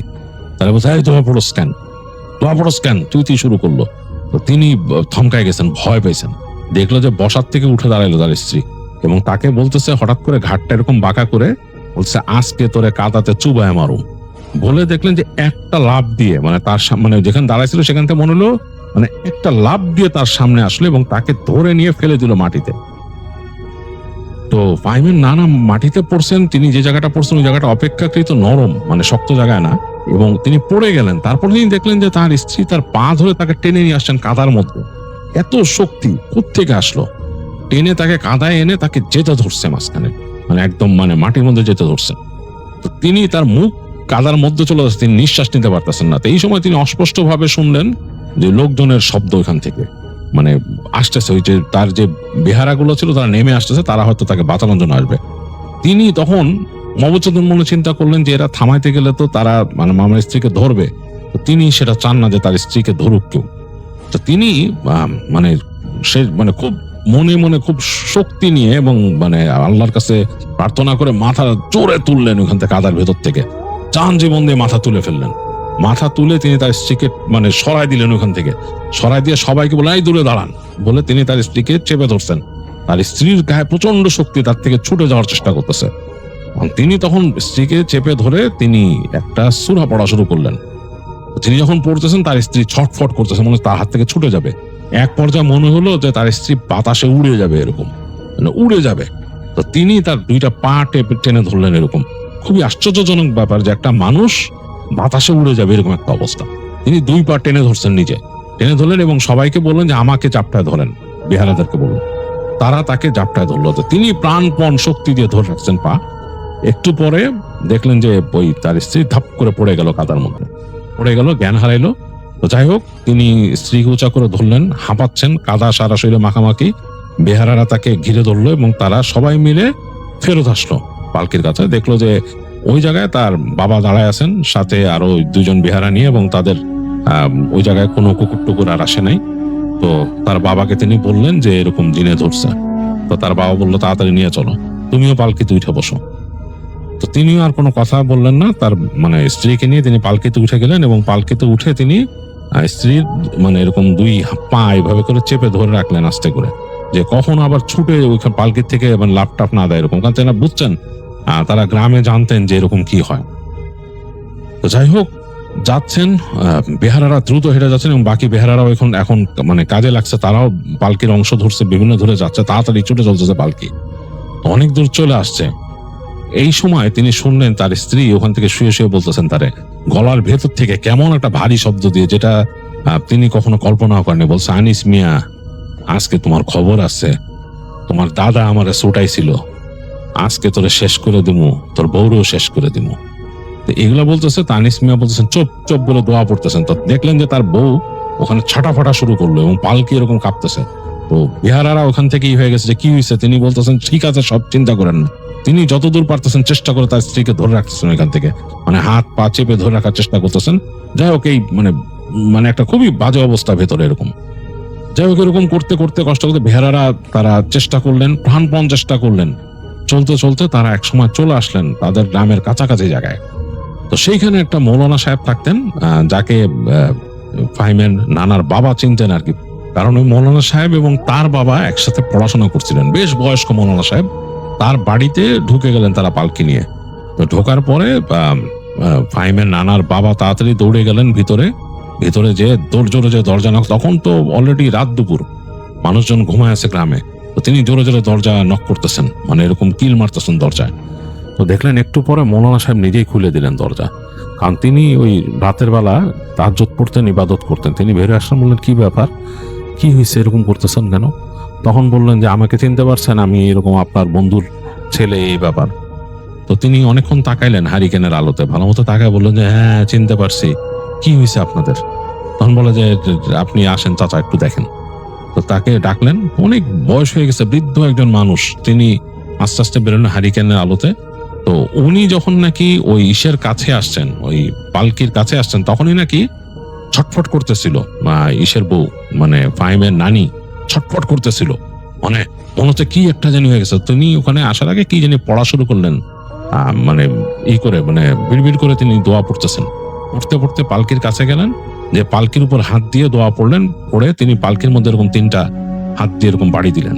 Speaker 4: তারা বলছে এই দোয়া পড়ো স্ক্যান, তুই শুরু করলো। তো তিনি থমকায় গেছেন, ভয় পেয়েছেন, দেখলো যে বসার থেকে উঠে দাঁড়াইলো তার স্ত্রী, এবং তাকে বলতেছে হঠাৎ করে ঘাটটা এরকম বাঁকা করে বলছে আজকে তোরে কাদাতে চুবায় মারুম। বলে দেখলেন যে একটা লাফ দিয়ে, মানে তার মানে যেখানে দাঁড়াইছিল সেখান থেকে মনে হলো মানে একটা লাফ দিয়ে তার সামনে আসলো এবং তাকে ধরে নিয়ে ফেলে দিল মাটিতে। তো ফাহিমের নানা মাটিতে পড়ছেন, তিনি যে জায়গাটা পড়ছেন ওই জায়গাটা অপেক্ষাকৃত নরম, মানে শক্ত জায়গায় না, এবং তিনি পড়ে গেলেন। তারপর তিনি দেখলেন যে তার স্ত্রী তার পা ধরে তাকে টেনে নিয়ে আসছেন কাদার মধ্যে। এত শক্তি কোত্থেকে আসলো? টেনে তাকে কাদায় এনে তাকে যেতে ধরছে মাঝখানে, মানে একদম মানে মাটির মধ্যে যেতে ধরছে। তো তিনি তার মুখ কাদার মধ্যে চলে যাচ্ছে, তিনি নিঃশ্বাস নিতে পারতেছেন না। তো এই সময় তিনি অস্পষ্ট ভাবে শুনলেন যে লোকজনের শব্দ ওইখান থেকে মানে আসতেছে, ওই যে তার যে বেহারাগুলো ছিল তারা নেমে আসতেছে, তারা হয়তো তাকে বাঁচানোর জন্য আসবে। তিনি তখন মবচেতন মনে চিন্তা করলেন যে এরা থামাইতে গেলে তো তারা মানে আমার স্ত্রীকে ধরবে, তো তিনি সেটা চান না যে তার স্ত্রীকে ধরুক কেউ। তো তিনি মানে সে মানে খুব মনে মনে খুব শক্তি নিয়ে এবং মানে আল্লাহর কাছে প্রার্থনা করে মাথা জোরে তুললেন ওখান থেকে, কাদার ভেতর থেকে চান জীবন দিয়ে মাথা তুলে ফেললেন। মাথা তুলে তিনি তার স্ত্রীকে মানে সরাই দিলেন ওখান থেকে, সরাই দিয়ে সবাইকে বলে এই দূরে দাঁড়ান বলে তিনি তার স্ত্রীকে চেপে ধরছেন। তার স্ত্রীর গায়ে প্রচন্ড শক্তি, তার থেকে ছুটে যাওয়ার চেষ্টা করতেছে। তিনি তখন স্ত্রীকে চেপে ধরে তিনি একটা সূরা পড়া শুরু করলেন। তিনি যখন পড়তেছেন তার স্ত্রী ছটফট করতেছে, মনে তার হাত থেকে ছুটে যাবে। এক পর্যায়ে মনে হলো যে তার স্ত্রী বাতাসে উড়ে যাবে, এরকম মানে উড়ে যাবে। তো তিনি তার দুইটা পা টেনে ধরলেন। এরকম খুবই আশ্চর্যজনক ব্যাপার যে একটা মানুষ বাতাসে উড়ে যাবে এরকম একটা অবস্থা। তিনি দুই পা টেনে ধরছেন, নিজে টেনে ধরলেন এবং সবাইকে বললেন যে আমাকে চাপটায় ধরেন, বেহারাদেরকে বলুন। তারা তাকে জাপটায় ধরলো। তো তিনি প্রাণপণ শক্তি দিয়ে ধরে রাখছেন পা। একটু পরে দেখলেন যে ওই তার স্ত্রী ধাপ করে পড়ে গেল, কাদার মধ্যে পড়ে গেল, জ্ঞান হারাইলো। তো যাই হোক, তিনি স্ত্রীকে উঁচা করে ধরলেন, হাঁপাচ্ছেন, কাদা সারা শরীরে মাখামাখি। বেহারারা তাকে ঘিরে ধরলো এবং তারা সবাই মিলে ফেরত আসলো পালকির কাছে। দেখলো যে ওই জায়গায় তার বাবা দাঁড়ায় আছেন, সাথে আরো 2জন বেহারা নিয়ে, এবং তাদের ওই জায়গায় কোনো কুকুর টুকুর আর আসে নাই। তো তার বাবাকে তিনি বললেন যে এরকম জিনে ধরছে। তো তার বাবা বললো, তাড়াতাড়ি নিয়ে চলো, তুমিও পালকিতে উঠে বসো। তো তিনিও আর কোনো কথা বললেন না, তার মানে স্ত্রীকে নিয়ে তিনি পালকিতে উঠে গেলেন, এবং পালকিতে উঠে তিনি স্ত্রীর মানে এরকম 2 পা এইভাবে করে চেপে ধরে রাখলেন আস্তে করে, যে কখন আবার ছুটে ওইখানে পালকির থেকে মানে লাপটাপ না দেয় এরকম। কারণ তারা বুঝছেন, তারা গ্রামে জানতেন যে এরকম কি হয়। তো যাই হোক, যাচ্ছেন, বেহারারা দ্রুত হেঁটে যাচ্ছেন, এবং বাকি বেহারারাও এখন মানে কাজে লাগছে, তারাও পালকির অংশ ধরছে, বিভিন্ন ধরে যাচ্ছে, তাড়াতাড়ি ছুটে চলতেছে পালকি। অনেক দূর চলে আসছে। এই সময় তিনি শুনলেন তার স্ত্রী ওখান থেকে শুয়ে শুয়ে বলতেছেন তারে, গলার ভেতর থেকে কেমন একটা ভারী শব্দ দিয়ে, যেটা তিনি কখনো কল্পনাও করেননি। বলছে, আনিস মিয়া, আজকে তোমার খবর আছে, তোমার দাদা আমারে ছুটাইছিল, আজকে তোরে শেষ করে দিমু, তোর বউরেও শেষ করে দিমু। তো এগুলা বলতেছে, আনিস মিয়া বলতেছেন চুপ চুপ বলে দোয়া পড়তেছেন। তো দেখলেন যে তার বউ ওখানে ছাটাফাটা শুরু করলো এবং পালকি এরকম কাঁপতেছে। তো বিহারারা ওখান থেকেই হয়ে গেছে যে কি হয়েছে। তিনি বলতেছেন, ঠিক আছে, সব চিন্তা করেন না। তিনি যতদূর পারতেছেন চেষ্টা করে তার স্ত্রীকে ধরে রাখতেছেন, এখান থেকে মানে হাত পা চেপে ধরে রাখার চেষ্টা করতেছেন। যাই হোক, এই মানে একটা খুবই বাজে অবস্থা ভেতরে এরকম। যাই হোক, এরকম করতে করতে কষ্ট করতে বেহারারা তারা চেষ্টা করলেন, প্রাণপণ চেষ্টা করলেন। চলতে চলতে তারা একসময় চলে আসলেন তাদের গ্রামের কাছাকাছি জায়গায়। তো সেইখানে একটা মৌলানা সাহেব থাকতেন, যাকে ফাহিমের নানার বাবা চিনতেন আর কি। কারণ ওই মৌলানা সাহেব এবং তার বাবা একসাথে পড়াশোনা করছিলেন, বেশ বয়স্ক মৌলানা সাহেব। তার বাড়িতে ঢুকে গেলেন তারা পালকি নিয়ে। তো ঢোকার পরে ফাহিমের নানার বাবা তাড়াতাড়ি দৌড়ে গেলেন ভিতরে। ভিতরে যে জোরে যে দরজা নক, তখন তো অলরেডি রাত দুপুর, মানুষজন ঘুমায় আছে গ্রামে। তো তিনি জোরে জোরে দরজা নক করতেছেন, মানে এরকম কিল মারতেছেন দরজায়। তো দেখলেন একটু পরে মৌলানা সাহেব নিজেই খুলে দিলেন দরজা, কারণ তিনি ওই রাতের বেলা তাহাজ্জুদ পড়তেন, ইবাদত করতেন। তিনি বেরিয়ে আসলেন, বললেন, কি ব্যাপার, কি হয়েছে, এরকম করতেছেন কেন? তখন বললেন যে, আমাকে চিনতে পারছেন, আমি এরকম আপনার বন্ধুর ছেলে, এই ব্যাপার। তো তিনি অনেকক্ষণ তাকাইলেন হারিকেনের আলোতে, ভালো মতো তাকায় বললেন যে, হ্যাঁ চিনতে পারছি, কি হয়েছে আপনাদের? তখন বলে যে, আপনি আসেন চাচা, একটু দেখেন। তো তাকে ডাকলেন, অনেক বয়স হয়ে গেছে, বৃদ্ধ একজন মানুষ। তিনি আস্তে আস্তে বেরোলেন হারিকেনের আলোতে। তো উনি যখন নাকি ওই ইসের কাছে আসছেন, ওই পালকির কাছে আসছেন, তখনই নাকি ছটফট করতেছিল ইসের বউ, মানে ফাহিমের নানি ছটফট করতেছিল, মানে মনে হচ্ছে কি একটা জানি হয়ে গেছে। তিনি ওখানে আসার আগে কি জানি পড়া শুরু করলেন, মানে করে মানে বিড়বিড় করে তিনি দোয়া পড়তেছেন। পড়তে পড়তে পালকির কাছে গেলেন, যে পালকির উপর হাত দিয়ে দোয়া পড়লেন। পড়ে তিনি পালকির মধ্যে এরকম 3টা হাত দিয়ে এরকম বাড়ি দিলেন।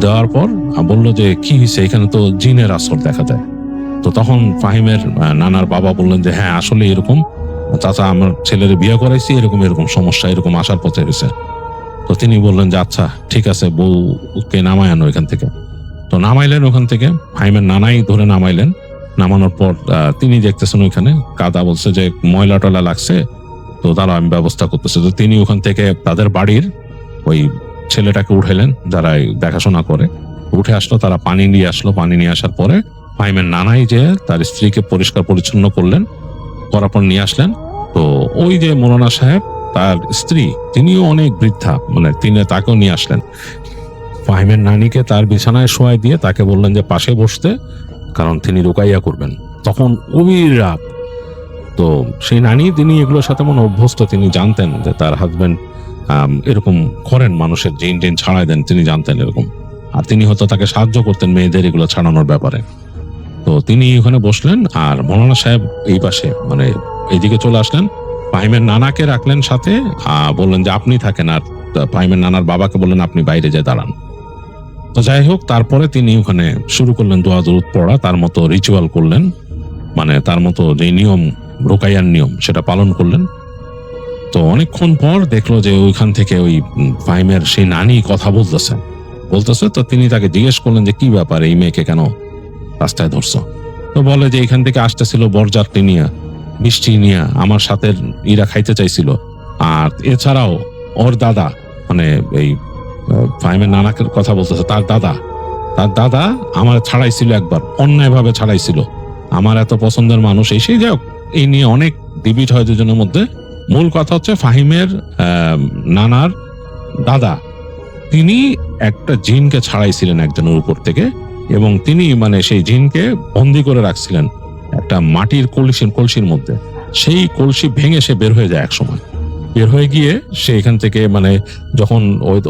Speaker 4: দেওয়ার পর বললো যে, কি হয়েছে, এখানে তো জিনের আসর দেখা যায়। তো তখন ফাহিমের নানার বাবা বললেন যে, হ্যাঁ আসলে এরকম চাচা, আমার ছেলের বিয়ে করাইছি, এরকম এরকম সমস্যা, এরকম আসার পথে হয়েছে। তো তিনি বললেন যে, আচ্ছা ঠিক আছে, বউকে নামায় আনো এখান থেকে। তো নামাইলেন ওখান থেকে, ফাহিমের নানাই ধরে নামাইলেন। নামানোর পর তিনি দেখতেছেন ওইখানে কাদা, বলছে যে ময়লা টয়লা লাগছে, তো তারা আমি ব্যবস্থা করতেছে। তো তিনি ওখান থেকে তাদের বাড়ির ওই ছেলেটাকে উঠাইলেন, যারা দেখাশোনা করে, উঠে আসলো। তারা পানি নিয়ে আসলো। পানি নিয়ে আসার পরে ফাহিমের নানাই যে তার স্ত্রীকে পরিষ্কার পরিচ্ছন্ন করলেন, করার পর নিয়ে আসলেন। তো ওই যে মৌলানা সাহেব, তার স্ত্রী, তিনিও অনেক বৃদ্ধা, মানে তিনি তাকেও নিয়ে আসলেন। ফাহিমের নানিকে তার বিছানায় শোয়াই দিয়ে তাকে বললেন যে পাশে বসতে, কারণ তিনি রুকাইয়া করবেন। তখন গভীর রাত। তো সেই নানি, তিনি এগুলোর সাথে মনে অভ্যস্ত, তিনি জানতেন যে তার হাজবেন্ড এরকম করেন, মানুষের জিন টিন ছাড়াই দেন, তিনি জানতেন এরকম। আর তিনি হয়তো তাকে সাহায্য করতেন মেয়েদের এগুলো ছাড়ানোর ব্যাপারে। তো তিনি ওখানে বসলেন, আর মৌলানা সাহেব এই পাশে, মানে এইদিকে চলে আসলেন। ফাহিমের নানাকে রাখলেন সাথে, বললেন যে আপনি থাকেন, আর ফাহিমের নানার বাবাকে বললেন আপনি বাইরে যেয়ে দাঁড়ান। তো যাই হোক, তারপরে তিনি ওখানে শুরু করলেন দোয়া দরুদ পড়া, তার মতো রিচুয়াল করলেন, মানে তার মতো যে নিয়ম, রুকাইয়ার নিয়ম, সেটা পালন করলেন। তো অনেকক্ষণ পর দেখলো যে ওইখান থেকে ওই ফাহিমের সেই নানি কথা বলতেছে। তো তিনি তাকে জিজ্ঞেস করলেন যে কি ব্যাপার, এই মেয়েকে কেন রাস্তায় ধরছো? তো বলে যে এখান থেকে আসতেছিল বরযাত্রী নিয়ে, মিষ্টি নিয়ে, আমার সাথে ইরা খাইতে চাইছিল। আর এছাড়াও ওর দাদা, মানে এই ফাহিমের নানাকে কথা বলতেছে, তার দাদা আমার ছাড়াইছিল, একবার অন্যায়ভাবে ছাড়াইছিল। আমার এত পছন্দের মানুষ এসেই যাক, এই নিয়ে অনেক ডিবেট হয় দুজনের মধ্যে। মূল কথা হচ্ছে ফাহিমের নানার দাদা তিনি একটা জিনকে ছাড়াইছিলেন একজনের উপর থেকে, এবং তিনি মানে সেই জিনকে বন্দি করে রাখছিলেন একটা মাটির কলসির মধ্যে। সেই কলসি ভেঙে সে বের হয়ে যায় এক সময়। বের হয়ে গিয়ে সে এখান থেকে মানে যখন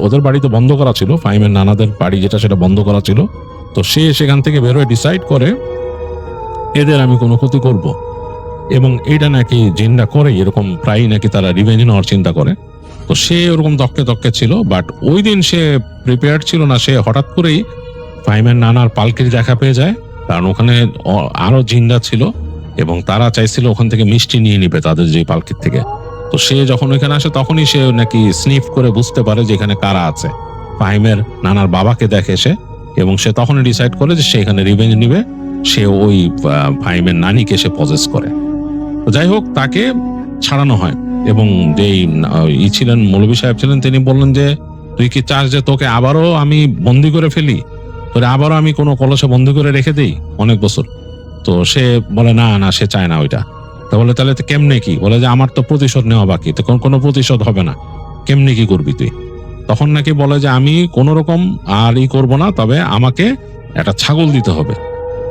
Speaker 4: ওদের বাড়িতে বন্ধ করা ছিল, ফাহিমের নানাদের বাড়ি যেটা সেটা বন্ধ করা ছিল, তো সে সেখান থেকে বের হয়ে ডিসাইড করে এদের আমি কোনো ক্ষতি করব, এবং এইটা নাকি জিনরা করে এরকম প্রায়ই নাকি তারা রিভেঞ্জ নেওয়ার চিন্তা করে। তো সে ওরকম দক্কে ছিল, বাট ওই দিন সে প্রিপেয়ার্ড ছিল না। সে হঠাৎ করেই ফাহিমের নানার পালকির দেখা পেয়ে যায়, কারণ ওখানে আরো জিনরা ছিল এবং তারা চাইছিল ওখান থেকে মিষ্টি নিয়ে নিবে তাদের যে পালকির থেকে। তো সে যখন ওইখানে আসে তখনই সে নাকি স্নিফ করে বুঝতে পারে যে এখানে কারা আছে। ফাহিমের নানার বাবাকে দেখে সে, এবং সে তখনই ডিসাইড করে যে সে এখানে রিভেঞ্জ নিবে। সে ওই ফাহিমের নানিকে সে পজেস করে। তো যাই হোক, তাকে ছাড়ানো হয়, এবং যেই ছিলেন মৌলভী সাহেব ছিলেন, তিনি বললেন যে তুই কি চাস যে তোকে আবারও আমি বন্দি করে ফেলি, তোরে আবারও আমি কোনো কলসে বন্দি করে রেখে দিই অনেক বছর? তো সে বলে না না, সে চায় না ওইটা। তো বলে তাহলে তো কেমনে কি? বলে যে আমার তো প্রতিশোধ নেওয়া বাকি, তো কোনো প্রতিশোধ হবে না, কেমনে কি করবি তুই? তখন নাকি বলে যে আমি কোন রকম আর করবো না, তবে আমাকে একটা ছাগল দিতে হবে,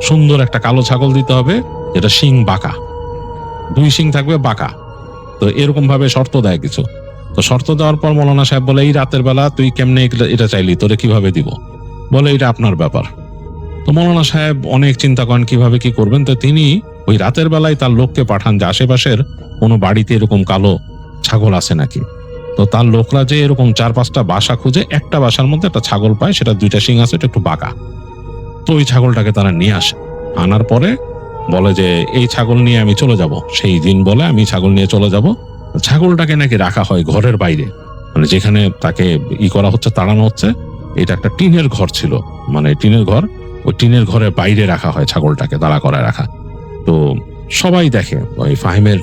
Speaker 4: সুন্দর একটা কালো ছাগল দিতে হবে, যেটা শিং বাঁকা, 2 শিং থাকবে বাঁকা। তো এরকম ভাবে শর্ত দেয় কিছু। তো শর্ত দেওয়ার পর মৌলানা সাহেব বলে এই রাতের বেলা তুই কেমনে এটা চাইলি, তোরে কিভাবে দিব? বলে এটা আপনার ব্যাপার। তো মৌলানা সাহেব অনেক চিন্তা করেন কিভাবে কি করবেন। তো তিনি ওই রাতের বেলায় তার লোককে পাঠান যে আশেপাশের কোনো বাড়িতে এরকম কালো ছাগল আছে নাকি। তো তার লোকরা যে এরকম 4-5টা বাসা খুঁজে একটা বাসার মধ্যে একটা ছাগল পায়, সেটা 2টা শিং আছে, এটা একটু বাঁকা। তো ওই ছাগলটাকে তারা নিয়ে আসে। আনার পরে বলে যে এই ছাগল নিয়ে আমি চলে যাব। সেই দিন বলে আমি ছাগল নিয়ে চলে যাব। ছাগলটাকে নাকি রাখা হয় ঘরের বাইরে, মানে যেখানে তাকে করা হচ্ছে, তাড়ানো হচ্ছে। এটা একটা টিনের ঘর ছিল, মানে টিনের ঘর, ওই টিনের ঘরের বাইরে রাখা হয় ছাগলটাকে, দাঁড়া করায় রাখা। তো সবাই দেখে, ওই ফাহিমের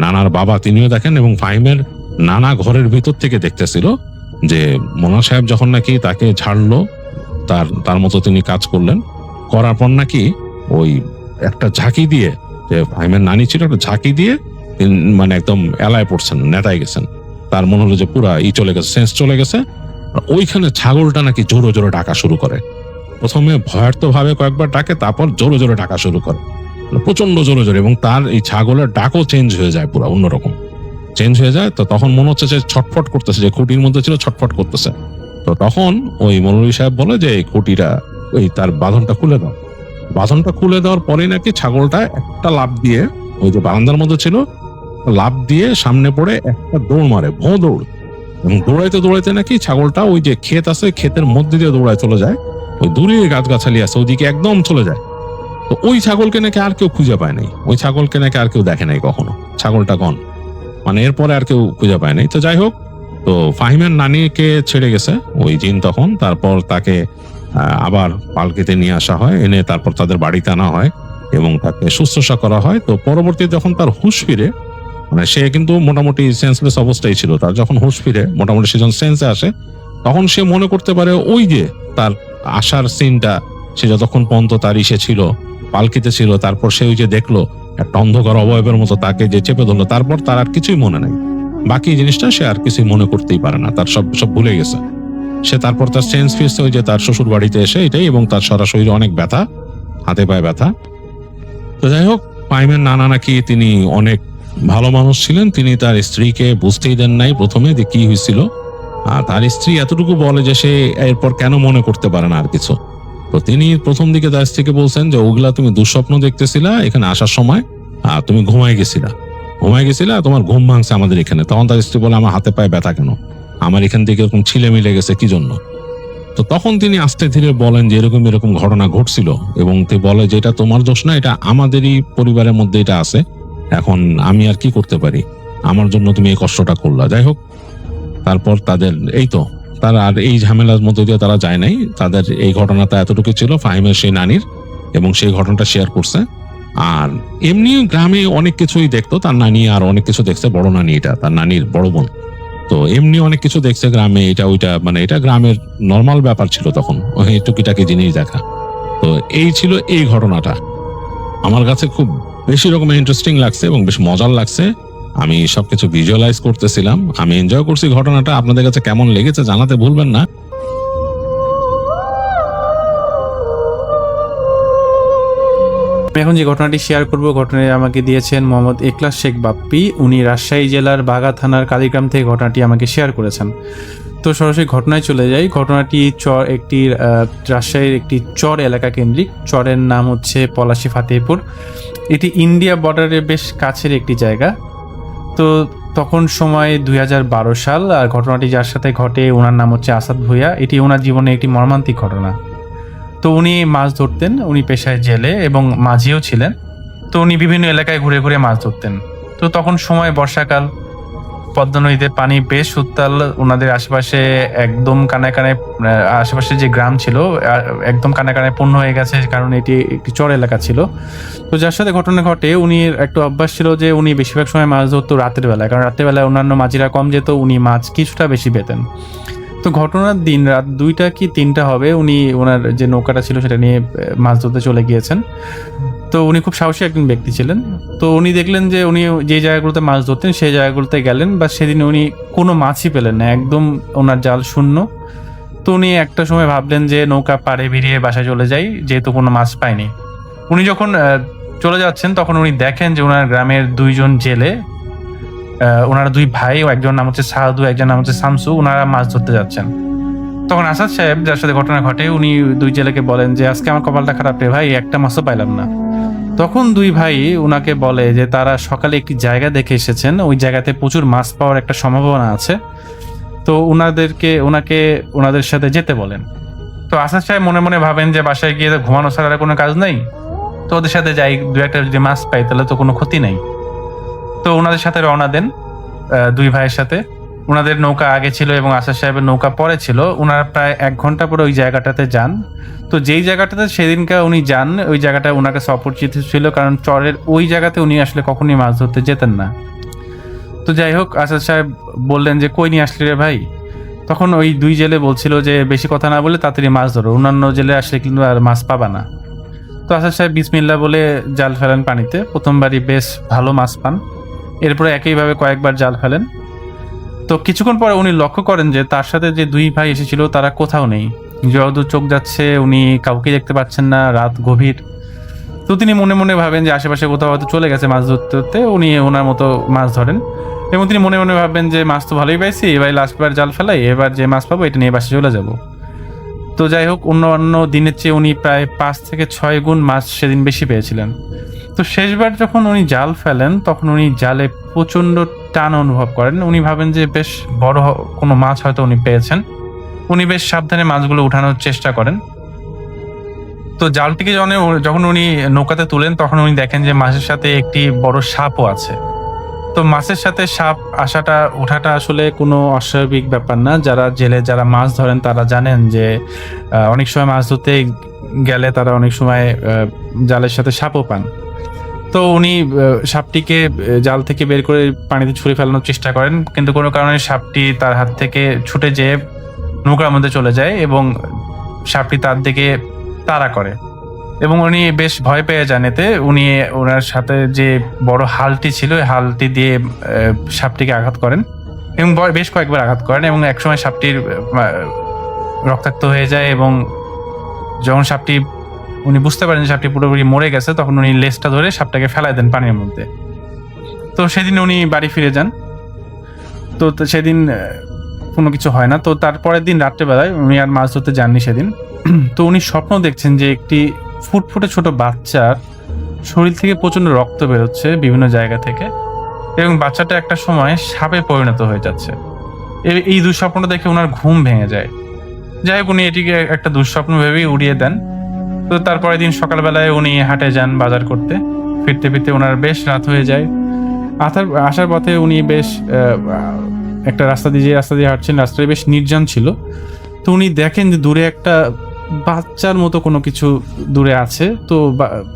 Speaker 4: নানার বাবা তিনিও দেখেন, এবং ফাহিমের নানা ঘরের ভিতর থেকে দেখতেছিল যে মোনা সাহেব যখন নাকি তাকে ছাড়লো, তার মতো তিনি কাজ করলেন, করার পর নাকি ওই একটা ঝাঁকি দিয়ে, যে ফাহিমের নানি ছিল, একটা ঝাঁকি দিয়ে মানে একদম এলায় পড়ছেন, নেতায় গেছেন। তার মনে হলো যে পুরা চলে গেছে, সেন্স চলে গেছে। ওইখানে ছাগলটা নাকি জোরে জোরে ডাকা শুরু করে। প্রথমে ভয়ার্থ ভাবে কয়েকবার ডাকে, তারপর জোরে জোরে ডাকা শুরু করে, প্রচন্ড জোরে জোরে, এবং তার এই ছাগলের ডাকও চেঞ্জ হয়ে যায়, পুরো অন্যরকম চেঞ্জ হয়ে যায়। তো তখন মনে হচ্ছে যে ছটফট করতেছে, যে খুঁটির মধ্যে ছিল ছটফট করতেছে। তো তখন ওই মৌলভী সাহেব বলে যে এই খুঁটিটা, ওই তার বাঁধনটা খুলে দাও। বাঁধনটা খুলে দেওয়ার পরে নাকি ছাগলটা একটা লাফ দিয়ে, ওই যে বারান্দার মধ্যে ছিল, লাফ দিয়ে সামনে পড়ে একটা দৌড় মারে, ভোঁ দৌড়। এবং দৌড়াইতে দৌড়াইতে নাকি ছাগলটা ওই যে ক্ষেত আছে, ক্ষেতের মধ্যে দিয়ে দৌড়ায় চলে যায়, ওই দূরে গাছগাছালি আছে ওইদিকে একদম চলে যায়। তো ওই ছাগলকে নাকি আর কেউ খুঁজে পায় নাই, ওই ছাগলকে নাকি আর কেউ দেখে নাই কখনো, ছাগলটা গন, মানে এরপরে আর কেউ খুঁজে পায় নাই। তো যাই হোক, তো ফাহিমের নানিকে ছেড়ে গেছে ওই জিন তখন। তারপর তাকে আবার পালকিতে নিয়ে আসা হয়, এনে তারপর তাদের বাড়িতে আনা হয় এবং তাকে শুশ্রূষা করা হয়। তো পরবর্তীতে যখন তার হুঁশ ফিরে, মানে সে কিন্তু মোটামুটি সেন্সলেস অবস্থায় ছিল, তার যখন হুঁশ ফিরে মোটামুটি সে যখন সেন্সে আসে, তখন সে মনে করতে পারে ওই যে তার আসার সিনটা, সে যতক্ষণ পর্যন্ত তার ছিল, পালকিতে ছিল, তারপর সে ওই যে দেখলো একটা অন্ধকার অবয়বের মতো তাকে যে চেপে ধরলো, তারপর তার আর কিছুই মনে নাই। বাকি জিনিসটা সে আর কিছুই মনে করতেই পারে না, তার সব ভুলে গেছে সে। তারপর তার সেন্স ফিরছে ওই যে তার শ্বশুর বাড়িতে এসে, এটাই, এবং তার সারা শরীরে অনেক ব্যথা, হাতে পায়ে ব্যথা। তো যাই হোক, ফাহিমের নানা নাকি তিনি অনেক ভালো মানুষ ছিলেন, তিনি তার স্ত্রীকে বুঝতেই দেন নাই প্রথমে যে কি হয়েছিল। আর তার স্ত্রী এতটুকু বলে যে সে এরপর কেন মনে করতে পারে না আর কিছু। তো তিনি প্রথম দিকে তার স্ত্রীকে বলছেন যে ওগুলা তুমি দুঃস্বপ্ন দেখতেছিলা এখানে আসার সময়, আর তুমি ঘুমায় গেছিলা, তোমার ঘুম ভাঙছে আমাদের এখানে। তখন তার স্ত্রী বলে আমার হাতে পায়ে ব্যথা কেন, আমার এখান থেকে এরকম ছিলে মিলে গেছে কি জন্য? তো তখন তিনি আস্তে ধীরে বলেন যে এরকম এরকম ঘটনা ঘটছিল, এবং তিনি বলে যে এটা তোমার দোষ না, এটা আমাদেরই পরিবারের মধ্যে এটা আছে, এখন আমি আর কি করতে পারি, আমার জন্য তুমি এই কষ্টটা করলা। যাই হোক, তারপর তাদের তারা আর এই ঝামেলার মধ্যে দিয়ে তারা যায় নাই। তাদের এই ঘটনাটা এতটুকু ছিল ফাহিমের সেই নানির, এবং সেই ঘটনাটা শেয়ার করছে। আর এমনি গ্রামে অনেক কিছুই দেখতো তার নানি, আর অনেক কিছু দেখছে বড় নানি, এটা তার নানির বড় বোন। তো এমনি অনেক কিছু দেখছে গ্রামে, এটা ওইটা, মানে এটা গ্রামের নর্মাল ব্যাপার ছিল তখন, ওই টুকিটাকি জিনিস দেখা। তো এই ছিল এই ঘটনাটা। আমার কাছে খুব বেশি রকমের ইন্টারেস্টিং লাগছে এবং বেশ মজার লাগছে। আমি সবকিছু ভিজুয়ালাইজ করতেছিলাম, আমি এনজয় করছি ঘটনাটা। আপনাদের কাছে কেমন লেগেছে জানাতে ভুলবেন না।
Speaker 5: আমি এখন যে ঘটনাটি শেয়ার করব, ঘটনাটি আমাকে দিয়েছেন মোহাম্মদ এখলাস শেখ বাপ্পি। উনি রাজশাহী জেলার বাগা থানার কালীগ্রাম থেকে ঘটনাটি আমাকে শেয়ার করেছেন। তো সরাসরি ঘটনায় চলে যাই। ঘটনাটি একটি রাজশাহীর একটি চর এলাকা কেন্দ্রিক। চরের নাম হচ্ছে পলাশী ফাতেহপুর। এটি ইন্ডিয়া বর্ডারের বেশ কাছের একটি জায়গা। তো তখন সময় 2012 সাল। আর ঘটনাটি যার সাথে ঘটে ওনার নাম হচ্ছে আসাদ ভুঁইয়া। এটি ওনার জীবনে একটি মর্মান্তিক ঘটনা। তো উনি মাছ ধরতেন, উনি পেশায় জেলে এবং মাঝিও ছিলেন। তো উনি বিভিন্ন এলাকায় ঘুরে ঘুরে মাছ ধরতেন। তো তখন সময় বর্ষাকাল, পদ্মা নদীতে পানি বেশ উত্তাল। ওনাদের আশেপাশে একদম কানায় কানায়, আশেপাশে যে গ্রাম ছিল একদম কানায় কানায় পূর্ণ হয়ে গেছে, কারণ এটি একটি চর এলাকা ছিল। তো যার সাথে ঘটনা ঘটে, উনি একটা অভ্যাস ছিল যে উনি বেশিরভাগ সময় মাছ ধরতো রাতের বেলায়, কারণ রাতের বেলায় অন্যান্য মাঝিরা কম যেত, উনি মাছ কিছুটা বেশি পেতেন। তো ঘটনার দিন রাত 2টা কি 3টা হবে, উনি ওনার যে নৌকাটা ছিল সেটা নিয়ে মাছ ধরতে চলে গিয়েছেন। তো উনি খুব সাহসী একজন ব্যক্তি ছিলেন। তো উনি দেখলেন যে উনি যে জায়গাগুলোতে মাছ ধরতেন সেই জায়গাগুলোতে গেলেন, বা সেদিন উনি কোনো মাছই পেলেন না, একদম ওনার জাল শূন্য। তো উনি একটা সময় ভাবলেন যে নৌকা পাড়ে ভিড়িয়ে বাসায় চলে যাই, যেহেতু কোনো মাছ পায়নি। উনি যখন চলে যাচ্ছেন তখন উনি দেখেন যে ওনার গ্রামের 2জন জেলে, ওনারা 2 ভাই, একজন নাম হচ্ছে সাহাদু, একজন নাম হচ্ছে শামসু, ওনারা মাছ ধরতে যাচ্ছেন। তখন আসাদ সাহেব, যার সাথে ঘটনা ঘটে, উনি 2 জেলেকে বলেন যে আজকে আমার কপালটা খারাপ রে ভাই, একটা মাছও পাইলাম না। তখন 2 ভাই ওনাকে বলে যে তারা সকালে একটি জায়গা দেখে এসেছেন, ওই জায়গাতে প্রচুর মাছ পাওয়ার একটা সম্ভাবনা আছে। তো ওনাকে ওনাদের সাথে যেতে বলেন। তো আসাদ সাহেব মনে মনে ভাবেন যে বাসায় গিয়ে তো ঘুমানো ছাড়া আর কোনো কাজ নেই, তো ওদের সাথে যাই, 2-একটা যদি মাছ পাই তাহলে তো কোনো ক্ষতি নেই। তো ওনাদের সাথে রওনা দেন 2 ভাইয়ের সাথে। ওনাদের নৌকা আগে ছিল এবং আসাদ সাহেবের নৌকা পরে ছিল। ওনারা প্রায় 1 ঘন্টা পরে ওই জায়গাটাতে যান। তো যেই জায়গাটাতে সেদিনকার উনি যান, ওই জায়গাটা ওনার কাছে অপরিচিত ছিল, কারণ চরের ওই জায়গাতে উনি আসলে কখনোই মাছ ধরতে যেতেন না। তো যাই হোক, আসাদ সাহেব বললেন যে কই নিয়ে আসলি রে ভাই? তখন ওই 2 জেলে বলছিল যে বেশি কথা না বলে তাড়াতাড়ি মাছ ধরো, অন্যান্য জেলে আসলে কিন্তু আর মাছ পাবা না। তো আসাদ সাহেব বিসমিল্লাহ বলে জাল ফেলেন পানিতে। প্রথমবারই বেশ ভালো মাছ পান। এরপরে একইভাবে কয়েকবার জাল ফেলেন। তো কিছুক্ষণ পরে উনি লক্ষ্য করেন যে তার সাথে যে 2 ভাই এসেছিল তারা কোথাও নেই। যতদূর চোখ যাচ্ছে উনি কাউকে দেখতে পাচ্ছেন না, রাত গভীর। তো তিনি মনে মনে ভাবেন যে আশেপাশে কোথাও হয়তো চলে গেছে মাছ ধরতে ধরতে, উনি ওনার মতো মাছ ধরেন। এবং তিনি মনে মনে ভাববেন যে মাছ তো ভালোই পাইছি, এবার লাস্টবার জাল ফেলাই, এবার যে মাছ পাবো এটা নিয়ে বাসে চলে যাব। তো যাই হোক, অন্য দিনের চেয়ে উনি প্রায় 5 থেকে 6 গুণ মাছ সেদিন বেশি পেয়েছিলেন। তো শেষবার যখন উনি জাল ফেলেন তখন উনি জালে প্রচণ্ড টান অনুভব করেন। উনি ভাবেন যে বেশ বড় কোনো মাছ হয়তো উনি পেয়েছেন। উনি বেশ সাবধানে মাছগুলো উঠানোর চেষ্টা করেন। তো জালটিকে যখন উনি নৌকাতে তুলেন তখন উনি দেখেন যে মাছের সাথে একটি বড় সাপও আছে। তো মাছের সাথে সাপ ওঠাটা আসলে কোনো অস্বাভাবিক ব্যাপার না। যারা মাছ ধরেন তারা জানেন যে অনেক সময় মাছ ধরতে গেলে তারা অনেক সময় জালের সাথে সাপও পান। তো উনি সাপটিকে জাল থেকে বের করে পানিতে ছুঁড়ে ফেলানোর চেষ্টা করেন, কিন্তু কোনো কারণে সাপটি তার হাত থেকে ছুটে যেয়ে নৌকার মধ্যে চলে যায় এবং সাপটি তার দিকে তাড়া করে এবং উনি বেশ ভয় পেয়ে যান। এতে উনি ওনার সাথে যে বড় হালটি ছিল ওই হালটি দিয়ে সাপটিকে আঘাত করেন এবং বেশ কয়েকবার আঘাত করেন এবং একসময় সাপটির রক্তাক্ত হয়ে যায় এবং যখন উনি বুঝতে পারেন যে সাপটি পুরোপুরি মরে গেছে তখন উনি লেজটা ধরে সাপটাকে ফেলাই দেন পানির মধ্যে। তো সেদিন উনি বাড়ি ফিরে যান। তো সেদিন কোনো কিছু হয় না। তো তারপরের দিন রাত্রেবেলায় উনি আর মাছ ধরতে যাননি সেদিন। তো উনি স্বপ্ন দেখছেন যে একটি ফুটফুটে ছোট বাচ্চার শরীর থেকে প্রচন্ড রক্ত বেরোচ্ছে বিভিন্ন জায়গা থেকে এবং বাচ্চাটা একটা সময় সাপে পরিণত হয়ে যাচ্ছে। এই দুঃস্বপ্নটা দেখে ওনার ঘুম ভেঙে যায়। যাই হোক, উনি এটিকে একটা দুঃস্বপ্ন ভেবেই উড়িয়ে দেন। তো তারপরের দিন সকালবেলায় উনি হাটে যান বাজার করতে। ফিরতে ফিরতে ওনার বেশ রাত হয়ে যায়। আসার পথে উনি বেশ একটা রাস্তা দিয়ে হাঁটছেন, রাস্তাটা বেশ নির্জন ছিল। তো উনি দেখেন যে দূরে একটা বাচ্চার মতো কোনো কিছু দূরে আছে, তো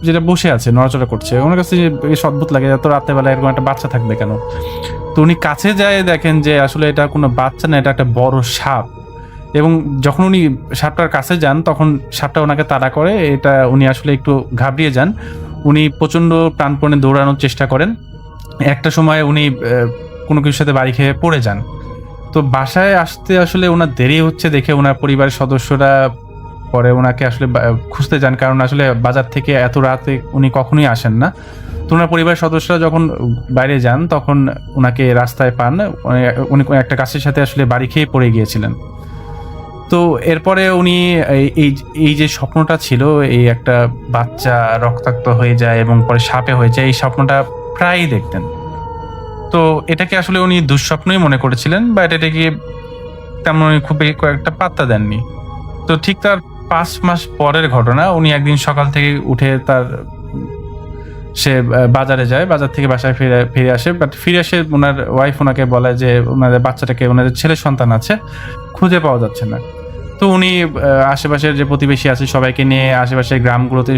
Speaker 5: যেটা বসে আছে, নড়াচড়া করছে। ওনার কাছে বেশ অদ্ভুত লাগে, এত রাতেবেলা এরকম একটা বাচ্চা থাকবে কেন। তো উনি কাছে যায়, দেখেন যে আসলে এটা কোনো বাচ্চা না, এটা একটা বড় সাপ। এবং যখন উনি সাপটার কাছে যান তখন সাপটা ওনাকে তাড়া করে। এটা উনি আসলে একটু ঘাবড়িয়ে যান। উনি প্রচণ্ড প্রাণপণে দৌড়ানোর চেষ্টা করেন। একটা সময় উনি কোনো কিছুর সাথে বাড়ি খেয়ে পড়ে যান। তো বাসায় আসতে আসলে ওনার দেরি হচ্ছে দেখে ওনার পরিবারের সদস্যরা পরে ওনাকে আসলে খুঁজতে যান, কারণ আসলে বাজার থেকে এত রাতে উনি কখনোই আসেন না। তো ওনার পরিবারের সদস্যরা যখন বাইরে যান তখন ওনাকে রাস্তায় পান। উনি একটা গাছের সাথে আসলে বাড়ি খেয়ে পড়ে গিয়েছিলেন। তো এরপরে উনি এই যে স্বপ্নটা ছিল, এই একটা বাচ্চা রক্তাক্ত হয়ে যায় এবং পরে সাপে হয়ে যায়, এই স্বপ্নটা প্রায়ই দেখতেন। তো এটাকে আসলে উনি দুঃস্বপ্নই মনে করেছিলেন, বা এটাকে তেমন খুব কয়েকটা পাত্তা দেননি। তো ঠিক তার 5 মাস পরের ঘটনা, উনি একদিন সকাল থেকে উঠে সে বাজারে যায়, বাজার থেকে বাসায় ফিরে আসে। বাট ফিরে এসে ওনার ওয়াইফ ওনাকে বলে যে ওনাদের বাচ্চাটাকে, ওনাদের ছেলে সন্তান আছে, খুঁজে পাওয়া যাচ্ছে না। তো উনি আশেপাশের যে প্রতিবেশী আছে সবাইকে নিয়ে আশেপাশের গ্রামগুলোতে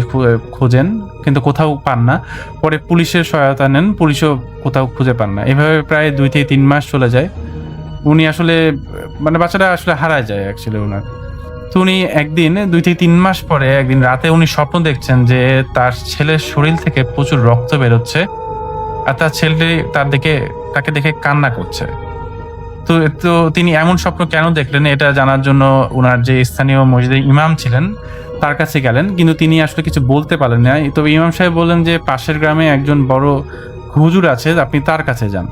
Speaker 5: খোঁজেন, কিন্তু কোথাও পান না। পরে পুলিশের সহায়তা নেন, পুলিশও কোথাও খুঁজে পান না। এভাবে প্রায় 2 থেকে 3 মাস চলে যায়। উনি আসলে বাচ্চাটা আসলে হারায় যায় অ্যাকচুয়ালি ওনার। তো উনি একদিন 2 থেকে 3 মাস পরে একদিন রাতে উনি স্বপ্ন দেখছেন যে তার ছেলের শরীর থেকে প্রচুর রক্ত বেরোচ্ছে, আর তার ছেলে তাকে দেখে কান্না করছে। তো তিনি এমন স্বপ্ন কেন দেখলেন এটা জানার জন্য ওনার যে স্থানীয় মসজিদের ইমাম ছিলেন তার কাছে গেলেন, কিন্তু তিনি আসলে কিছু বলতে পারলেন না। তবে ইমাম সাহেব বললেন যে পাশের গ্রামে একজন বড় হুজুর আছে, আপনি তার কাছে যান,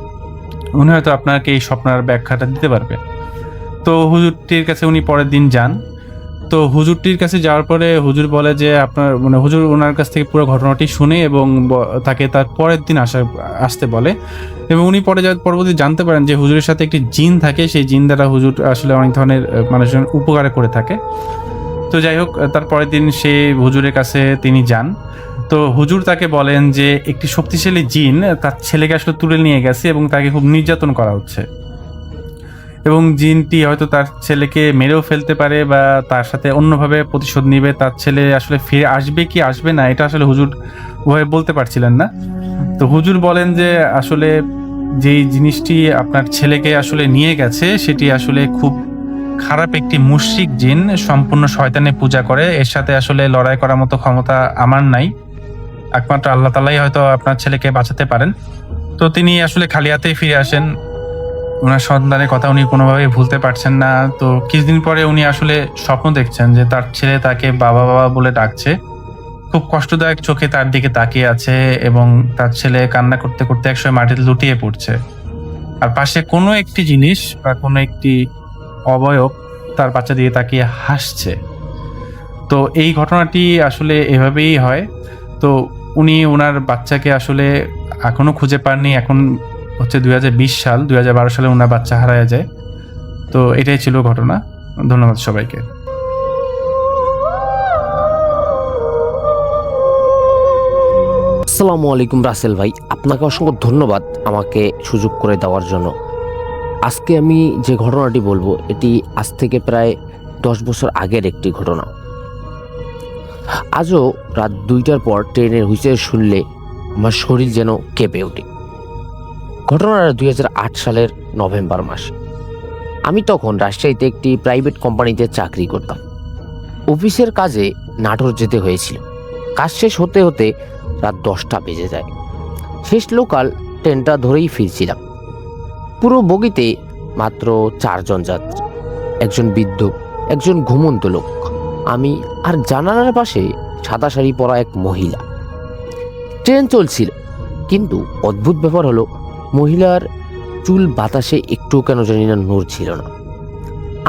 Speaker 5: উনি হয়তো আপনাকে এই স্বপ্নের ব্যাখ্যাটা দিতে পারবে। তো হুজুরটির কাছে উনি পরের দিন যান। তো হুজুরটির কাছে যাওয়ার পরে হুজুর বলে যে হুজুর ওনার কাছ থেকে পুরো ঘটনাটি শুনে এবং তাকে তার পরের দিন আসতে বলে। এবং উনি পরবর্তী জানতে পারেন যে হুজুরের সাথে একটি জিন থাকে, সেই জিন দ্বারা হুজুর আসলে অনেক ধরনের মানুষজন উপকার করে থাকে। তো যাই হোক, তার পরের দিন সে হুজুরের কাছে তিনি যান। তো হুজুর তাকে বলেন যে একটি শক্তিশালী জিন তার ছেলেকে আসলে তুলে নিয়ে গেছে এবং তাকে খুব নির্যাতন করা হচ্ছে, এবং জিনটি হয়তো তার ছেলেকে মেরেও ফেলতে পারে বা তার সাথে অন্যভাবে প্রতিশোধ নিবে। তার ছেলে আসলে ফিরে আসবে কি আসবে না এটা আসলে হুজুর ওভাবে বলতে পারছিলেন না। তো হুজুর বলেন যে আসলে যেই জিনিসটি আপনার ছেলেকে আসলে নিয়ে গেছে সেটি আসলে খুব খারাপ একটি মুশরিক জিন, সম্পূর্ণ শয়তানের পূজা করে। এর সাথে আসলে লড়াই করার মতো ক্ষমতা আমার নাই, একমাত্র আল্লাহ তাআলাই হয়তো আপনার ছেলেকে বাঁচাতে পারেন। তো তিনি আসলে খালি হাতেই ফিরে আসেন। ওনার সন্তানের কথা উনি কোনোভাবেই ভুলতে পারছেন না। তো কিছুদিন পরে উনি আসলে স্বপ্ন দেখছেন যে তার ছেলে তাকে বাবা বাবা বলে ডাকছে, খুব কষ্টদায়ক চোখে তার দিকে তাকিয়ে আছে, এবং তার ছেলে কান্না করতে করতে একসময় মাটিতে লুটিয়ে পড়ছে, আর পাশে কোনো একটি জিনিস বা কোনো একটি অবয়ব তার বাচ্চা দিয়ে তাকিয়ে হাসছে। তো এই ঘটনাটি আসলে এভাবেই হয়। তো উনি ওনার বাচ্চাকে আসলে এখনো খুঁজে পাননি। এখন হচ্ছে 2020 সাল, 2012 সালে ওনার বাচ্চা হারায় যায়। তো এটাই ছিল ঘটনা। ধন্যবাদ সবাইকে।
Speaker 6: আসসালামু আলাইকুম রাসেল ভাই, আপনাকে অসংখ্য ধন্যবাদ আমাকে সুযোগ করে দেওয়ার জন্য। আজকে আমি যে ঘটনাটি বলবো এটি আজ থেকে প্রায় 10 বছর আগের একটি ঘটনা। আজও রাত 2টার পর ট্রেনের হুইসেল শুনলে আমার শরীর যেন কেঁপে ওঠে। ঘটনাটা 2008 সালের নভেম্বর মাসে। আমি তখন রাজশাহীতে একটি প্রাইভেট কোম্পানিতে চাকরি করতাম। অফিসের কাজে নাটোর যেতে হয়েছিল। কাজ শেষ হতে হতে রাত 10টা বেজে যায়। শেষ লোকাল ট্রেনটা ধরেই ফিরছিলাম। পুরো বগিতে মাত্র 4 জন যাত্রী, একজন বৃদ্ধ, একজন ঘুমন্ত লোক, আমি আর জানালার পাশে সাদা শাড়ি পরা এক মহিলা। ট্রেন চলছিল, কিন্তু অদ্ভুত ব্যাপার হলো মহিলার চুল বাতাসে একটু কেন জানি না নড়ছিল না।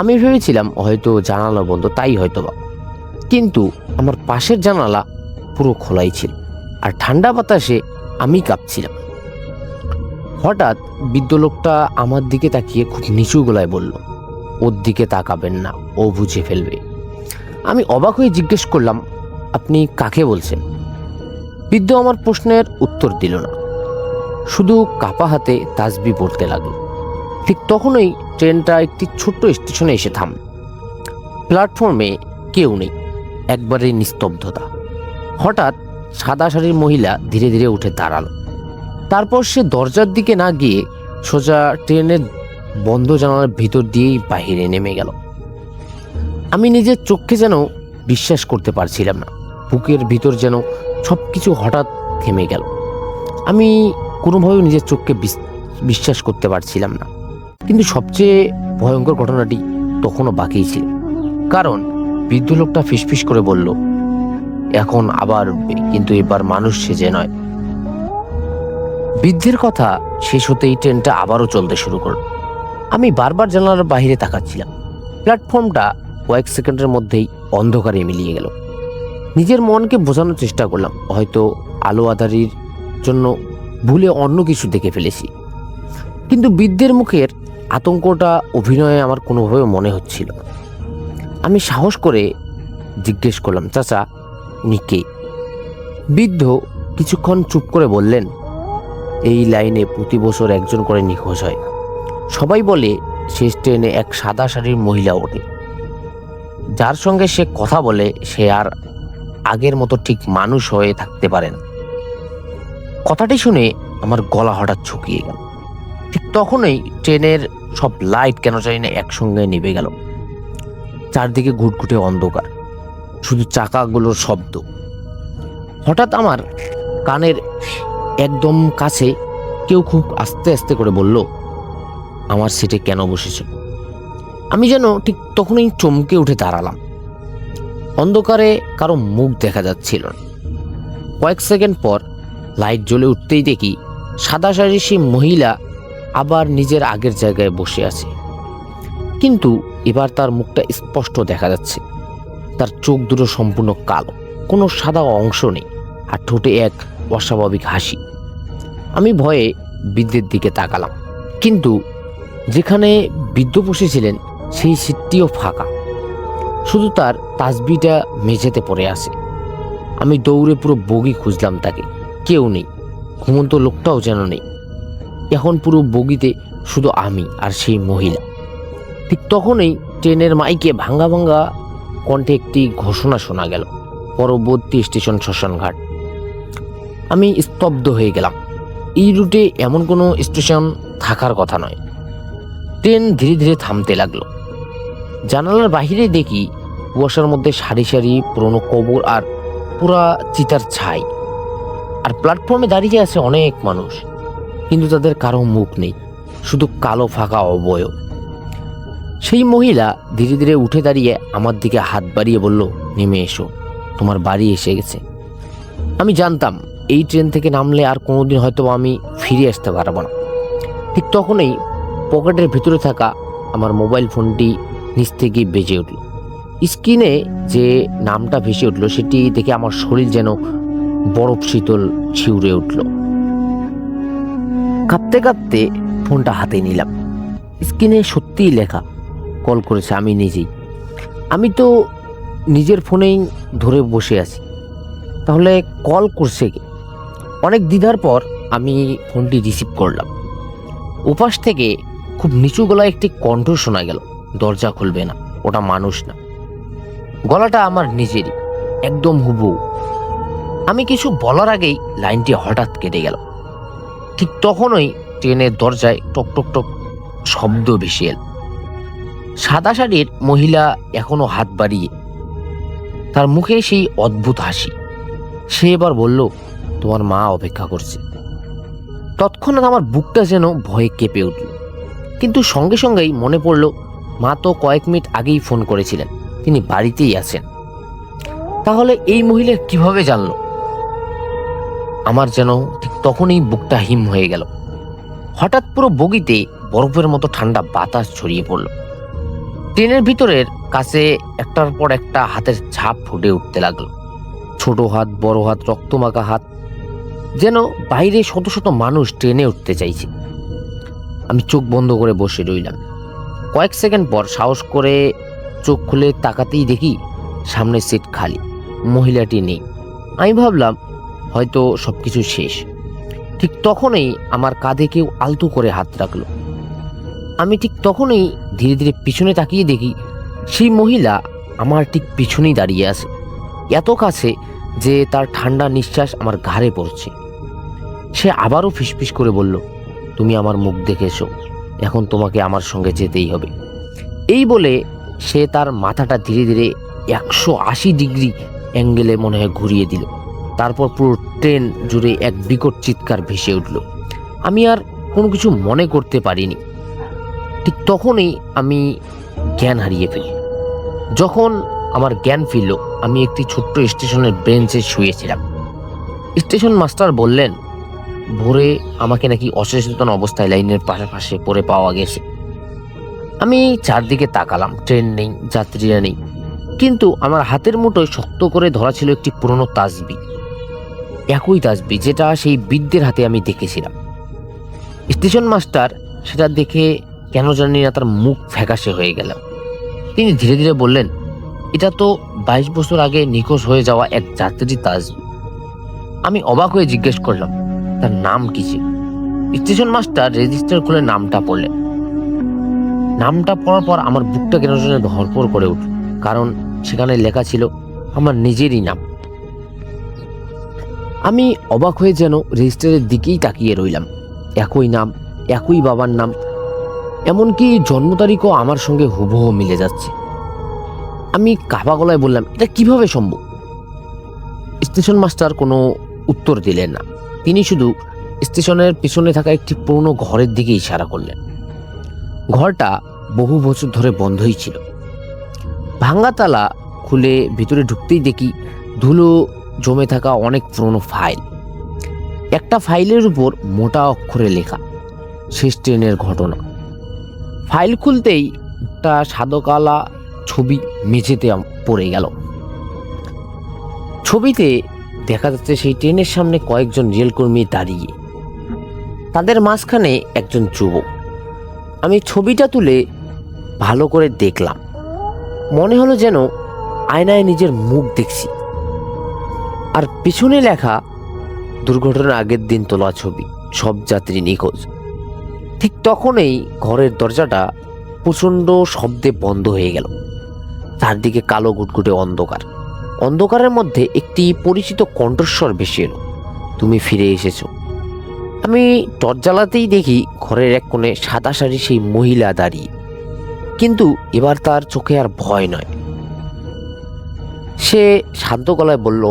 Speaker 6: আমি ভেবেছিলাম হয়তো জানালা বন্ধ, তাই হয়তো বা, কিন্তু আমার পাশের জানালা পুরো খোলাই ছিল, আর ঠান্ডা বাতাসে আমি কাঁপছিলাম। হঠাৎ বৃদ্ধ লোকটা আমার দিকে তাকিয়ে খুব নিচু গলায় বলল, ওর দিকে তাকাবেন না, ও বুঝে ফেলবে। আমি অবাক হয়ে জিজ্ঞেস করলাম, আপনি কাকে বলছেন? বৃদ্ধ আমার প্রশ্নের উত্তর দিল না, শুধু কাপা হাতে তাসবিহ পড়তে লাগলো। ঠিক তখনই ট্রেনটা একটি ছোট্ট স্টেশনে এসে থামল। প্ল্যাটফর্মে কেউ নেই, একবারে নিস্তব্ধতা। হঠাৎ সাদা শাড়ির মহিলা ধীরে ধীরে উঠে দাঁড়ালো। তারপর সে দরজার দিকে না গিয়ে সোজা ট্রেনের বন্ধ জানালার ভিতর দিয়েই বাহিরে নেমে গেল। আমি নিজের চোখকে যেন বিশ্বাস করতে পারছিলাম না। বুকের ভিতর যেন সব কিছু হঠাৎ থেমে গেল। আমি কোনোভাবেও নিজের চোখকে বিশ্বাস করতে পারছিলাম না। কিন্তু সবচেয়ে ভয়ঙ্কর ঘটনাটি তখনও বাকি ছিল, কারণ বৃদ্ধ লোকটা ফিসফিস করে বলল, এখন আবার উঠবে, কিন্তু এবার মানুষ সেজে নয়। বৃদ্ধের কথা শেষ হতেই ট্রেনটা আবারও চলতে শুরু করল। আমি বারবার জানালার বাইরে তাকাচ্ছিলাম। প্ল্যাটফর্মটা কয়েক সেকেন্ডের মধ্যেই অন্ধকারে মিলিয়ে গেল। নিজের মনকে বোঝানোর চেষ্টা করলাম, হয়তো আলো আঁধারির জন্য ভুলে অন্য কিছু দেখে ফেলেছি। কিন্তু বৃদ্ধের মুখের আতঙ্কটা অভিনয়ে আমার কোনোভাবে মনে হচ্ছিল না। আমি সাহস করে জিজ্ঞেস করলাম, চাচা উনি কে? বৃদ্ধ কিছুক্ষণ চুপ করে বললেন, এই লাইনে প্রতি বছর একজন করে নিখোঁজ হয়। সবাই বলে শেষ ট্রেনে এক সাদা শাড়ির মহিলা ওঠে, যার সঙ্গে সে কথা বলে সে আর আগের মতো ঠিক মানুষ হয়ে থাকতে পারে না। কথাটি শুনে আমার গলা হঠাৎ শুকিয়ে গেল। ঠিক তখনই ট্রেনের সব লাইট কেন জানি না একসঙ্গে নিভে গেল। চারদিকে ঘুটঘুটে অন্ধকার, শুধু চাকাগুলোর শব্দ। হঠাৎ আমার কানের একদম কাছে কেউ খুব আস্তে আস্তে করে বলল, আমার সিটে কেন বসেছ? আমি যেন ঠিক তখনই চমকে উঠে দাঁড়ালাম। অন্ধকারে কারো মুখ দেখা যাচ্ছিল না। কয়েক সেকেন্ড পর লাইট জ্বলে উঠতেই দেখি সাদা শাড়ির সেই মহিলা আবার নিজের আগের জায়গায় বসে আছে, কিন্তু এবার তার মুখটা স্পষ্ট দেখা যাচ্ছে। তার চোখ দুটো সম্পূর্ণ কালো, কোনো সাদা অংশ নেই, আর ঠোঁটে এক অস্বাভাবিক হাসি। আমি ভয়ে বৃদ্ধের দিকে তাকালাম, কিন্তু যেখানে বৃদ্ধ বসেছিলেন সেই সিটটিও ফাঁকা, শুধু তার তাসবিটা মেঝেতে পড়ে আছে। আমি দৌড়ে পুরো বগি খুঁজলাম তাকে, কেউ নেই, ঘুমন্ত লোকটাও যেন নেই। এখন পুরো বগিতে শুধু আমি আর সেই মহিলা। ঠিক তখনই ট্রেনের মাইকে ভাঙ্গা ভাঙ্গা কণ্ঠে একটি ঘোষণা শোনা গেল, পরবর্তী স্টেশন শ্মশানঘাট। আমি স্তব্ধ হয়ে গেলাম। এই রুটে এমন কোনো স্টেশন থাকার কথা নয়। ট্রেন ধীরে ধীরে থামতে লাগলো। জানালার বাহিরে দেখি কুয়াশার মধ্যে সারি সারি পুরনো কবর আর পুরা চিতার ছাই। আর প্ল্যাটফর্মে দাঁড়িয়ে আছে অনেক মানুষ, কিন্তু তাদের কারো মুখ নেই, শুধু কালো ফাঁকা অবয়ব। সেই মহিলা ধীরে ধীরে উঠে দাঁড়িয়ে আমার দিকে হাত বাড়িয়ে বলল, নেমে এসো, তোমার বাড়ি এসে গেছে। আমি জানতাম এই ট্রেন থেকে নামলে আর কোনোদিন হয়তো আমি ফিরে আসতে পারবো না। ঠিক তখনই পকেটের ভিতরে থাকা আমার মোবাইল ফোনটি নিচ থেকে বেজে উঠল। স্ক্রিনে যে নামটা ভেসে উঠল সেটি দেখে আমার শরীর যেন বরফ শীতল শিউরে উঠল। কাঁপতে কাঁপতে ফোনটা হাতে নিলাম। স্ক্রিনে সত্যিই লেখা, কল করেছে আমি নিজেই। আমি তো নিজের ফোনেই ধরে বসে আছি, তাহলে কল করছে কে? অনেক দ্বিধার পর আমি ফোনটি রিসিভ করলাম। উপাস থেকে খুব নিচু গলায় একটি কণ্ঠ শোনা গেল, দরজা খুলবে না, ওটা মানুষ না। গলাটা আমার নিজেরই, একদম হুবহু। আমি কিছু বলার আগেই লাইনটি হঠাৎ কেটে গেল। ঠিক তখনই ট্রেনের দরজায় টক টক টক শব্দ ভেসে এল। সাদা শাড়ির মহিলা এখনো হাত বাড়িয়ে, তার মুখে সেই অদ্ভুত হাসি। সে এবার বলল, তোমার মা অপেক্ষা করছে। তৎক্ষণাৎ আমার বুকটা যেন ভয়ে কেঁপে উঠল, কিন্তু সঙ্গে সঙ্গেই মনে পড়ল মা তো কয়েক মিনিট আগেই ফোন করেছিলেন, তিনি বাড়িতেই আছেন। তাহলে এই মহিলা কিভাবে জানলো? আমার যেন ঠিক তখনই বুকটা হিম হয়ে গেল। হঠাৎ পুরো বগিতে বরফের মতো ঠান্ডা বাতাস ছড়িয়ে পড়ল। ট্রেনের ভিতরের কাছে একটার পর একটা হাতের ছাপ ফুটে উঠতে লাগলো। ছোট হাত, বড় হাত, রক্তমাখা হাত, যেন বাইরে শত শত মানুষ ট্রেনে উঠতে চাইছে। আমি চোখ বন্ধ করে বসে রইলাম। কয়েক সেকেন্ড পর সাহস করে চোখ খুলে তাকাতেই দেখি সামনে সিট খালি, মহিলাটি নেই। আমি ভাবলাম হয়তো সবকিছু শেষ। ঠিক তখনই আমার কাঁধে কেউ আলতো করে হাত রাখলো। আমি ঠিক তখনই ধীরে ধীরে পিছনে তাকিয়ে দেখি সেই মহিলা আমার ঠিক পিছনেই দাঁড়িয়ে আছে, এত কাছে যে তার ঠান্ডা নিঃশ্বাস আমার ঘাড়ে পড়ছে। সে আবারও ফিসফিস করে বলল, তুমি আমার মুখ দেখেছো, এখন তোমাকে আমার সঙ্গে যেতেই হবে। এই বলে সে তার মাথাটা ধীরে ধীরে 180 ডিগ্রি অ্যাঙ্গেলে মনে হয় ঘুরিয়ে দিল। তারপর পুরো ট্রেন জুড়ে এক বিকট চিৎকার ভেসে উঠল। আমি আর কোনো কিছু মনে করতে পারিনি। ঠিক তখনই আমি জ্ঞান হারিয়ে ফেলি। যখন আমার জ্ঞান ফিরল, আমি একটি ছোট্ট স্টেশনের বেঞ্চে শুয়েছিলাম। স্টেশন মাস্টার বললেন ভোরে আমাকে নাকি অচেতন অবস্থায় লাইনের পাশে পড়ে পাওয়া গেছে। আমি চারদিকে তাকালাম, ট্রেন নেই, যাত্রীরা নেই, কিন্তু আমার হাতের মুঠোয় শক্ত করে ধরা ছিল একটি পুরনো তাসবি, একই তাসবি যেটা সেই বৃদ্ধের হাতে আমি দেখেছিলাম। স্টেশন মাস্টার সেটা দেখে কেন জানি না তার মুখ ফ্যাকাশে হয়ে গেল। তিনি ধীরে ধীরে বললেন, এটা তো 22 বছর আগে নিখোঁজ হয়ে যাওয়া এক যাত্রীর তাসবি। আমি অবাক হয়ে জিজ্ঞেস করলাম, তার নাম কি ছিল? স্টেশন মাস্টার রেজিস্টার খুলে নামটা পড়লেন। নামটা পড়ার পর আমার বুকটা কেন যেন ধরপড় করে উঠল, কারণ সেখানে লেখা ছিল আমার নিজেরই নাম। আমি অবাক হয়ে যেন রেজিস্টারের দিকেই তাকিয়ে রইলাম। একই নাম, একই বাবার নাম, এমনকি জন্ম তারিখও আমার সঙ্গে হুবহু মিলে যাচ্ছে। আমি কাঁপা গলায় বললাম, এটা কিভাবে সম্ভব? স্টেশন মাস্টার কোনো উত্তর দিলেন না। তিনি শুধু স্টেশনের পিছনে থাকা একটি পুরনো ঘরের দিকে ইশারা করলেন। ঘরটা বহু বছর ধরে বন্ধই ছিল। ভাঙা তালা খুলে ভিতরে ঢুকতেই দেখি ধুলো জমে থাকা অনেক পুরনো ফাইল। একটা ফাইলের উপর মোটা অক্ষরে লেখা শেষ ট্রেনের ঘটনা। ফাইল খুলতেই একটা সাদা কালা ছবি মেঝেতে পড়ে গেল। ছবিতে দেখা যাচ্ছে সেই ট্রেনের সামনে কয়েকজন রেলকর্মী দাঁড়িয়ে, তাদের মাঝখানে একজন যুবক। আমি ছবিটা তুলে ভালো করে দেখলাম, মনে হলো যেন আয়নায় নিজের মুখ দেখছি। আর পিছনে লেখা দুর্ঘটনার আগের দিন তোলা ছবি, সব যাত্রী নিখোঁজ। ঠিক তখনই ঘরের দরজাটা প্রচণ্ড শব্দে বন্ধ হয়ে গেল। চারদিকে কালো গুটগুটে অন্ধকার। অন্ধকারের মধ্যে একটি পরিচিত কণ্ঠস্বর ভেসে এলো, তুমি ফিরে এসেছো। আমি টর্চ জ্বালাতেই দেখি ঘরের এক কোণে সাদা শাড়ি সেই মহিলা দাঁড়িয়ে, কিন্তু এবার তার চোখে আর ভয় নয়। সে শান্ত গলায় বলল,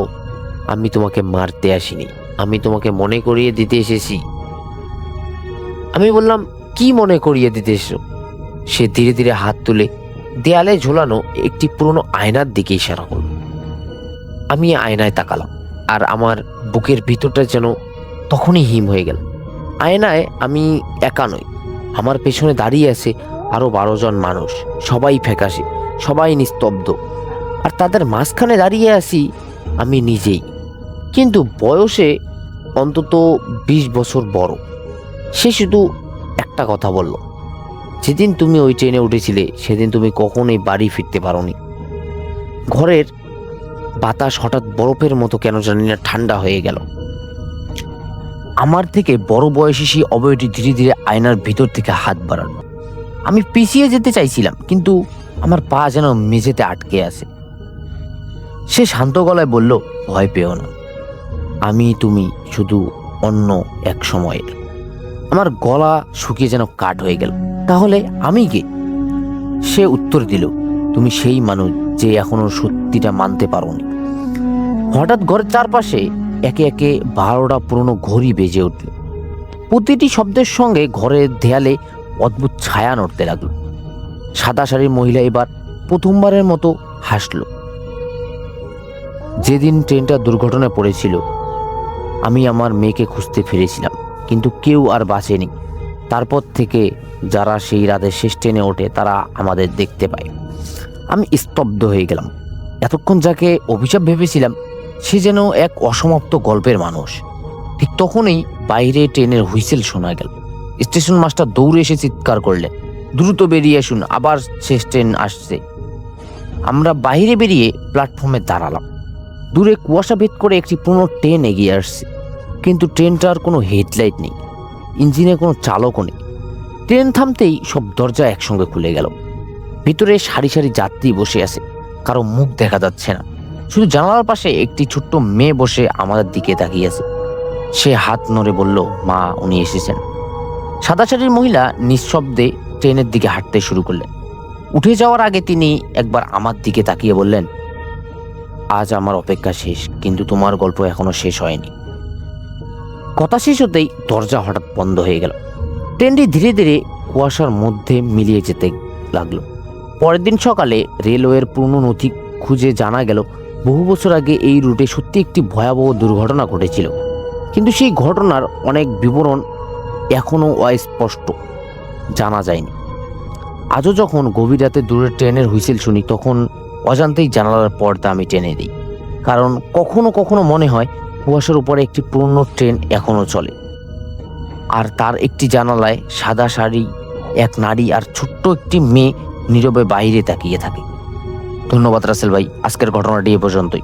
Speaker 6: আমি তোমাকে মারতে আসিনি, আমি তোমাকে মনে করিয়ে দিতে এসেছি। আমি বললাম, কি মনে করিয়ে দিতে এসো? সে ধীরে ধীরে হাত তুলে দেয়ালে ঝোলানো একটি পুরনো আয়নার দিকে ইশারা করল। আমি আয়নায় তাকালাম, আর আমার বুকের ভিতরটা যেন তখনই হিম হয়ে গেল। আয়নায় আমি একা নই, আমার পেছনে দাঁড়িয়ে আছে আরো 12 জন মানুষ, সবাই ফ্যাকাশে, সবাই নিস্তব্ধ। আর তাদের মাঝখানে দাঁড়িয়ে আছি আমি নিজেই, কিন্তু বয়সে অন্তত 20 বছর বড়। সে শুধু একটা কথা বলল, যেদিন তুমি ওই ট্রেনে উঠেছিলে সেদিন তুমি কখনোই বাড়ি ফিরতে পারোনি। ঘরের বাতাস হঠাৎ বরফের মতো কেন জানি না ঠান্ডা হয়ে গেল। আমার থেকে বড় বয়সী সেই অবয়টি ধীরে ধীরে আয়নার ভিতর থেকে হাত বাড়ালো। আমি পিছিয়ে যেতে চাইছিলাম, কিন্তু আমার পা যেন মেঝেতে আটকে আছে। সে শান্ত গলায় বলল, ভয় পেও না, আমি তুমি শুধু অন্য এক সময়ের। আমার গলা শুকিয়ে যেন কাঠ হয়ে গেল। তাহলে আমি কে? সে উত্তর দিল, তুমি সেই মানুষ যে এখনো সত্যিটা মানতে পারোনি। হঠাৎ ঘরের চারপাশে একে একে 12টা পুরনো ঘড়ি বেজে উঠল। প্রতিটি শব্দের সঙ্গে ঘরের দেয়ালে অদ্ভুত ছায়া নড়তে লাগলো। সাদা শাড়ির মহিলা এবার প্রথমবারের মতো হাসল। যেদিন ট্রেনটা দুর্ঘটনায় পড়েছিল আমি আমার মেয়েকে খুঁজতে ফিরেছিলাম, কিন্তু কেউ আর বাঁচেনি। তারপর থেকে যারা সেই রাতে শেষ ট্রেনে ওঠে তারা আমাদের দেখতে পায়। আমি স্তব্ধ হয়ে গেলাম। এতক্ষণ যাকে অভিশাপ ভেবেছিলাম সে যেন এক অসমাপ্ত গল্পের মানুষ। ঠিক তখনই বাইরে ট্রেনের হুইসেল শোনা গেল। স্টেশন মাস্টার দৌড়ে এসে চিৎকার করলেন, দ্রুত বেরিয়ে আসুন, আবার শেষ ট্রেন আসছে। আমরা বাইরে বেরিয়ে প্ল্যাটফর্মে দাঁড়ালাম। দূরে কুয়াশা ভেদ করে একটি পুরনো ট্রেন এগিয়ে আসছে, কিন্তু ট্রেনটার কোনো হেডলাইট নেই, ইঞ্জিনে কোনো চালকও নেই। ট্রেন থামতেই সব দরজা একসঙ্গে খুলে গেল। ভিতরে সারি সারি যাত্রী বসে আছে, কারো মুখ দেখা যাচ্ছে না। শুধু জানালার পাশে একটি ছোট্ট মেয়ে বসে আমাদের দিকে তাকিয়ে আছে। সে হাত নড়ে বলল, মা, উনি এসেছেন। সাদা শাড়ির মহিলা নিঃশব্দে ট্রেনের দিকে হাঁটতে শুরু করলেন। উঠে যাওয়ার আগে তিনি একবার আমার দিকে তাকিয়ে বললেন, আজ আমার অপেক্ষা শেষ, কিন্তু তোমার গল্প এখনো শেষ হয়নি। কথা শেষ হতেই দরজা হঠাৎ বন্ধ হয়ে গেল। ট্রেনটি ধীরে ধীরে কুয়াশার মধ্যে মিলিয়ে যেতে লাগলো। পরের দিন সকালে রেলওয়ের পুরনো নথি খুঁজে জানা গেল বহু বছর আগে এই রুটে সত্যি একটি ভয়াবহ দুর্ঘটনা ঘটেছিল, কিন্তু সেই ঘটনার অনেক বিবরণ এখনও অস্পষ্ট, জানা যায়নি। আজও যখন গভীর রাতে দূরের ট্রেনের হুইসেল শুনি, তখন অজান্তেই জানালার পর্দা আমি টেনে দিই, কারণ কখনো কখনো মনে হয় কুয়াশার উপরে একটি পুরনো ট্রেন এখনও চলে, আর তার একটি জানালায় সাদা শাড়ি এক নারী আর ছোট্ট একটি মেয়ে নীরবে বাইরে তাকিয়ে থাকে। ধন্যবাদ রাসেল ভাই, আজকের ঘটনাটি এ পর্যন্তই।